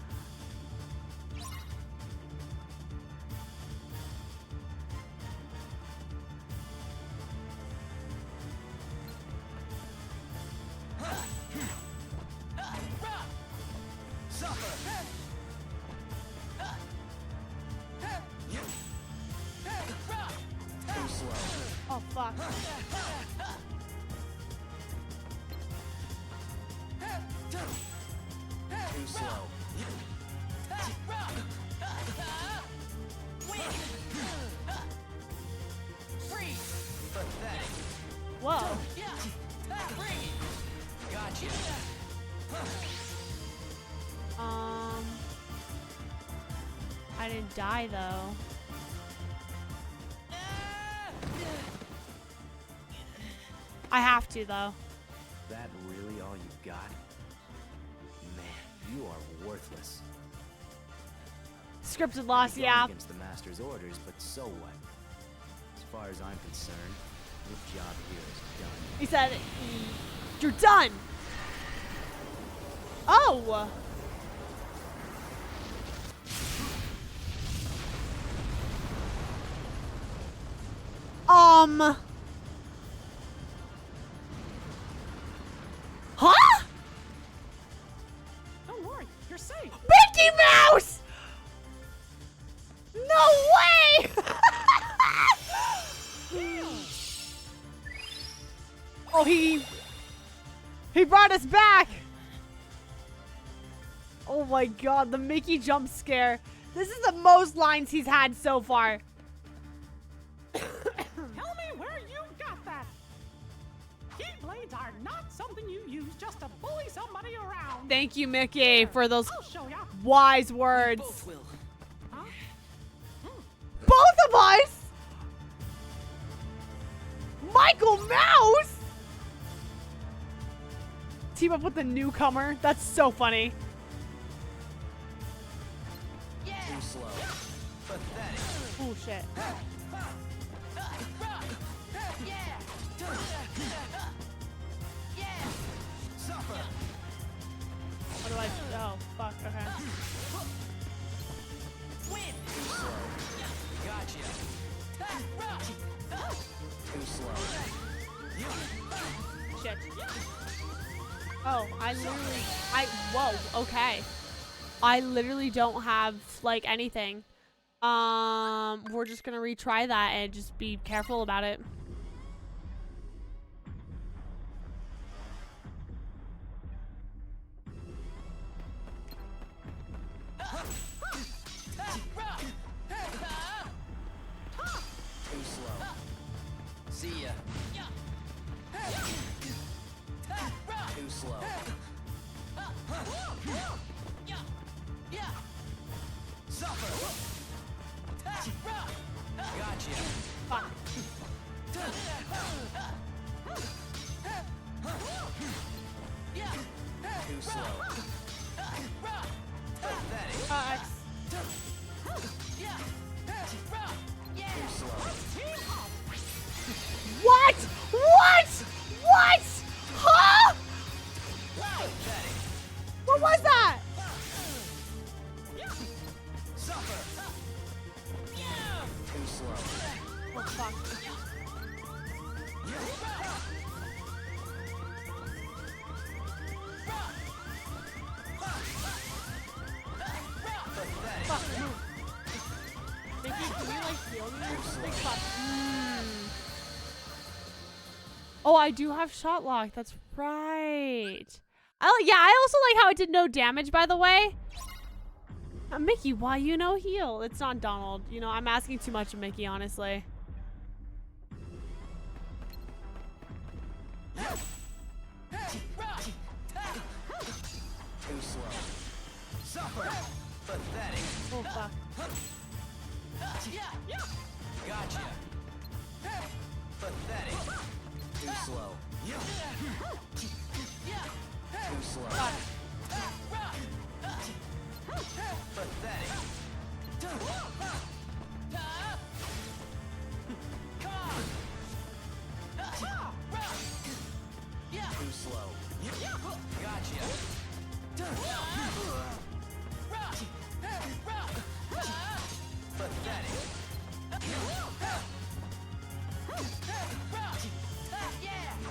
Oh, fuck. Too slow. Pathetic. Whoa. Gotcha. I didn't die though. I have to though. That really all you got? Man, you are worthless. Scripted loss, You're yeah. going against the master's orders, but so what? As far as I'm concerned, your job here is done. He said, "You're done." Oh. Huh? safe. Mickey Mouse! No way! Oh, he brought us back. Oh my god, the Mickey jump scare. This is the most lines he's had so far. Tell me where you got that. Keyblades are not something you use just to bully somebody around. Thank you, Mickey, for those I'll show ya. wise words. Both will. Huh? Both of us? Michael Mouse? Team up with the newcomer? That's so funny. Too slow. Pathetic. Oh, shit. Suffer. What do I... Oh, fuck. Okay. Too slow. Gotcha. Too slow. Shit. Oh, whoa, okay. I literally don't have, like, anything. We're just gonna retry that and just be careful about it. Too slow. See ya. Too slow. Suffer. Gotcha. Fuck. Too slow. Pathetic. Too slow. What? What? What? Huh? Pathetic. What was that? Suffer. Too slow. Oh, fuck. Pathetic. Fuck, move. Mickey, can you, like, heal me? Like, fuck. Oh, I do have shot lock. That's right. Yeah, I also like how it did no damage, by the way. Mickey, why you no heal? It's not Donald. You know, I'm asking too much of Mickey, honestly. Too slow. Suffer. Pathetic. Oh, fuck. Gotcha. Pathetic. Too slow. Too slow. Fuck. Pathetic. Too slow. Gotcha. Pathetic.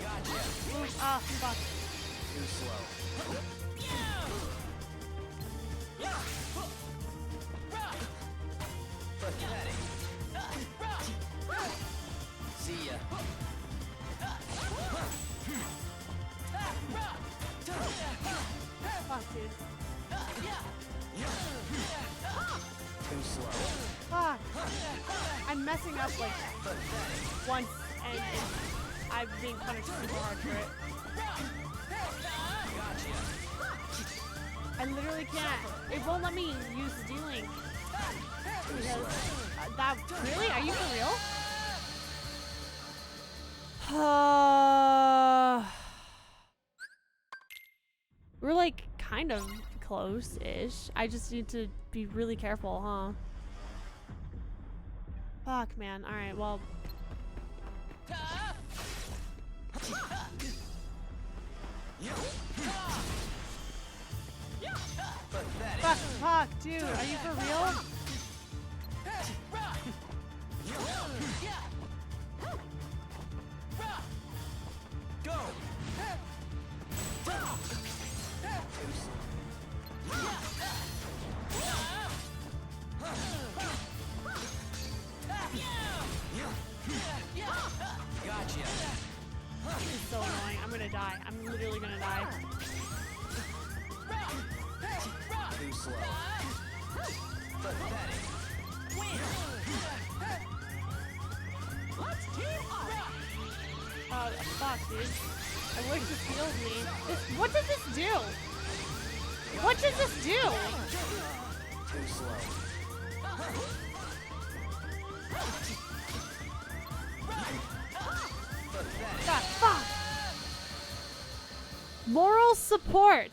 Gotcha. Ah, fuck. Too slow. Pathetic. See ya. Fuck, dude. Too slow. Fuck. I'm messing up, like, Pathetic. once, and I'm being punished super hard for it. Gotcha. I literally can't. It won't let me use stealing. Because that really? Are you for real? We're like kind of close-ish. I just need to be really careful, huh? Fuck, man. All right, well. Fuck, dude. Are you for real? Go. so annoying. I'm gonna die. I'm literally gonna die. Too slow. Pathetic. Let's team up. Oh, fuck, dude. I wish this healed me. What does this do? What does this do? Too slow. God, fuck. Moral support.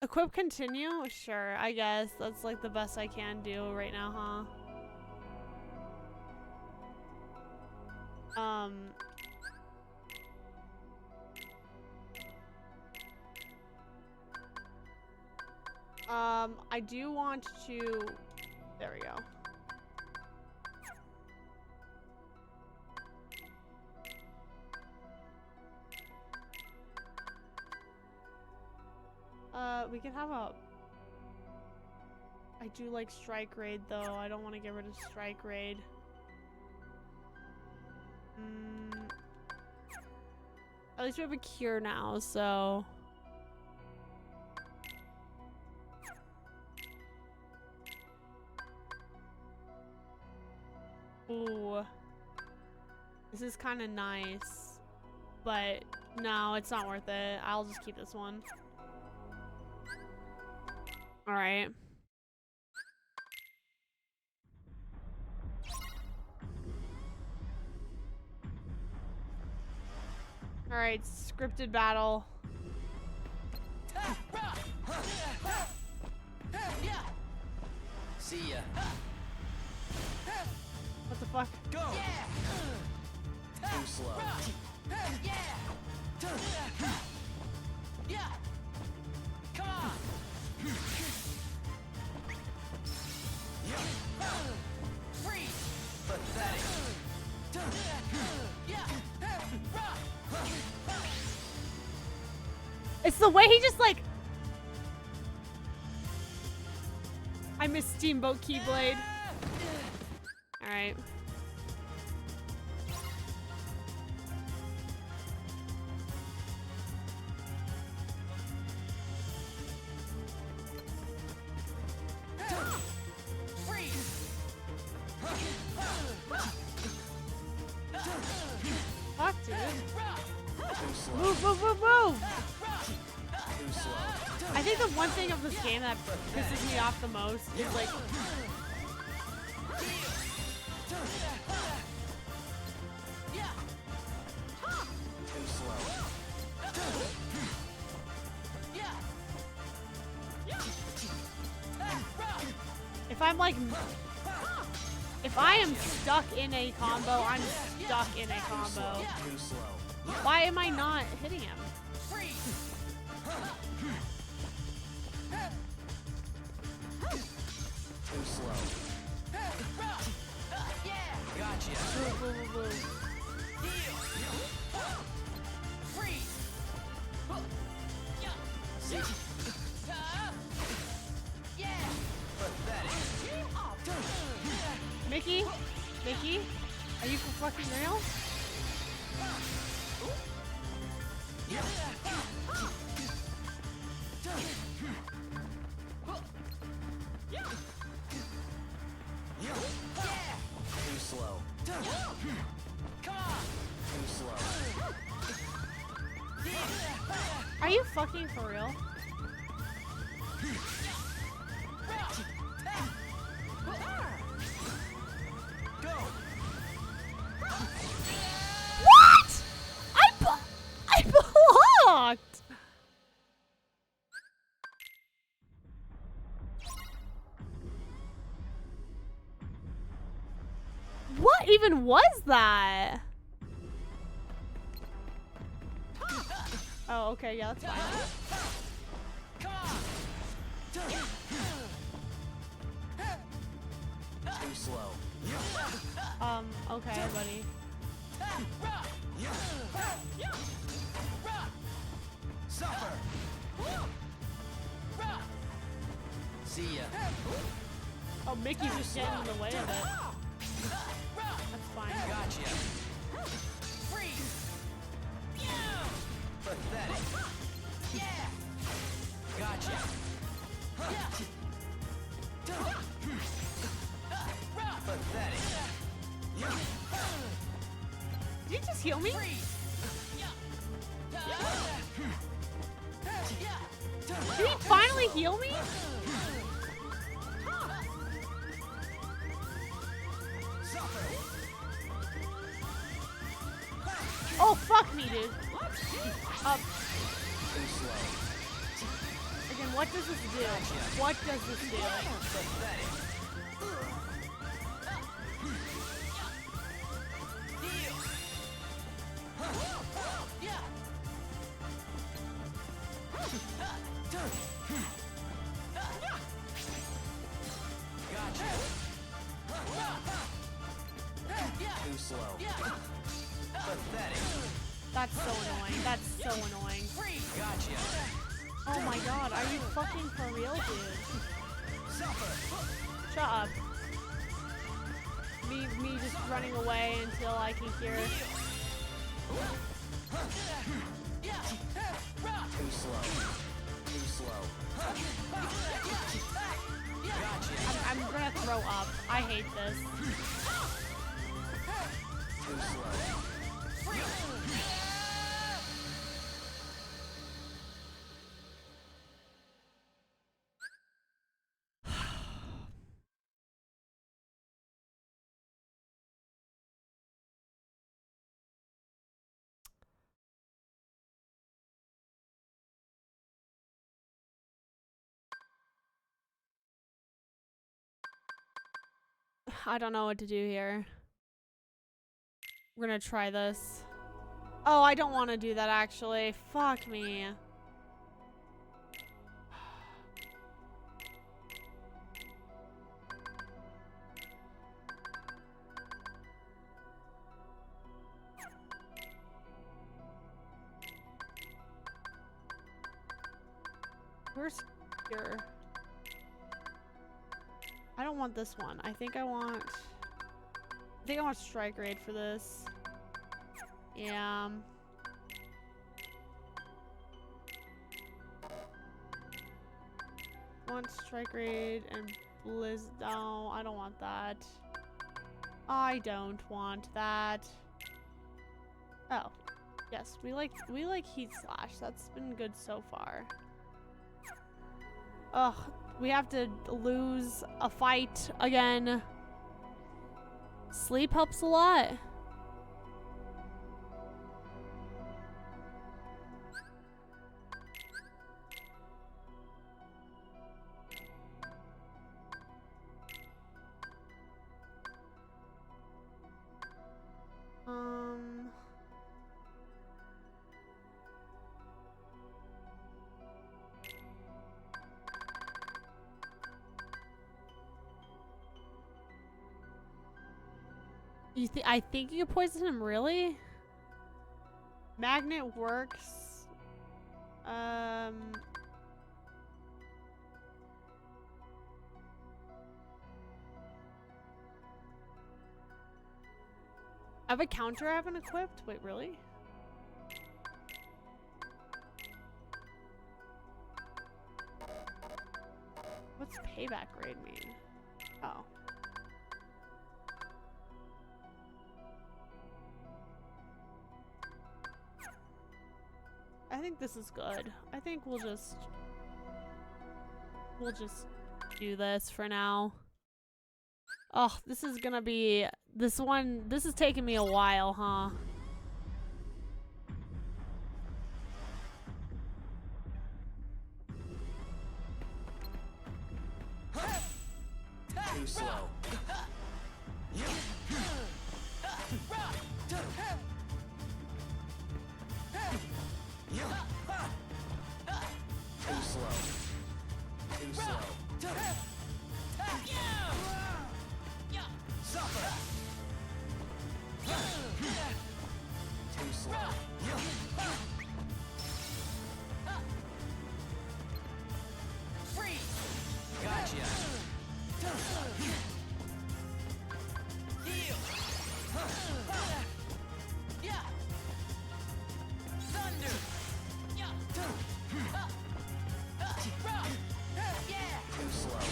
Equip continue? Sure, I guess. That's like the best I can do right now, huh? I do want to... There we go. We can have a... I do like strike raid though. I don't want to get rid of strike raid. At least we have a cure now, so... Ooh. This is kind of nice. But no, it's not worth it. I'll just keep this one. Alright. Alright, scripted battle. See ya. What the fuck? Go! Too slow. Come on. Freeze. Pathetic. It's the way he just like... I miss Steamboat Keyblade. Alright. Fuck, dude. Move, move, move, move! I think the one thing of this game that pisses me off the most is like... Too slow. If I'm like... If I am stuck in a combo, I'm stuck in a combo. Too slow. Why am I not hitting him? Too slow. Gotcha. Move, move, move, move. Mickey? Mickey? Are you for fucking real? Too slow. Come on. Too slow. Are you fucking for real? What? I blocked. What even was that? Oh, okay, yeah, that's fine. Too slow. Okay, buddy. Suffer. See ya. Oh, Mickey's just getting in the way of it. That's fine. Gotcha. heal me? Did he finally heal me? Oh, fuck me, dude. Again, what does this do? What does this do? Too slow. Pathetic. That's so annoying. That's so annoying. Gotcha. Oh my god, are you fucking for real, dude? Shut up. Me just running away until I can hear. Too slow. Too slow. Gotcha. I'm gonna throw up. I hate this. Too slow. I don't know what to do here. We're gonna try this. Oh, I don't want to do that actually. Fuck me. Where's here? I don't want this one. I think I want strike raid for this. Yeah. Want strike raid and blizz. No, I don't want that. I don't want that. Oh. Yes, we like heat slash. That's been good so far. Ugh, we have to lose a fight again. Sleep helps a lot. I think you can poison him, really? Magnet works. I have a counter I haven't equipped? Wait, really? What's payback raid mean? Oh. I think this is good. I think we'll just do this for now. Oh, this is gonna be this is taking me a while, huh? Too slow. Too slow. Too slow. Suffer. Too slow. Freeze. Gotcha. Heal. Yeah. Thunder. Yeah. Too slow.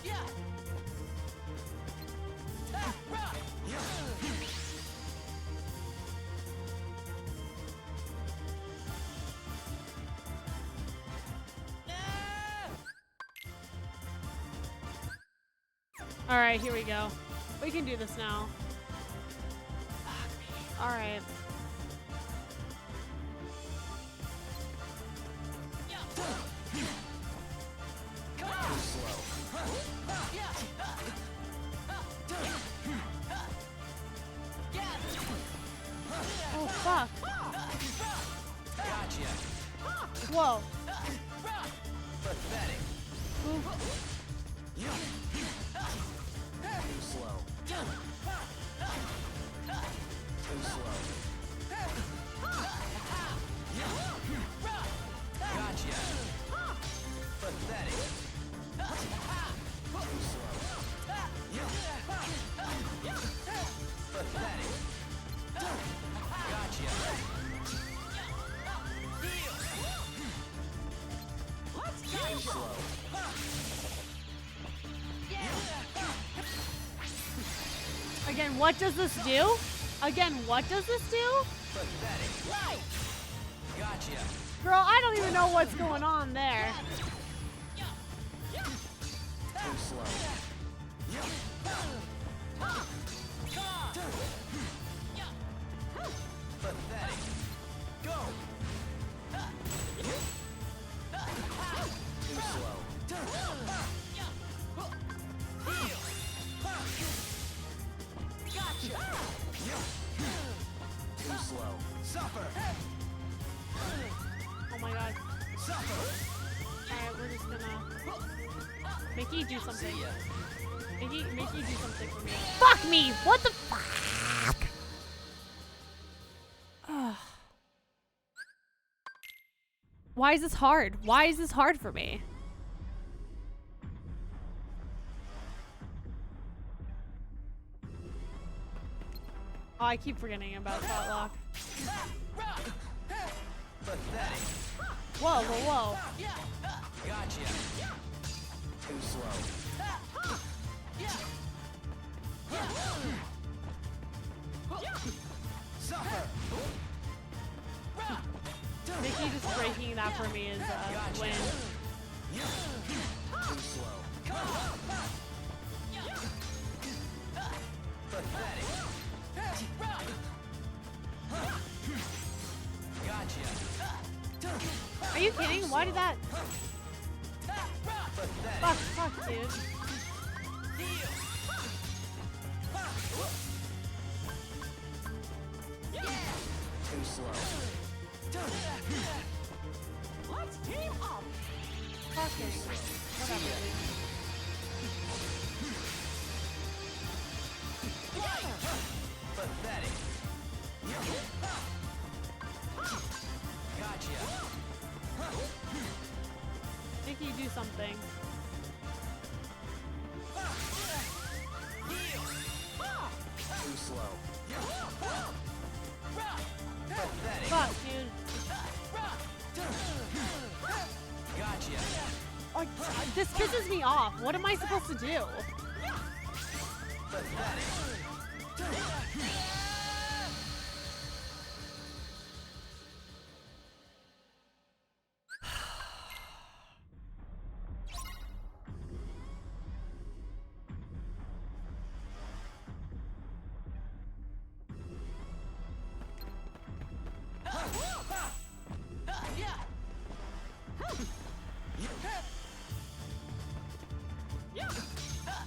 Yeah. Alright, here we go. We can do this now. Alright. Oh, fuck. Whoa. Pathetic. Oof. Too slow. Too slow. Gotcha. Pathetic. Too slow. Pathetic. Gotcha. Too slow. Again, what does this do? Again, what does this do? Pathetic. Gotcha. Girl, I don't even know what's going on there. Too slow. Pathetic. Go. Too slow. Gotcha. Too slow. Suffer. Oh my god. Suffer. Alright, we're just gonna... Mickey, do something. Mickey, do something for me. Fuck me! What the fuck? Why is this hard? Why is this hard for me? Oh, I keep forgetting about that lock. Pathetic. Whoa, whoa, whoa. Gotcha. Too slow. Suffer. Mickey just breaking that for me is a win. Too slow. Pathetic. Gotcha. Are you kidding? Why did that? Pathetic. Fuck, dude. Too slow. Let's team up. Fucking. Whatever, dude. Pathetic. Gotcha. Mickey, do something. Too slow. Pathetic. Fuck, dude. Gotcha. Oh, this pisses me off. What am I supposed to do? Pathetic.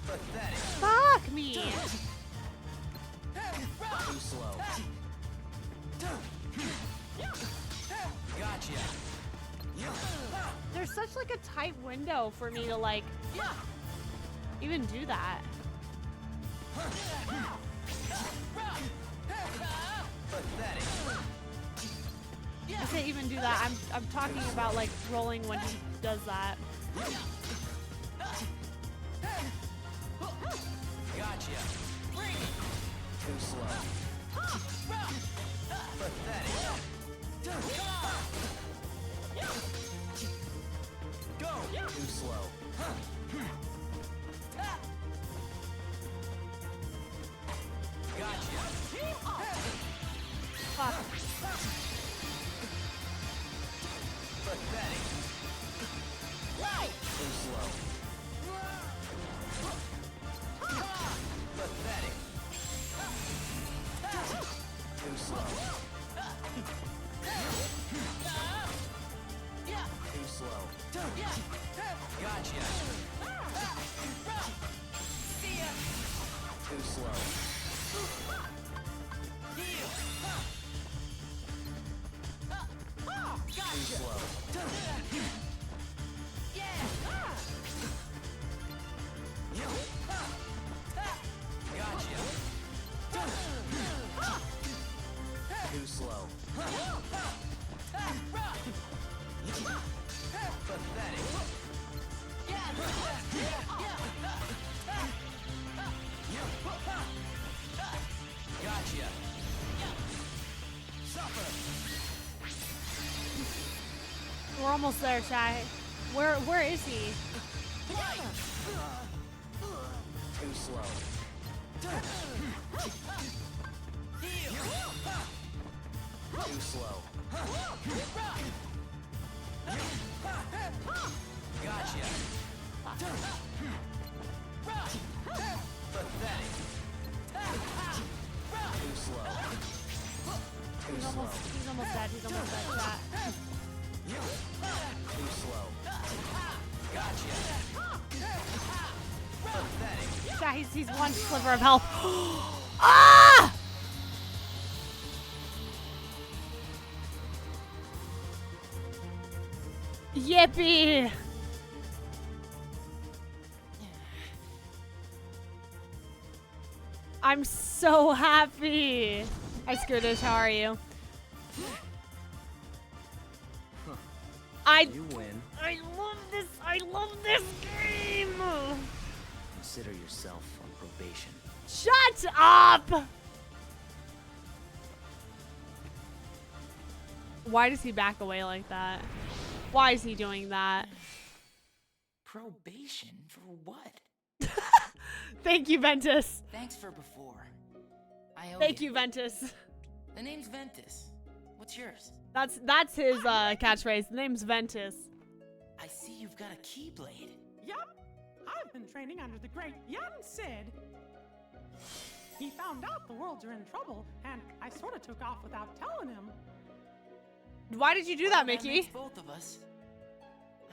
Pathetic. Fuck me. Too slow. Gotcha. There's such like a tight window for me to like even do that. Pathetic. I can't even do that. I'm talking about like rolling when he does that. Gotcha. Too slow. Pathetic. Go. Too slow. Gotcha. Fuck. Pathetic. Too slow. Too slow. Too slow. Gotcha. Too slow. Too slow. Gotcha. Too slow. Pathetic. Gotcha. Suffer. We're almost there, Shy. Where is he? Too slow. Too slow. Gotcha. Pathetic. Too slow. Too slow. He's almost dead. He's almost dead. Chat. Too slow. Gotcha. Pathetic. Chat, he's one sliver of health. Ah! Yippee! I'm so happy. Hi, Scootish, how are you? You win. I love this. I love this game. Consider yourself on probation. Shut up! Why does he back away like that? Why is he doing that? Probation for what? Thank you, Ventus. Thanks for before. I owe Thank you, Ventus. The name's Ventus. What's yours? That's his catchphrase. The name's Ventus. I see you've got a keyblade. Yup. I've been training under the great young Sid. He found out the worlds are in trouble, and I sort of took off without telling him. Why did you do that, Mickey? Makes both of us.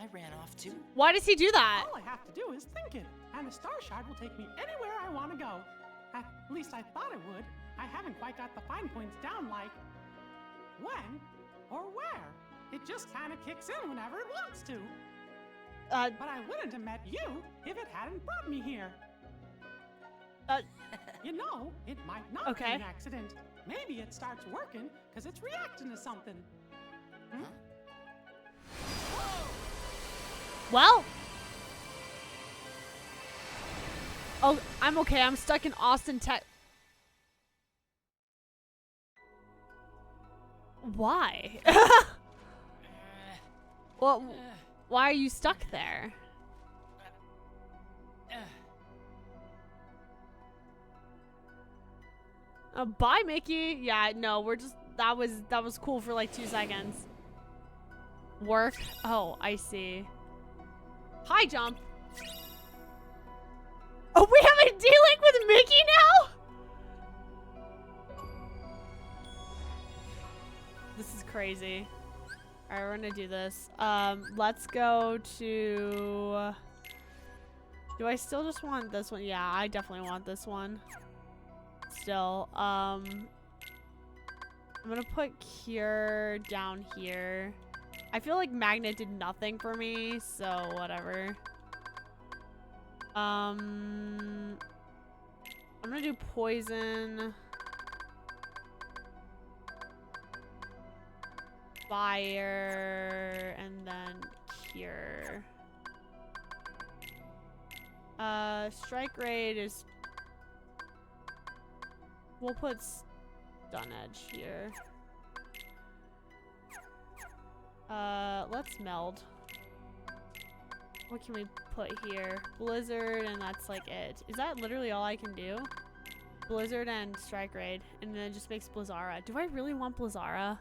I ran off too. Why does he do that? All I have to do is think it, and the star shard will take me anywhere I want to go. At least I thought it would. I haven't quite got the fine points down, like when or where. It just kind of kicks in whenever it wants to. But I wouldn't have met you if it hadn't brought me here. You know, it might not be an accident. Maybe it starts working because it's reacting to something. Hmm? Well. Oh, I'm okay. I'm stuck in Austin, Texas. Why? Well, why are you stuck there? Bye, Mickey. Yeah, no, we're just that was cool for like 2 seconds. Work. Oh, I see. High jump. Oh, we have a D-Link with Mickey now? This is crazy. Alright, we're gonna do this. Let's go to... Do I still just want this one? Yeah, I definitely want this one. Still. I'm gonna put Cure down here. I feel like Magnet did nothing for me, so whatever. I'm gonna do Poison. Fire, and then Cure. Strike Raid is... We'll put Stun Edge here. Let's Meld. What can we put here? Blizzard, and that's like it. Is that literally all I can do? Blizzard and Strike Raid, and then it just makes Blizzara. Do I really want Blizzara?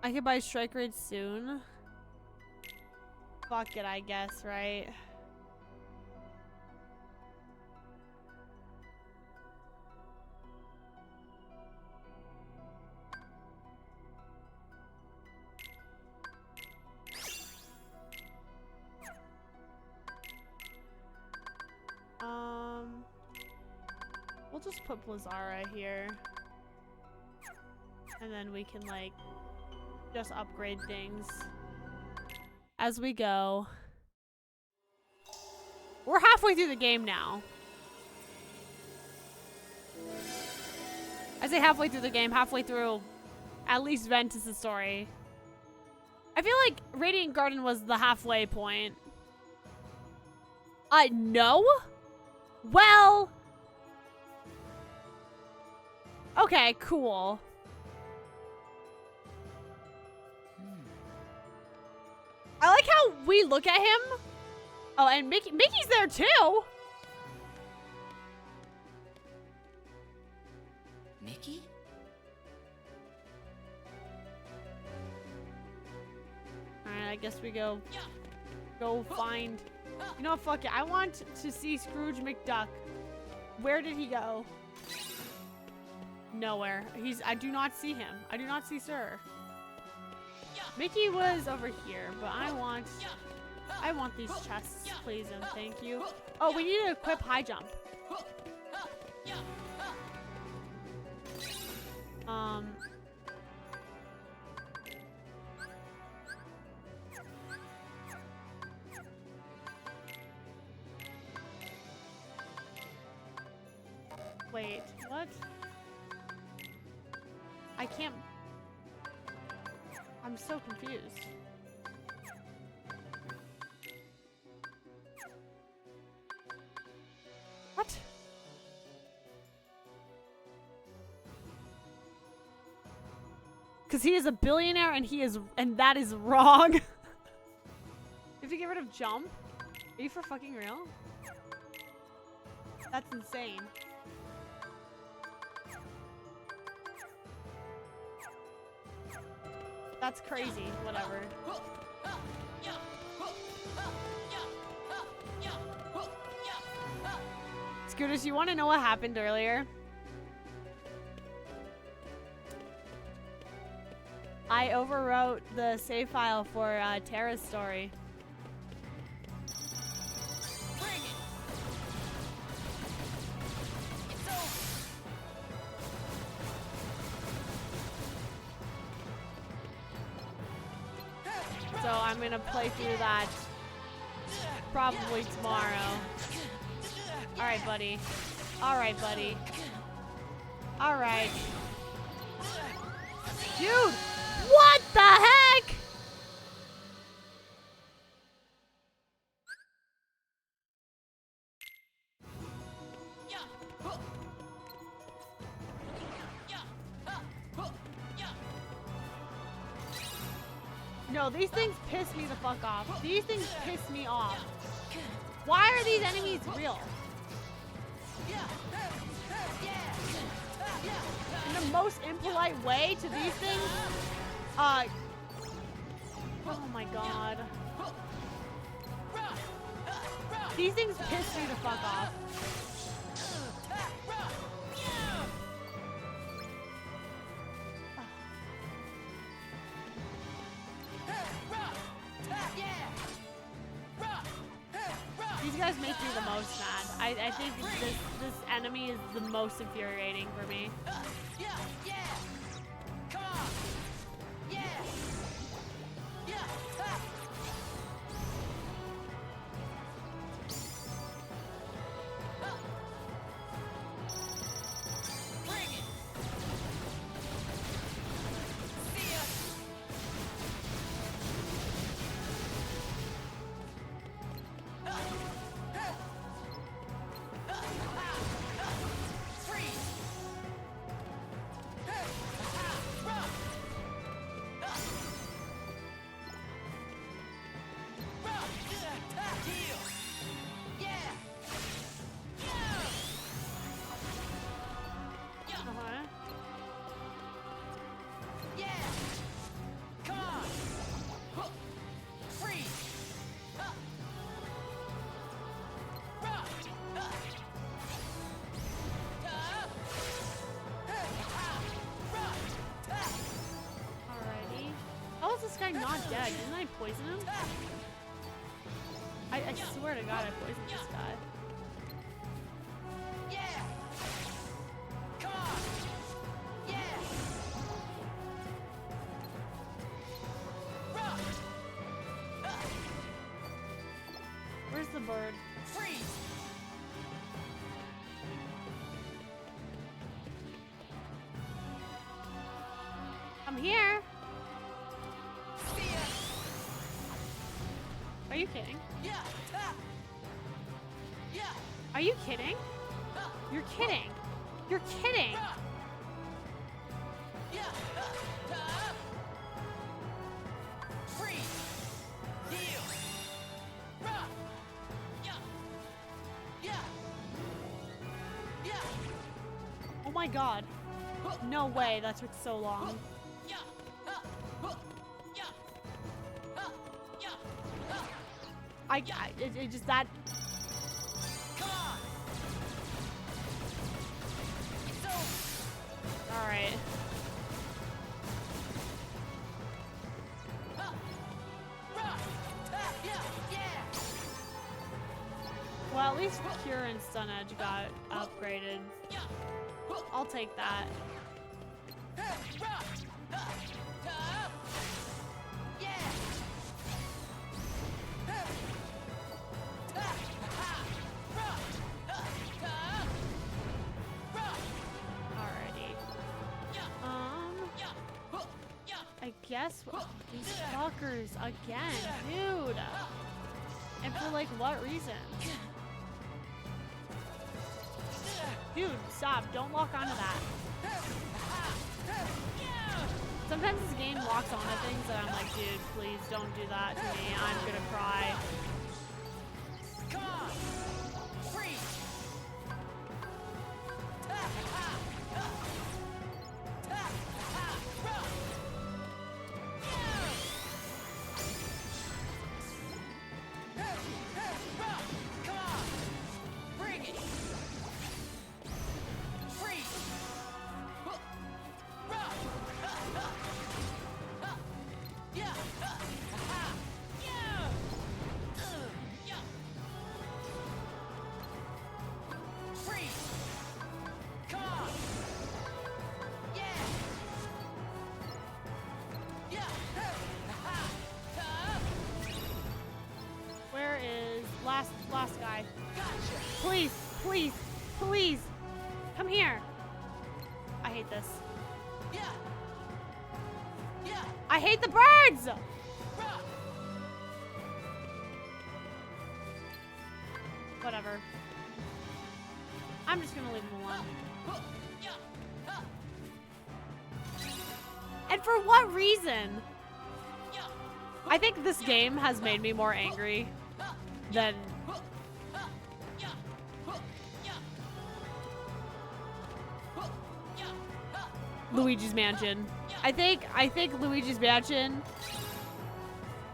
I can buy strike rate soon. Fuck it, I guess, right? We'll just put Blizzara here. And then we can, like, just upgrade things as we go. We're halfway through the game now. I say halfway through the game, halfway through at least Ventus' story. I feel like Radiant Garden was the halfway point. No? Well... Okay, cool. I like how we look at him. Oh, and Mickey's there too. Mickey? Alright, I guess we go find... You know what, fuck it. I want to see Scrooge McDuck. Where did he go? Nowhere. I do not see him. I do not see Sir. Mickey was over here, but I want these chests, please and thank you. Oh, we need to equip high jump. Wait, what? I can't... I'm so confused. What? Because he is a billionaire and that is wrong. You have to get rid of jump? Are you for fucking real? That's insane. That's crazy. Whatever. Scooters, you want to know what happened earlier? I overwrote the save file for Tara's story. So I'm gonna play through that probably tomorrow. Alright, buddy. Alright, buddy. Alright. Dude! What the heck?! No, these things piss me the fuck off. These things piss me off. Why are these enemies real? In the most impolite way to these things? Oh my god. These things piss me the fuck off. These guys make me the most mad. I think this enemy is the most infuriating for me. guy not dead? Didn't I poison him? I swear to God, I poisoned this guy. Yeah! Come on! Yeah! Run! Where's the bird? Freeze! I'm here. Are you kidding? Yeah! Yeah! Are you kidding? You're kidding. You're kidding. Yeah! Freeze! Heal! Run! Yeah! Yeah! Yeah! Oh my God. No way. That took so long. It just that. All right. Well, at least Cure and Stun Edge got upgraded. I'll take that. I guess these fuckers again, dude. And for like what reason? Dude, stop. Don't lock onto that. Sometimes this game locks onto things that I'm like, dude, please don't do that to me. I'm gonna cry. Come on! Freeze! Where is last guy? Please, please, please, come here. I hate this. I hate the birds. Whatever. I'm just gonna leave him alone. And for what reason? I think this game has made me more angry than Luigi's Mansion. I think Luigi's Mansion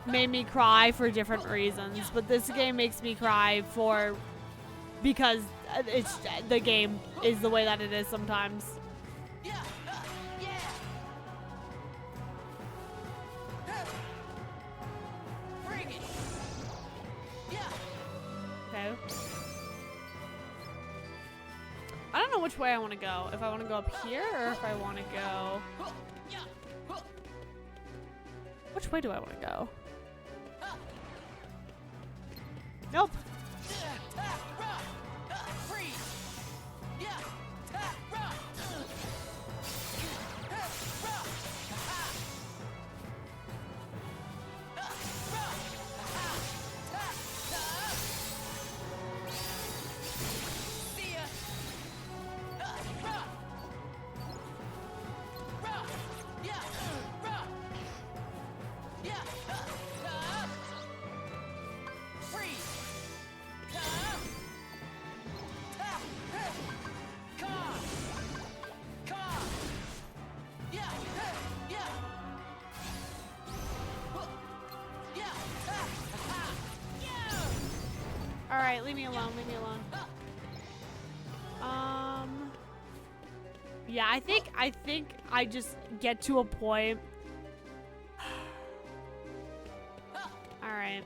made me cry for different reasons, but this game makes me cry because it's the game is the way that it is sometimes. Okay. I don't know which way I want to go. If I want to go up here or if I want to go... Which way do I want to go? Nope. Alright, leave me alone, leave me alone. Yeah, I think I just get to a point point.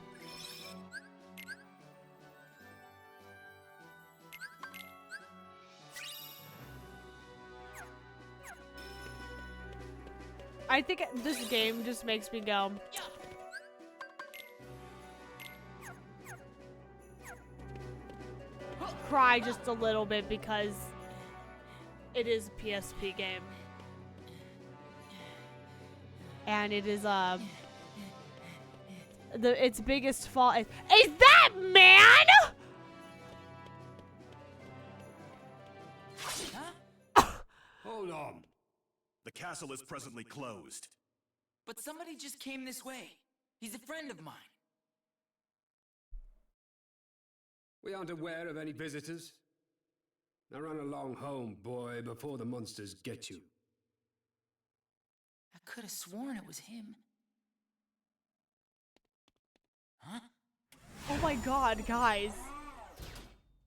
I think this game just makes me go. Cry just a little bit because it is a PSP game. And it is its biggest fault is that man? Hold on. The castle is presently closed. But somebody just came this way. He's a friend of mine. We aren't aware of any visitors. Now run along home, boy, before the monsters get you. I could have sworn it was him. Huh? Oh my god, guys.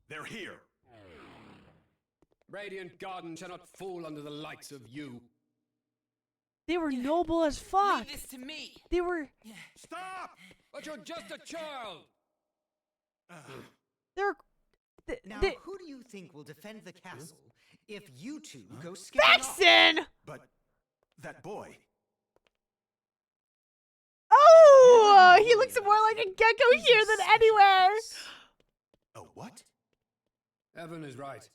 They're here. Radiant Garden shall not fall under the likes of you. They were noble as fuck. Leave this to me. They were. Stop! But you're just a child. They're. Now, who do you think will defend the castle if you two go skipping off? Vexen! But that boy. Oh, he looks more like a gecko here than anywhere. Oh, what? Evan is right.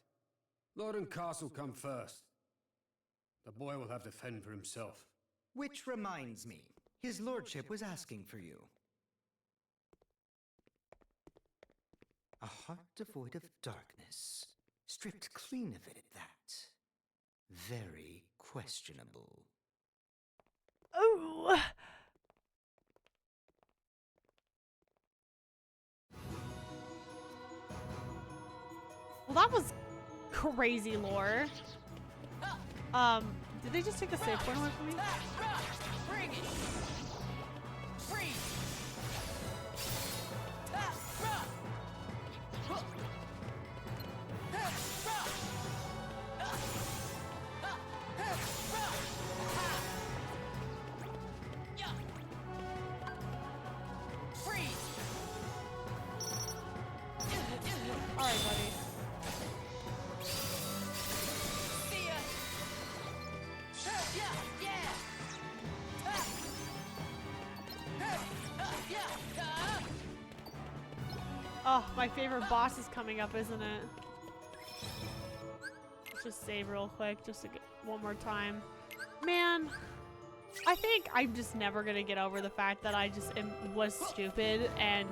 Lord and castle come first. The boy will have to fend for himself. Which reminds me, his lordship was asking for you. A heart devoid of darkness, stripped clean of it at that. Very questionable. Oh. Well, that was crazy lore. Did they just take the save point away from me? Bring it. Freeze. Alright, buddy. Oh, my favorite boss is coming up, isn't it? Let's just save real quick, just to get one more time. Man, I think I'm just never gonna get over the fact that I just was stupid and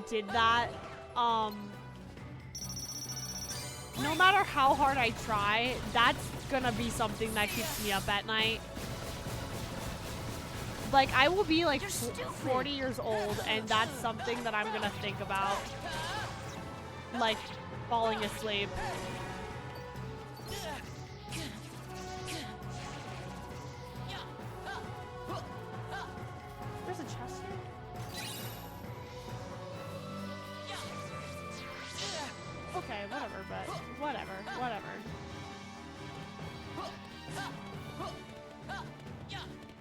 did that. No matter how hard I try, that's gonna be something that keeps me up at night. Like, I will be like 40 years old and that's something that I'm gonna think about. Like, falling asleep. There's a chest here? Okay, whatever, but whatever.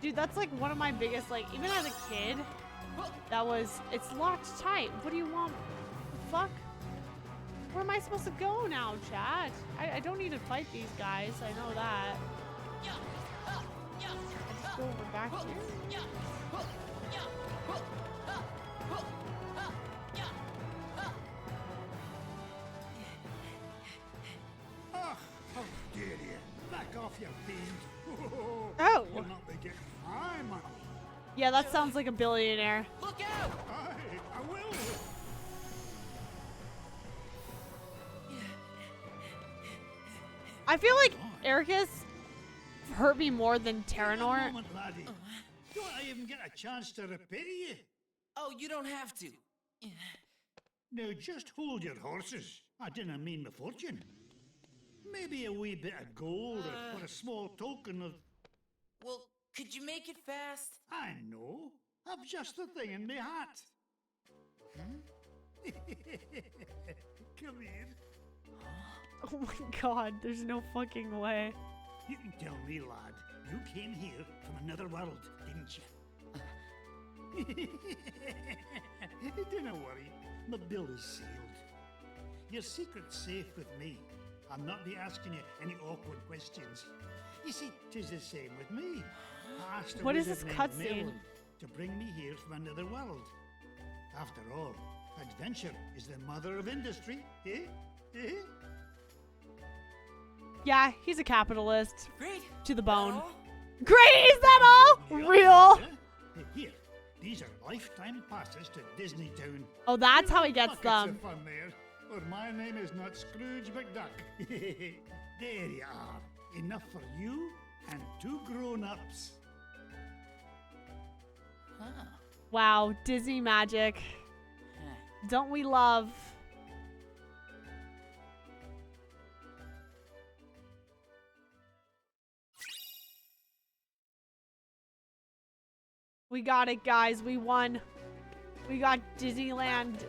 Dude, that's like one of my biggest, like, even as a kid, that was, it's locked tight. What do you want? The fuck? Where am I supposed to go now, chat? I don't need to fight these guys, I know that. I just go over back here. Oh, how dare you? Back off, you fiend. Oh! You'll not be getting my money. Yeah, that sounds like a billionaire. Look out! I will. I feel like Ericus hurt me more than Wait a Terranor. moment, laddie. Don't I even get a chance to repair you? Oh, you don't have to. Now just hold your horses. I didn't mean the fortune. Maybe a wee bit of gold or for a small token of... Well, could you make it fast? I know. I've just the thing in my hat. Come here. Oh my god, there's no fucking way. You can tell me, lad. You came here from another world, didn't you? Don't worry, my bill is sealed. Your secret's safe with me. I'll not be asking you any awkward questions. You see, 'tis the same with me. I asked a What is wizard this named cutscene? Merlin to bring me here from another world. After all, adventure is the mother of industry, eh? Eh? Yeah, he's a capitalist. Great. To the bone. All? Great, is that all? Real? Here, these are lifetime passes to Disney Town. Oh, that's how he gets Buckets them. of fun there. Or my name is not Scrooge McDuck. There you are. Enough for you and 2 grown-ups. Huh. Wow, Disney magic. Don't we love? We got it, guys. We won. We got Disneyland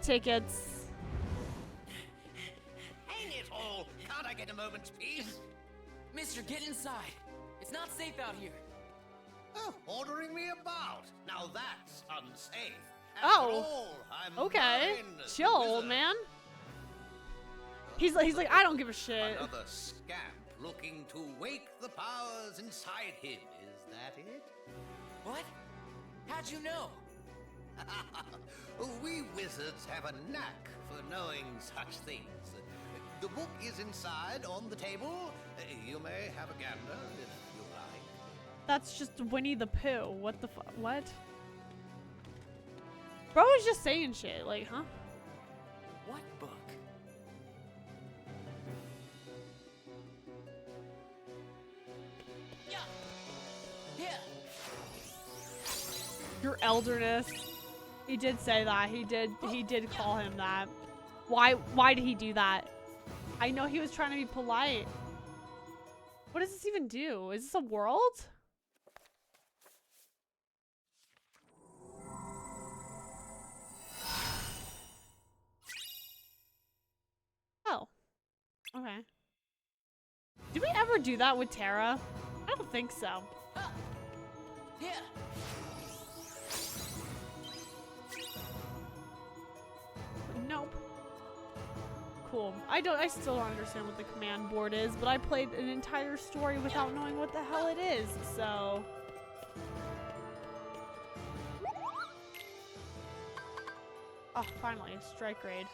tickets. Hang it all! Can't I get a moment's peace? Mister, get inside. It's not safe out here. Oh, ordering me about. Now that's unsafe. Oh. After all, I'm Okay. mine as Chill, the old wizard. man. He's like, I don't give a shit. Another scamp looking to wake the powers inside him. Is that it? What? How'd you know? We wizards have a knack for knowing such things. The book is inside on the table. You may have a gander if you like. That's just Winnie the Pooh. What the fuck? What? Bro was just saying shit. Like, huh? What book? Yeah. Your elderness. He did say that. He did call him that. Why did he do that? I know he was trying to be polite. What does this even do? Is this a world? Oh. Okay. Did we ever do that with Terra? I don't think so. Yeah. Nope. Cool. I still don't understand what the command board is, but I played an entire story without knowing what the hell it is, so. Oh, finally, a strike raid.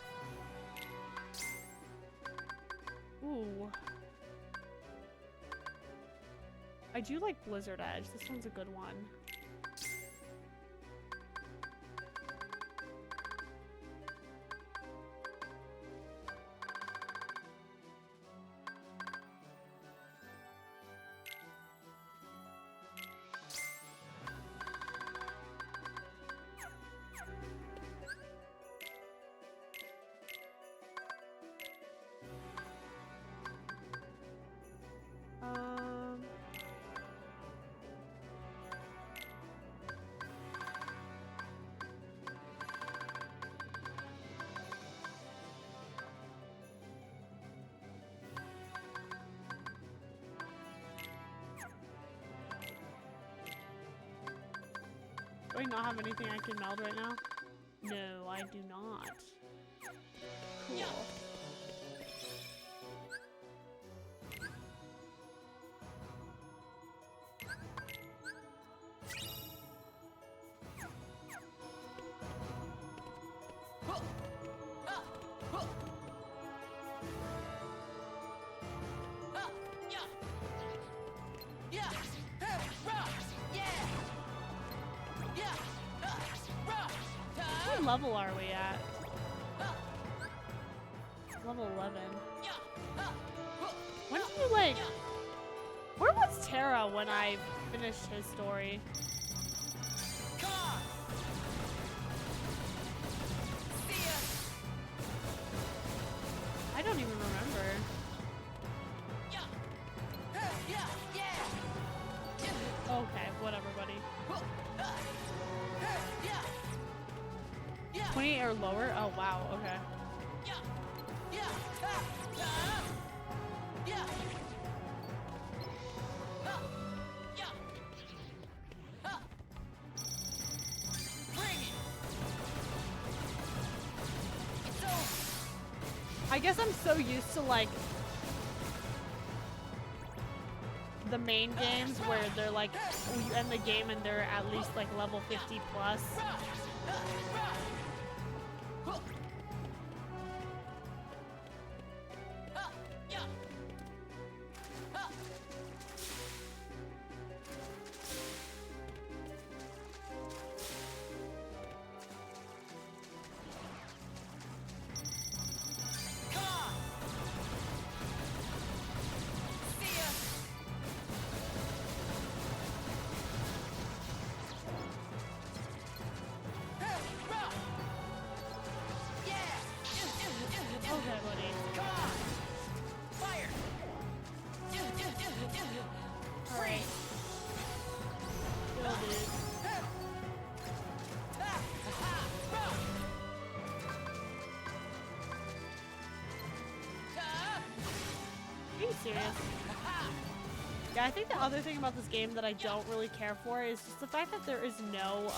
Ooh. I do like Blizzard Edge. This one's a good one. Do I not have anything I can meld right now? No, I do not. Cool. What level are we at? Level 11. When did you like... Where was Terra when I finished his story? I don't even remember. Okay, whatever, buddy. 28 or lower? Oh, wow, okay. guess I'm so used to like the main games where they're like, you end the game and they're at least like level 50 plus. Serious. Yeah, I think the other thing about this game that I don't really care for is just the fact that there is no,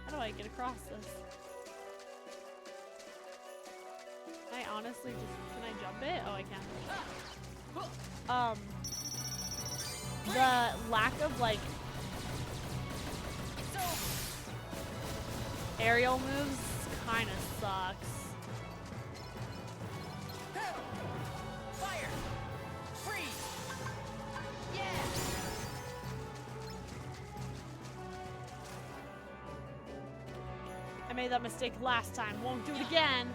how do I get across this? Can I honestly just, can I jump it? Oh, I can. The lack of, like, aerial moves kind of sucks. I made that mistake last time. Won't do it again.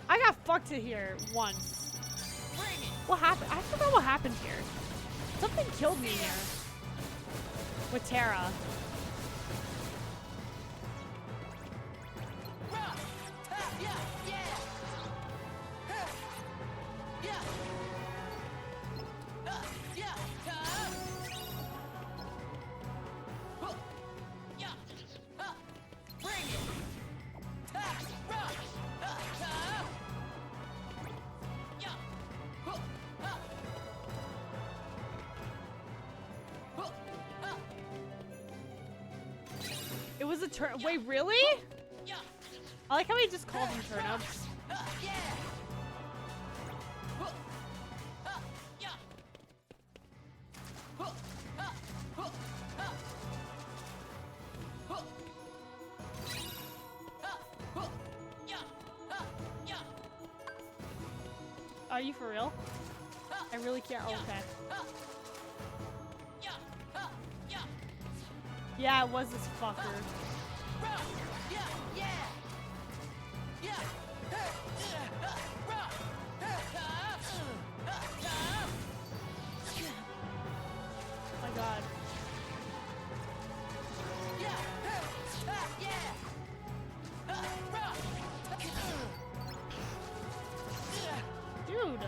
I got fucked to here once. What happened? I forgot what happened here. Something killed me here. With Terra. It was a turn. Wait, really? I like how he just called them turnips. Are you for real? I really can't. Oh, okay. Yeah, it was this fucker. Oh my god. Dude.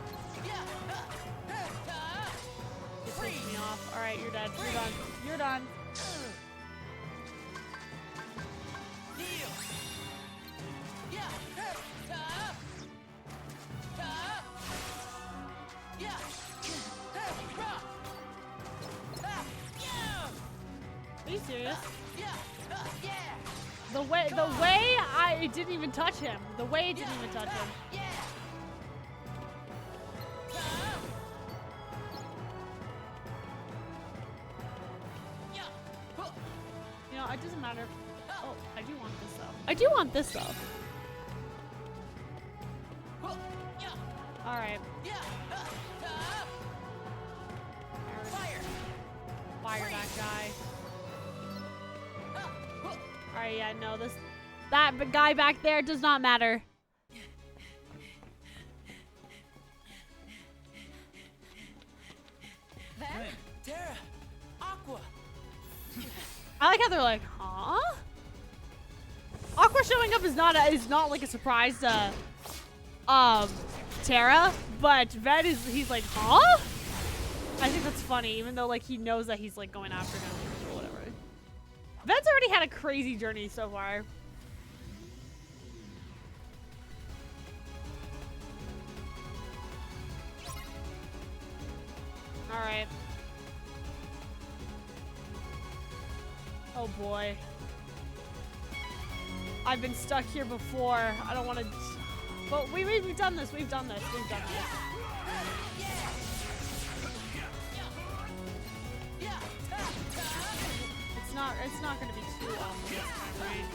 It pissed me off. Alright, you're dead. You're done. You're done. Are you serious? The way it didn't even touch him. The way it didn't even touch him. You know, it doesn't matter. Oh, I do want this though. I do want this though. All right. Fire that guy. Alright, yeah, no, that guy back there does not matter. Terra, Aqua. I like how they're like, huh? Aqua showing up is not like a surprise to Terra, but Ven he's like, huh? I think that's funny, even though like he knows that he's like going after him or whatever. Ven's already had a crazy journey so far. All right. Oh boy. I've been stuck here before. I don't want to. But we've done this. We've done this. We've done this. It's not going to be too awful this time, right?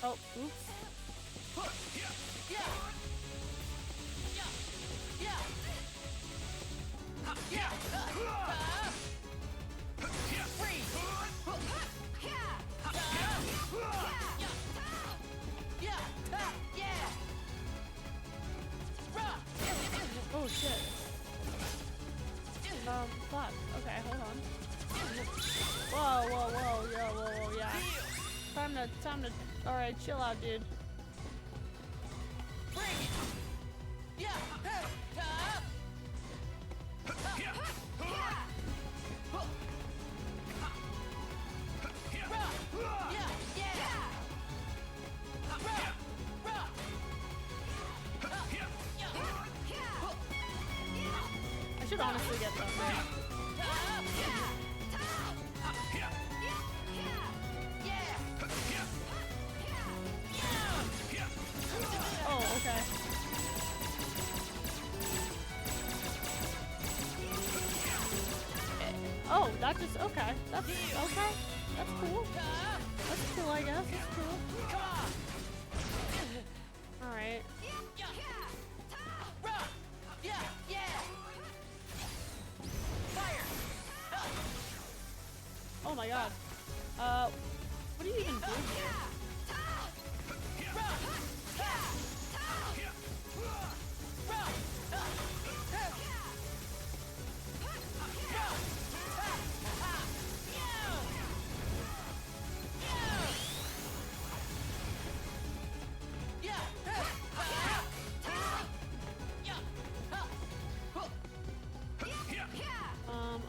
Oh, oops. Oh shit. Fuck. Okay, hold on. Whoa, yeah. Time to. All right, chill out, dude. I should honestly get them, right? Oh, okay. Oh, that just, okay. That's, okay. That's cool. That's cool, I guess. That's cool. Alright. Oh my god. What do you even do here?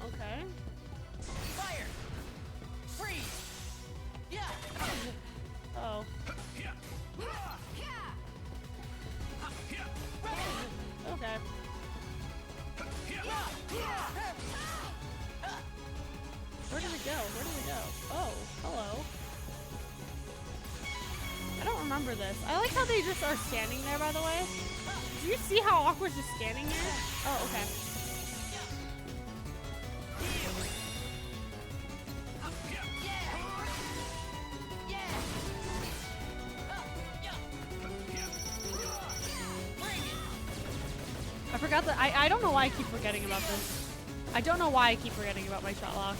Okay. Fire! Freeze! Oh. Okay. Where did it go? Where did it go? Oh, hello. I don't remember this. I like how they just are standing there, by the way. Do you see how Aqua's just standing there? Oh, okay. I forgot that. I don't know why I keep forgetting about this. I don't know why I keep forgetting about my shot lock.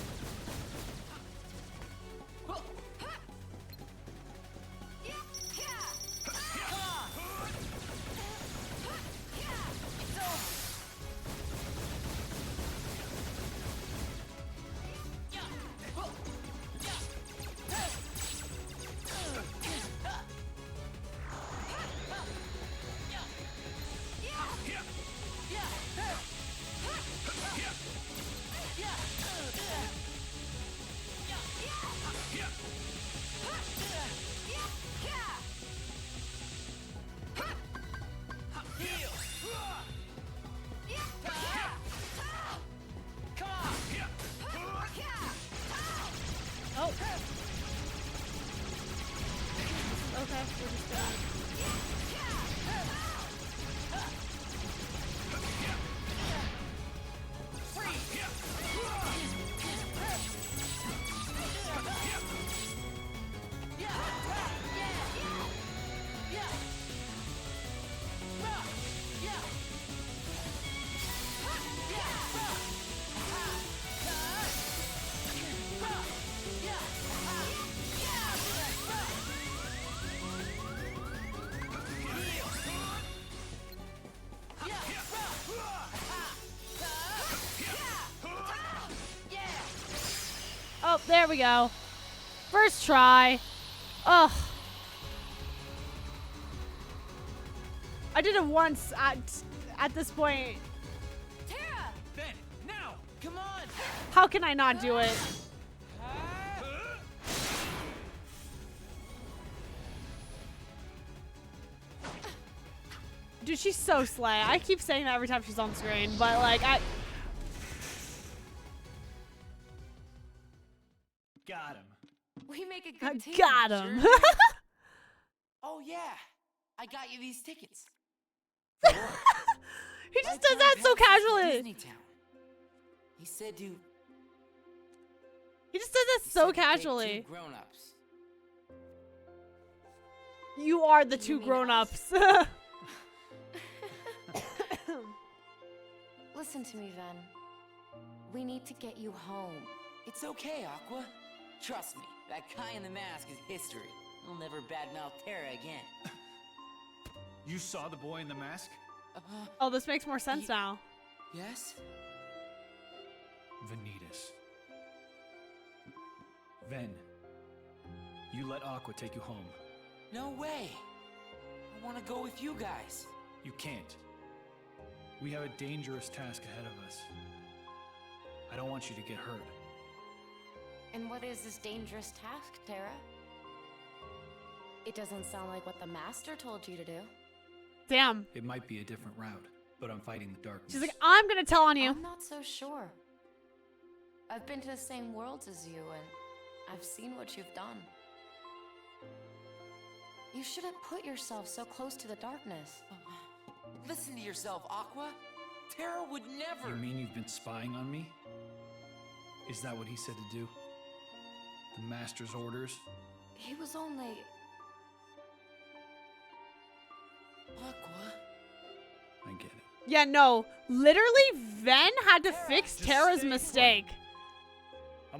Oh, there we go. First try. Ugh. I did it once at this point. Tara! Ben, now! Come on! How can I not do it? Dude, she's so slay. I keep saying that every time she's on screen, but like Got him. We make a good team. got him. Sure. Oh yeah, I got you these tickets. He just does that so casually. He said you. He just does that so casually. Grown-ups. You are the two grown-ups. Listen to me, Ven. We need to get you home. It's okay, Aqua. Trust me, that guy in the mask is history. He'll never badmouth Terra again. You saw the boy in the mask? Oh, this makes more sense now. Yes? Vanitas. Ven, you let Aqua take you home. No way. I want to go with you guys. You can't. We have a dangerous task ahead of us. I don't want you to get hurt. And what is this dangerous task, Terra? It doesn't sound like what the Master told you to do. Damn. It might be a different route, but I'm fighting the darkness. She's like, I'm gonna tell on you. I'm not so sure. I've been to the same worlds as you, and I've seen what you've done. You shouldn't put yourself so close to the darkness. Listen to yourself, Aqua. Terra would never. You mean you've been spying on me? Is that what he said to do? The Master's orders? He was only... Aqua? I get it. Yeah, no. Literally, Ven had to fix Terra's mistake.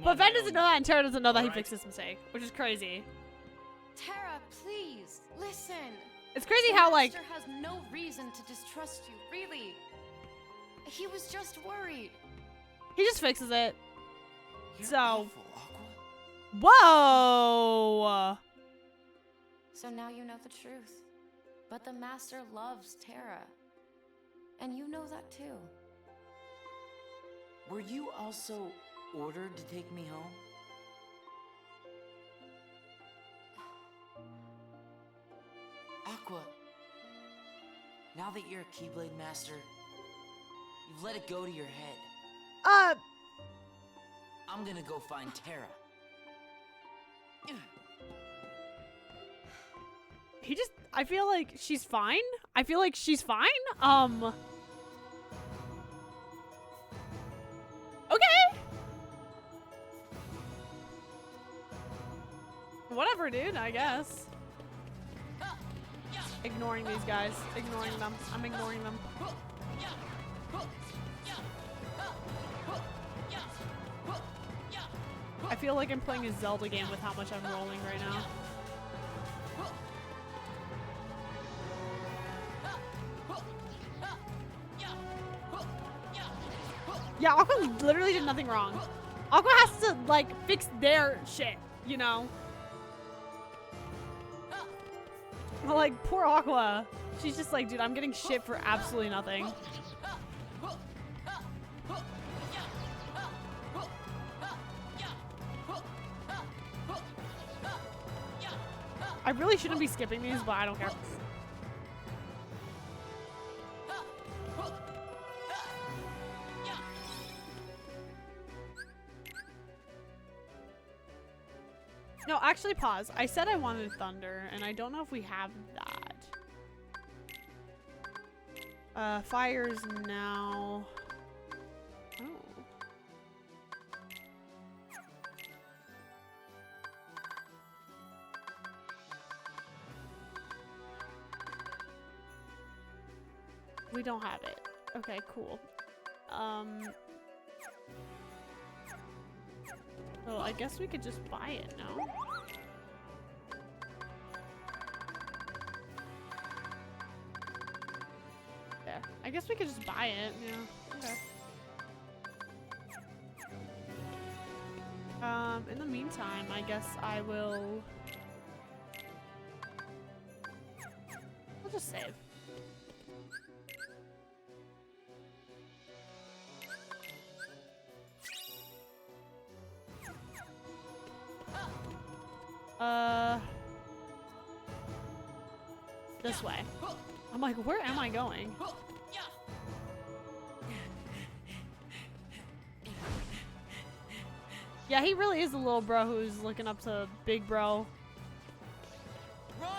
But Ven doesn't know that, and Terra doesn't know that he fixed his mistake, which is crazy. Terra, please, listen. It's crazy how, like... The Master has no reason to distrust you, really. He was just worried. He just fixes it. You're So... awful, Aqua. Whoa! So now you know the truth. But the Master loves Terra. And you know that too. Were you also ordered to take me home? Aqua, now that you're a Keyblade Master, you've let it go to your head. I'm gonna go find Terra. He just... I feel like she's fine. I feel like she's fine. Okay. Whatever, dude, I guess. Ignoring these guys. Ignoring them. I'm ignoring them. I feel like I'm playing a Zelda game with how much I'm rolling right now. Yeah, Aqua literally did nothing wrong. Aqua has to, like, fix their shit, you know? But, like, poor Aqua. She's just like, dude, I'm getting shit for absolutely nothing. I really shouldn't be skipping these, but I don't care. No, actually pause. I said I wanted thunder, and I don't know if we have that. Fires now. Oh. We don't have it. Okay, cool. Well, I guess we could just buy it, no? Yeah, I guess we could just buy it, yeah. Okay. In the meantime, I guess I will... We'll just save. This way. I'm like, where am I going? Yeah, he really is a little bro who's looking up to big bro. Run!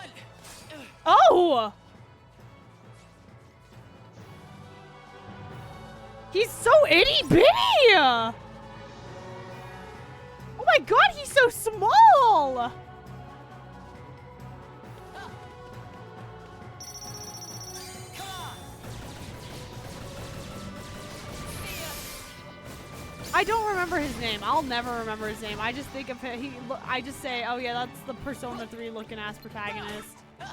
Oh! He's so itty bitty! Oh my god, he's so small! I don't remember his name. I'll never remember his name. I just think of him. I just say, oh yeah, that's the Persona 3 looking ass protagonist. Are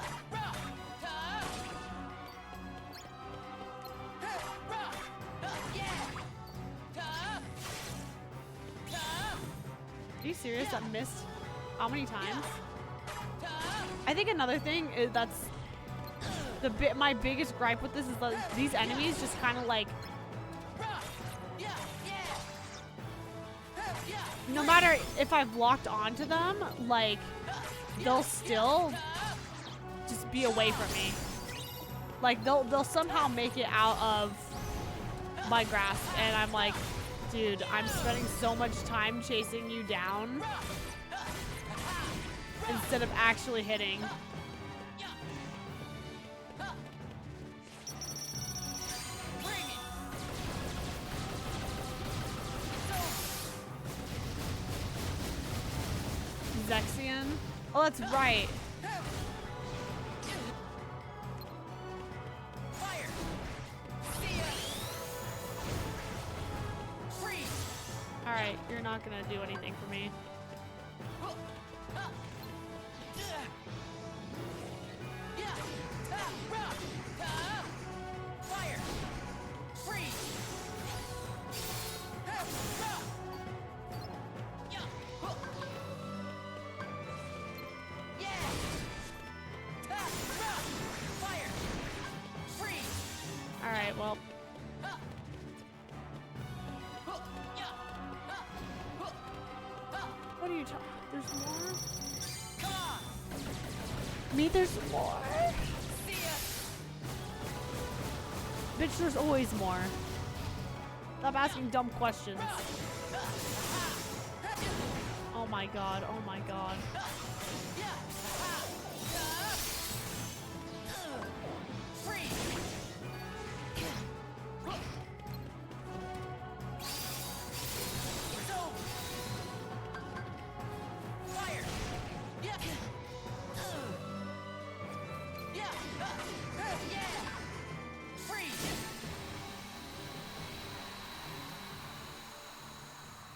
you serious? That missed how many times? I think another thing is that's my biggest gripe with this is that these enemies just kind of like, no matter if I've locked onto them, like they'll still just be away from me. Like they'll somehow make it out of my grasp, and I'm like, dude, I'm spending so much time chasing you down instead of actually hitting. Zexion? Oh, that's right. Alright, you're not gonna do anything for me. Alright, well. What are you talking? There's more? Me, there's more? Bitch, there's always more. Stop asking dumb questions. Oh my god, oh my god.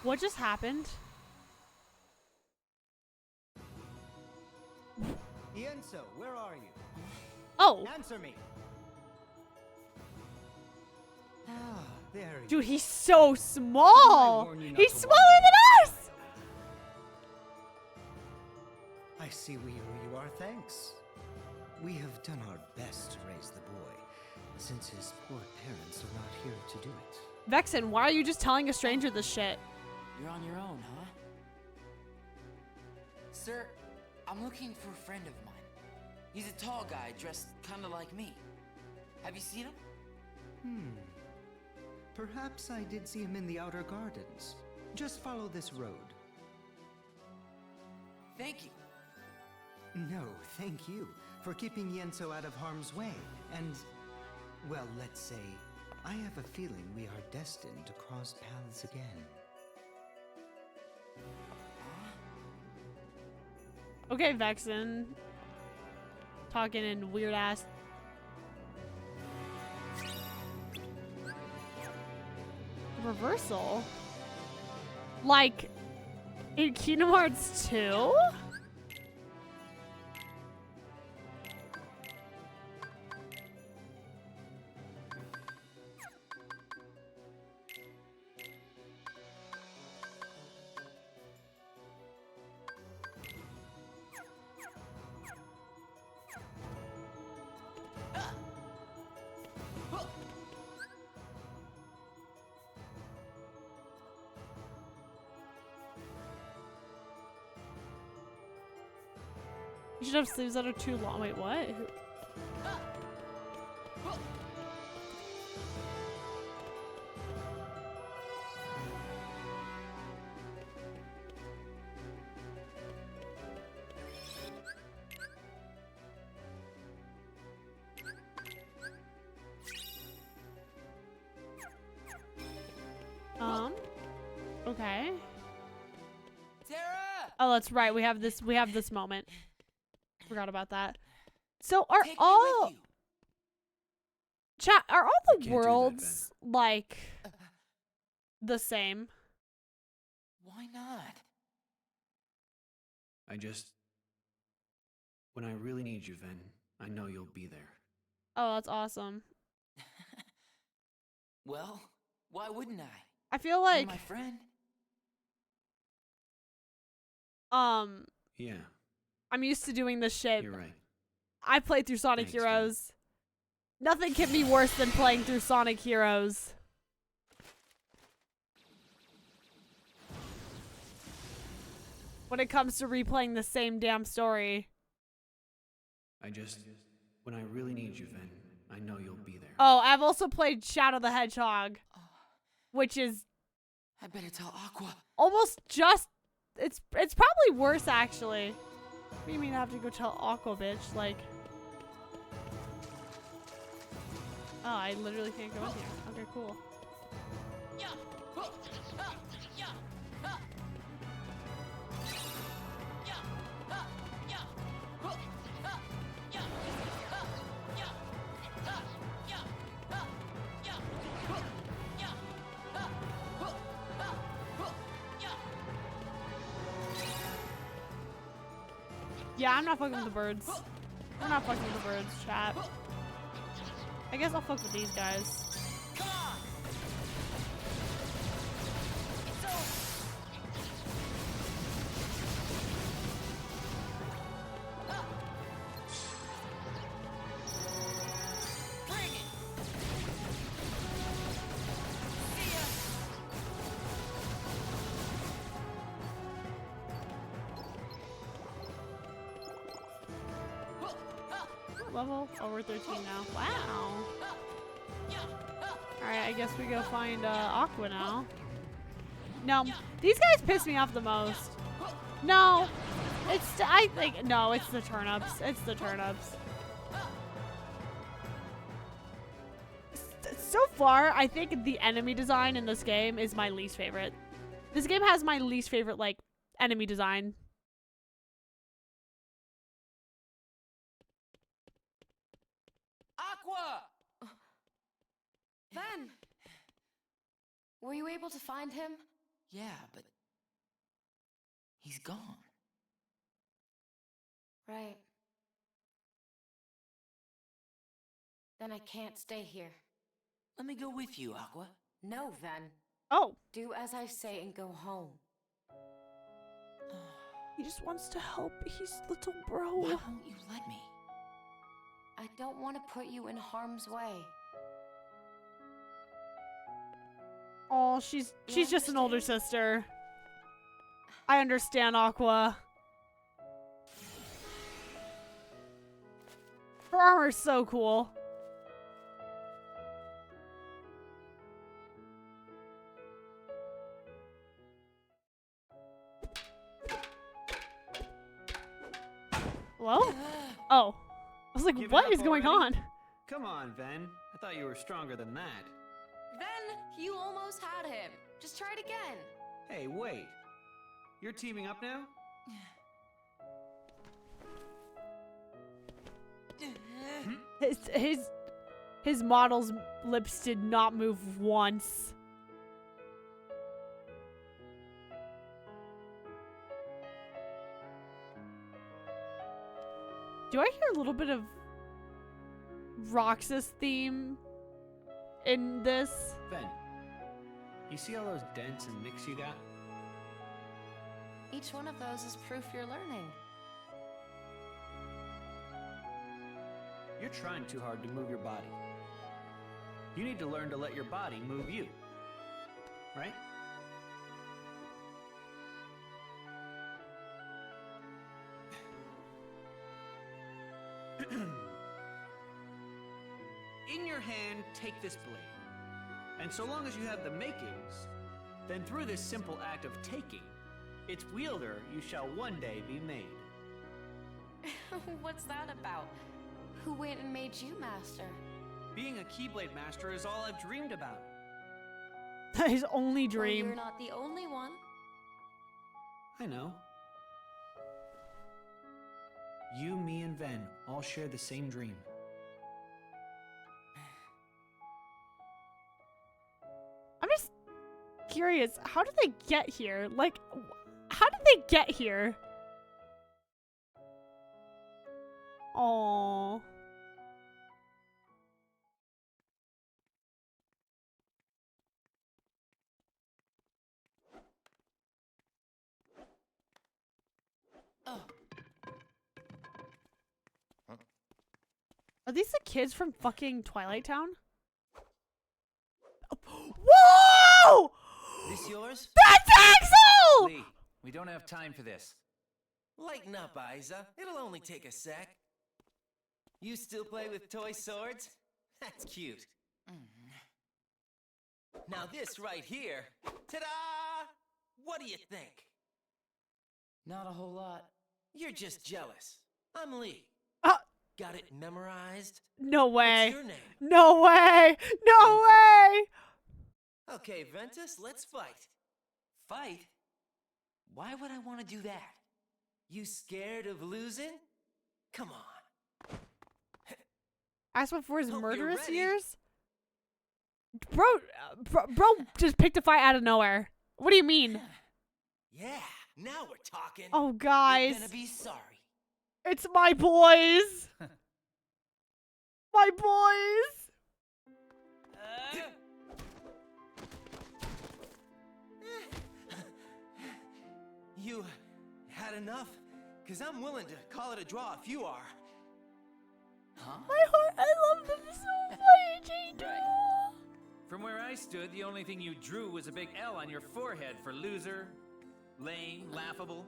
What just happened? Ienso, where are you? Oh. Answer me. Ah, there you Dude, he's so small. He's smaller than us. I see who you are, thanks. We have done our best to raise the boy, since his poor parents are not here to do it. Vexen, why are you just telling a stranger this shit? You're on your own, huh? Sir, I'm looking for a friend of mine. He's a tall guy dressed kind of like me. Have you seen him? Perhaps I did see him in the outer gardens. Just follow this road. Thank you. No, thank you for keeping Ienso out of harm's way. And, well, let's say, I have a feeling we are destined to cross paths again. Okay, Vexen. Talking in weird ass. Reversal? Like in Kingdom Hearts 2? You should have sleeves that are too long. Wait, what? Okay. Tara! Oh, that's right. We have this moment. Forgot about that. So are all chat, are all the worlds like the same? Why not? When I really need you, Ven, I know you'll be there. Oh, that's awesome. Well, why wouldn't I? I feel You're like my friend. Yeah, I'm used to doing this shit. you're right. I played through Sonic Thanks, Heroes. Nothing can be worse than playing through Sonic Heroes. When it comes to replaying the same damn story. When I really need you, Ven, I know you'll be there. Oh, I've also played Shadow the Hedgehog. Which is... I better tell Aqua. Almost just... It's probably worse, actually. What do you mean I have to go tell Aqua, bitch? Like... Oh, I literally can't go in here. Okay, cool. Yeah, I'm not fucking with the birds. I'm not fucking with the birds, chat. I guess I'll fuck with these guys. Level? Oh, we're 13 now. Wow. Alright, I guess we go find Aqua now. No, these guys piss me off the most. No, I think, no, it's the turnips. It's the turnips. So far, I think the enemy design in this game is my least favorite. This game has my least favorite, like, enemy design. Aqua! Ven! Were you able to find him? Yeah, but he's gone. Right. Then I can't stay here. Let me go with you, Aqua. No, Ven. Oh. Do as I say and go home. He just wants to help his little bro. Why won't you let me? I don't want to put you in harm's way. Oh, she's just an older sister. I understand, Aqua. Her armor's so cool. Hello? Oh. I was like, Give it what up is going already? on? Come on, Ven. I thought you were stronger than that. Ven, you almost had him. Just try it again. Hey, wait. You're teaming up now? His model's lips did not move once. Do I hear a little bit of ROXAS theme in this? Ven, you see all those dents and nicks you got? Each one of those is proof you're learning. You're trying too hard to move your body. You need to learn to let your body move you. Right? In your hand, take this blade. And so long as you have the makings, then through this simple act of taking, its wielder you shall one day be made. What's that about? Who went and made you master? Being a Keyblade master is all I've dreamed about. His only dream. Well, you're not the only one. I know. You, me, and Ven all share the same dream. I'm just curious, how did they get here? Like, how did they get here? Aww. Are these the kids from fucking Twilight Town? Whoa! This yours? That's Axel! Lee, we don't have time for this. Lighten up, Isa. It'll only take a sec. You still play with toy swords? That's cute. Now this right here. Ta-da! What do you think? Not a whole lot. You're just jealous. I'm Lee. Got it memorized? No way. What's your name? No way. No way. Okay, Ventus, let's fight. Fight? Why would I want to do that? You scared of losing? Come on. Asked before his Hope you're murderous ready. years? Bro just picked a fight out of nowhere. What do you mean? Yeah, now we're talking. Oh, guys. You're gonna be sorry. It's my boys. My boys. You had enough? Because I'm willing to call it a draw if you are. Huh? My heart, I love them so much. From where I stood, the only thing you drew was a big L on your forehead for loser, lame, laughable.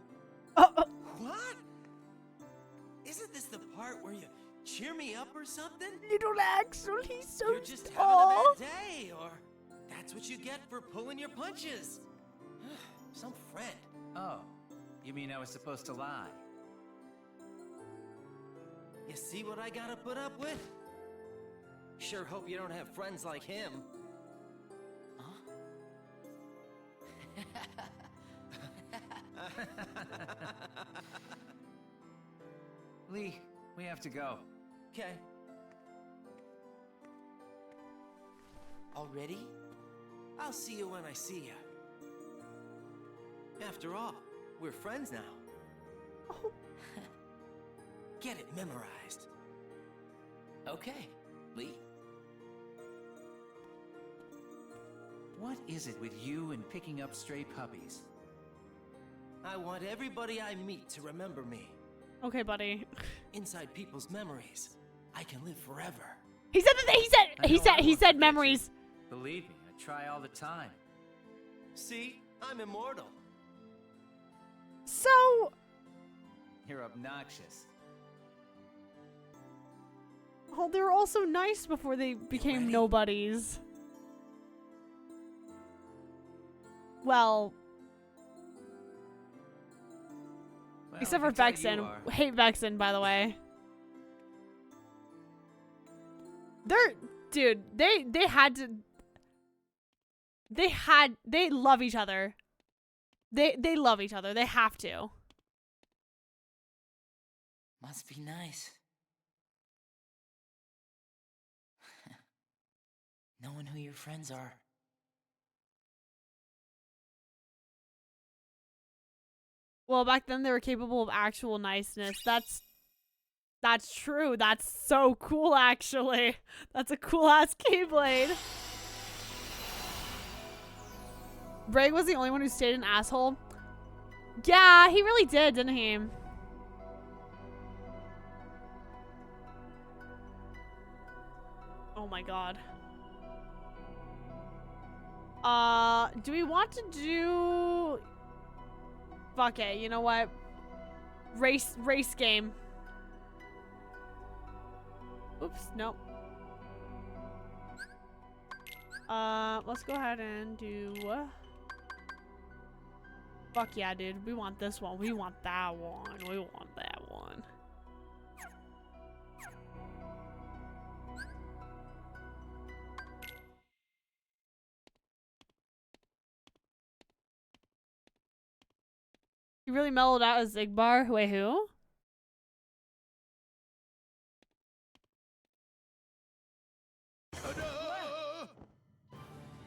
What? Isn't this the part where you cheer me up or something? Little Axel, he's so You're just having tall. a bad day, or that's what you get for pulling your punches. Some friend. Oh, you mean I was supposed to lie? You see what I gotta put up with? Sure hope you don't have friends like him. Lee, we have to go. Okay. Already? I'll see you when I see you. After all, we're friends now. Get it memorized. Okay, Lee. What is it with you and picking up stray puppies? I want everybody I meet to remember me. Okay, buddy. Inside people's memories, I can live forever. He said that he said memories. Believe me, I try all the time. See? I'm immortal. So You're obnoxious. oh, they were also nice before they became nobodies. Well, except for Vexen. Hate Vexen, by the way. Dude, they love each other. They love each other. They have to. Must be nice. Knowing who your friends are. Well, back then they were capable of actual niceness. That's true. That's so cool, actually. That's a cool-ass Keyblade. Bragg was the only one who stayed an asshole. Yeah, he really did, didn't he? Oh my god. Do we want to do... Fuck it, you know what? Race game. Oops, nope. Let's go ahead and do... Fuck yeah, dude. We want this one. We want that one. We want that one. You really mellowed out as Zigbar? Wait, who?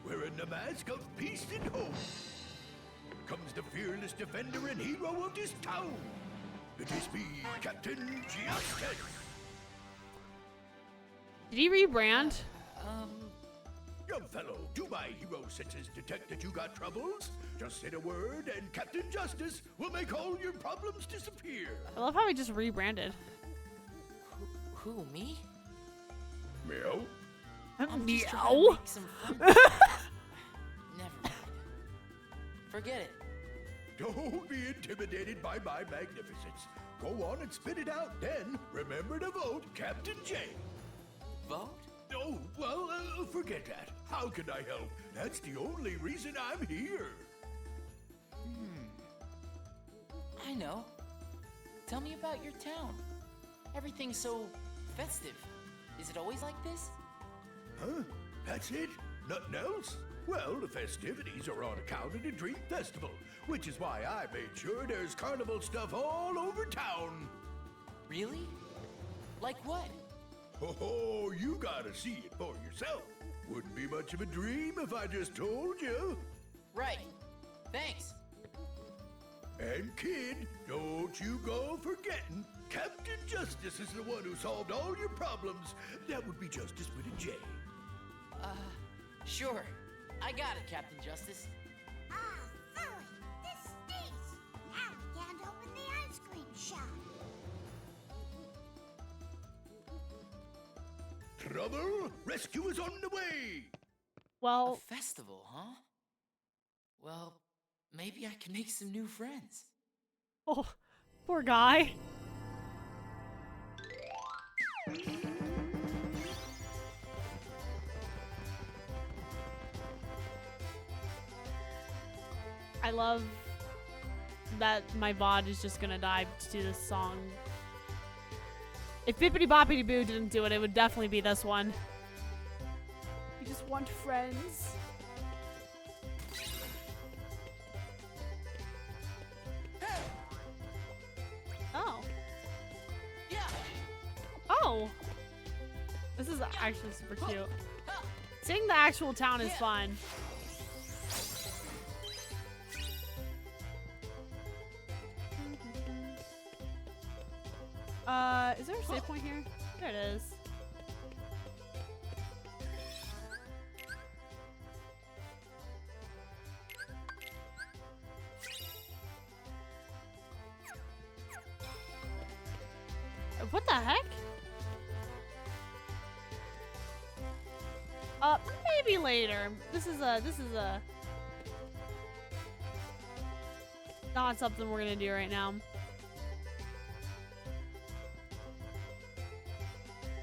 Wearing the mask of peace and hope comes the fearless defender and hero of this town. It is me, Captain Justice. Did he rebrand? Young fellow, do my hero senses detect that you got troubles? Just say a word and Captain Justice will make all your problems disappear. I love how he just rebranded. Who, me? Meow? I'm just trying to Meow? make some friends. Never mind. Forget it. Don't be intimidated by my magnificence. Go on and spit it out, then remember to vote Captain J. Vote? Oh, well, forget that. How can I help? That's the only reason I'm here. I know. Tell me about your town. Everything's so festive. Is it always like this? Huh? That's it? Nothing else? Well, the festivities are on account of the Dream Festival, which is why I made sure there's carnival stuff all over town. Really? Like what? Oh, you gotta see it for yourself. Wouldn't be much of a dream if I just told you. Right. Thanks. And kid, don't you go forgetting, Captain Justice is the one who solved all your problems. That would be Justice with a J. Sure. I got it, Captain Justice. Ah, Philly, this stinks. Now we can't open the ice cream shop. Trouble? Rescue is on the way! Well... A festival, huh? Well, maybe I can make some new friends. Oh, poor guy. I love that my VOD is just gonna die to do this song. If Bippity Boppity Boo didn't do it, it would definitely be this one. We just want friends. Oh. Yeah. Oh. This is actually super cute. Seeing the actual town is fun. Is there a save point here? There it is. What the heck? Maybe later. This is not something we're gonna do right now.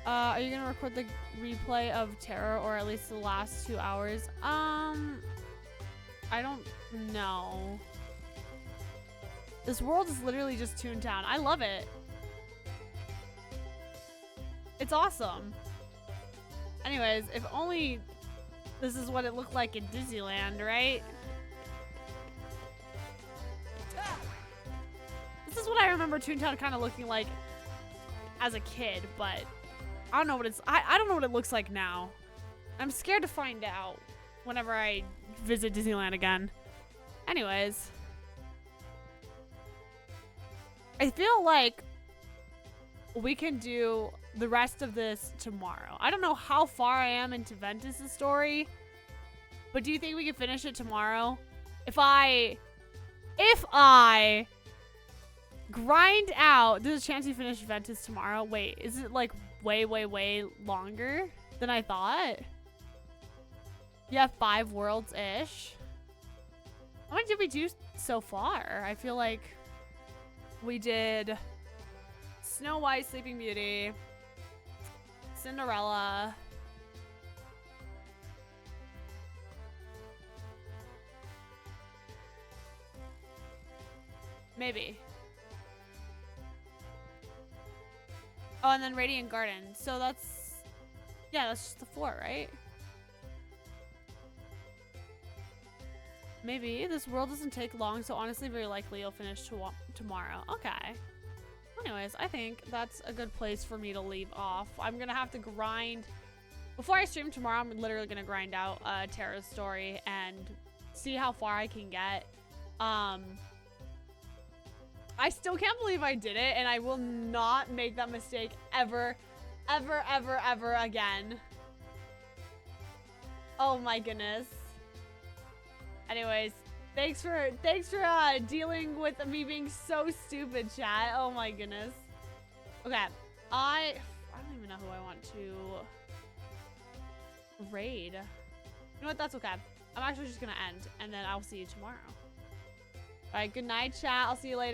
Are you gonna record the replay of Terror, or at least the last 2 hours? I don't know. This world is literally just Toontown. I love it. It's awesome. Anyways, if only this is what it looked like in Disneyland, right? This is what I remember Toontown kind of looking like as a kid, but I don't know what I don't know what it looks like now. I'm scared to find out whenever I visit Disneyland again. Anyways, I feel like we can do the rest of this tomorrow. I don't know how far I am into Ventus' story, but do you think we can finish it tomorrow? If I grind out, there's a chance we finish Ventus tomorrow. Wait, is it like way longer than I thought? Yeah, 5 worlds-ish. How many did we do so far? I feel like we did Snow White, Sleeping Beauty, Cinderella. Maybe. Oh, and then Radiant Garden. So that's... Yeah, that's just the 4, right? Maybe. This world doesn't take long, so honestly, very likely you'll finish tomorrow. Okay. Anyways, I think that's a good place for me to leave off. I'm gonna have to grind... Before I stream tomorrow, I'm literally gonna grind out Terra's story and see how far I can get. I still can't believe I did it, and I will not make that mistake ever, ever, ever, ever again. Oh my goodness. Anyways, thanks for dealing with me being so stupid, chat. Oh my goodness. Okay, I don't even know who I want to raid. You know what? That's okay. I'm actually just gonna end, and then I'll see you tomorrow. All right, good night, chat. I'll see you later.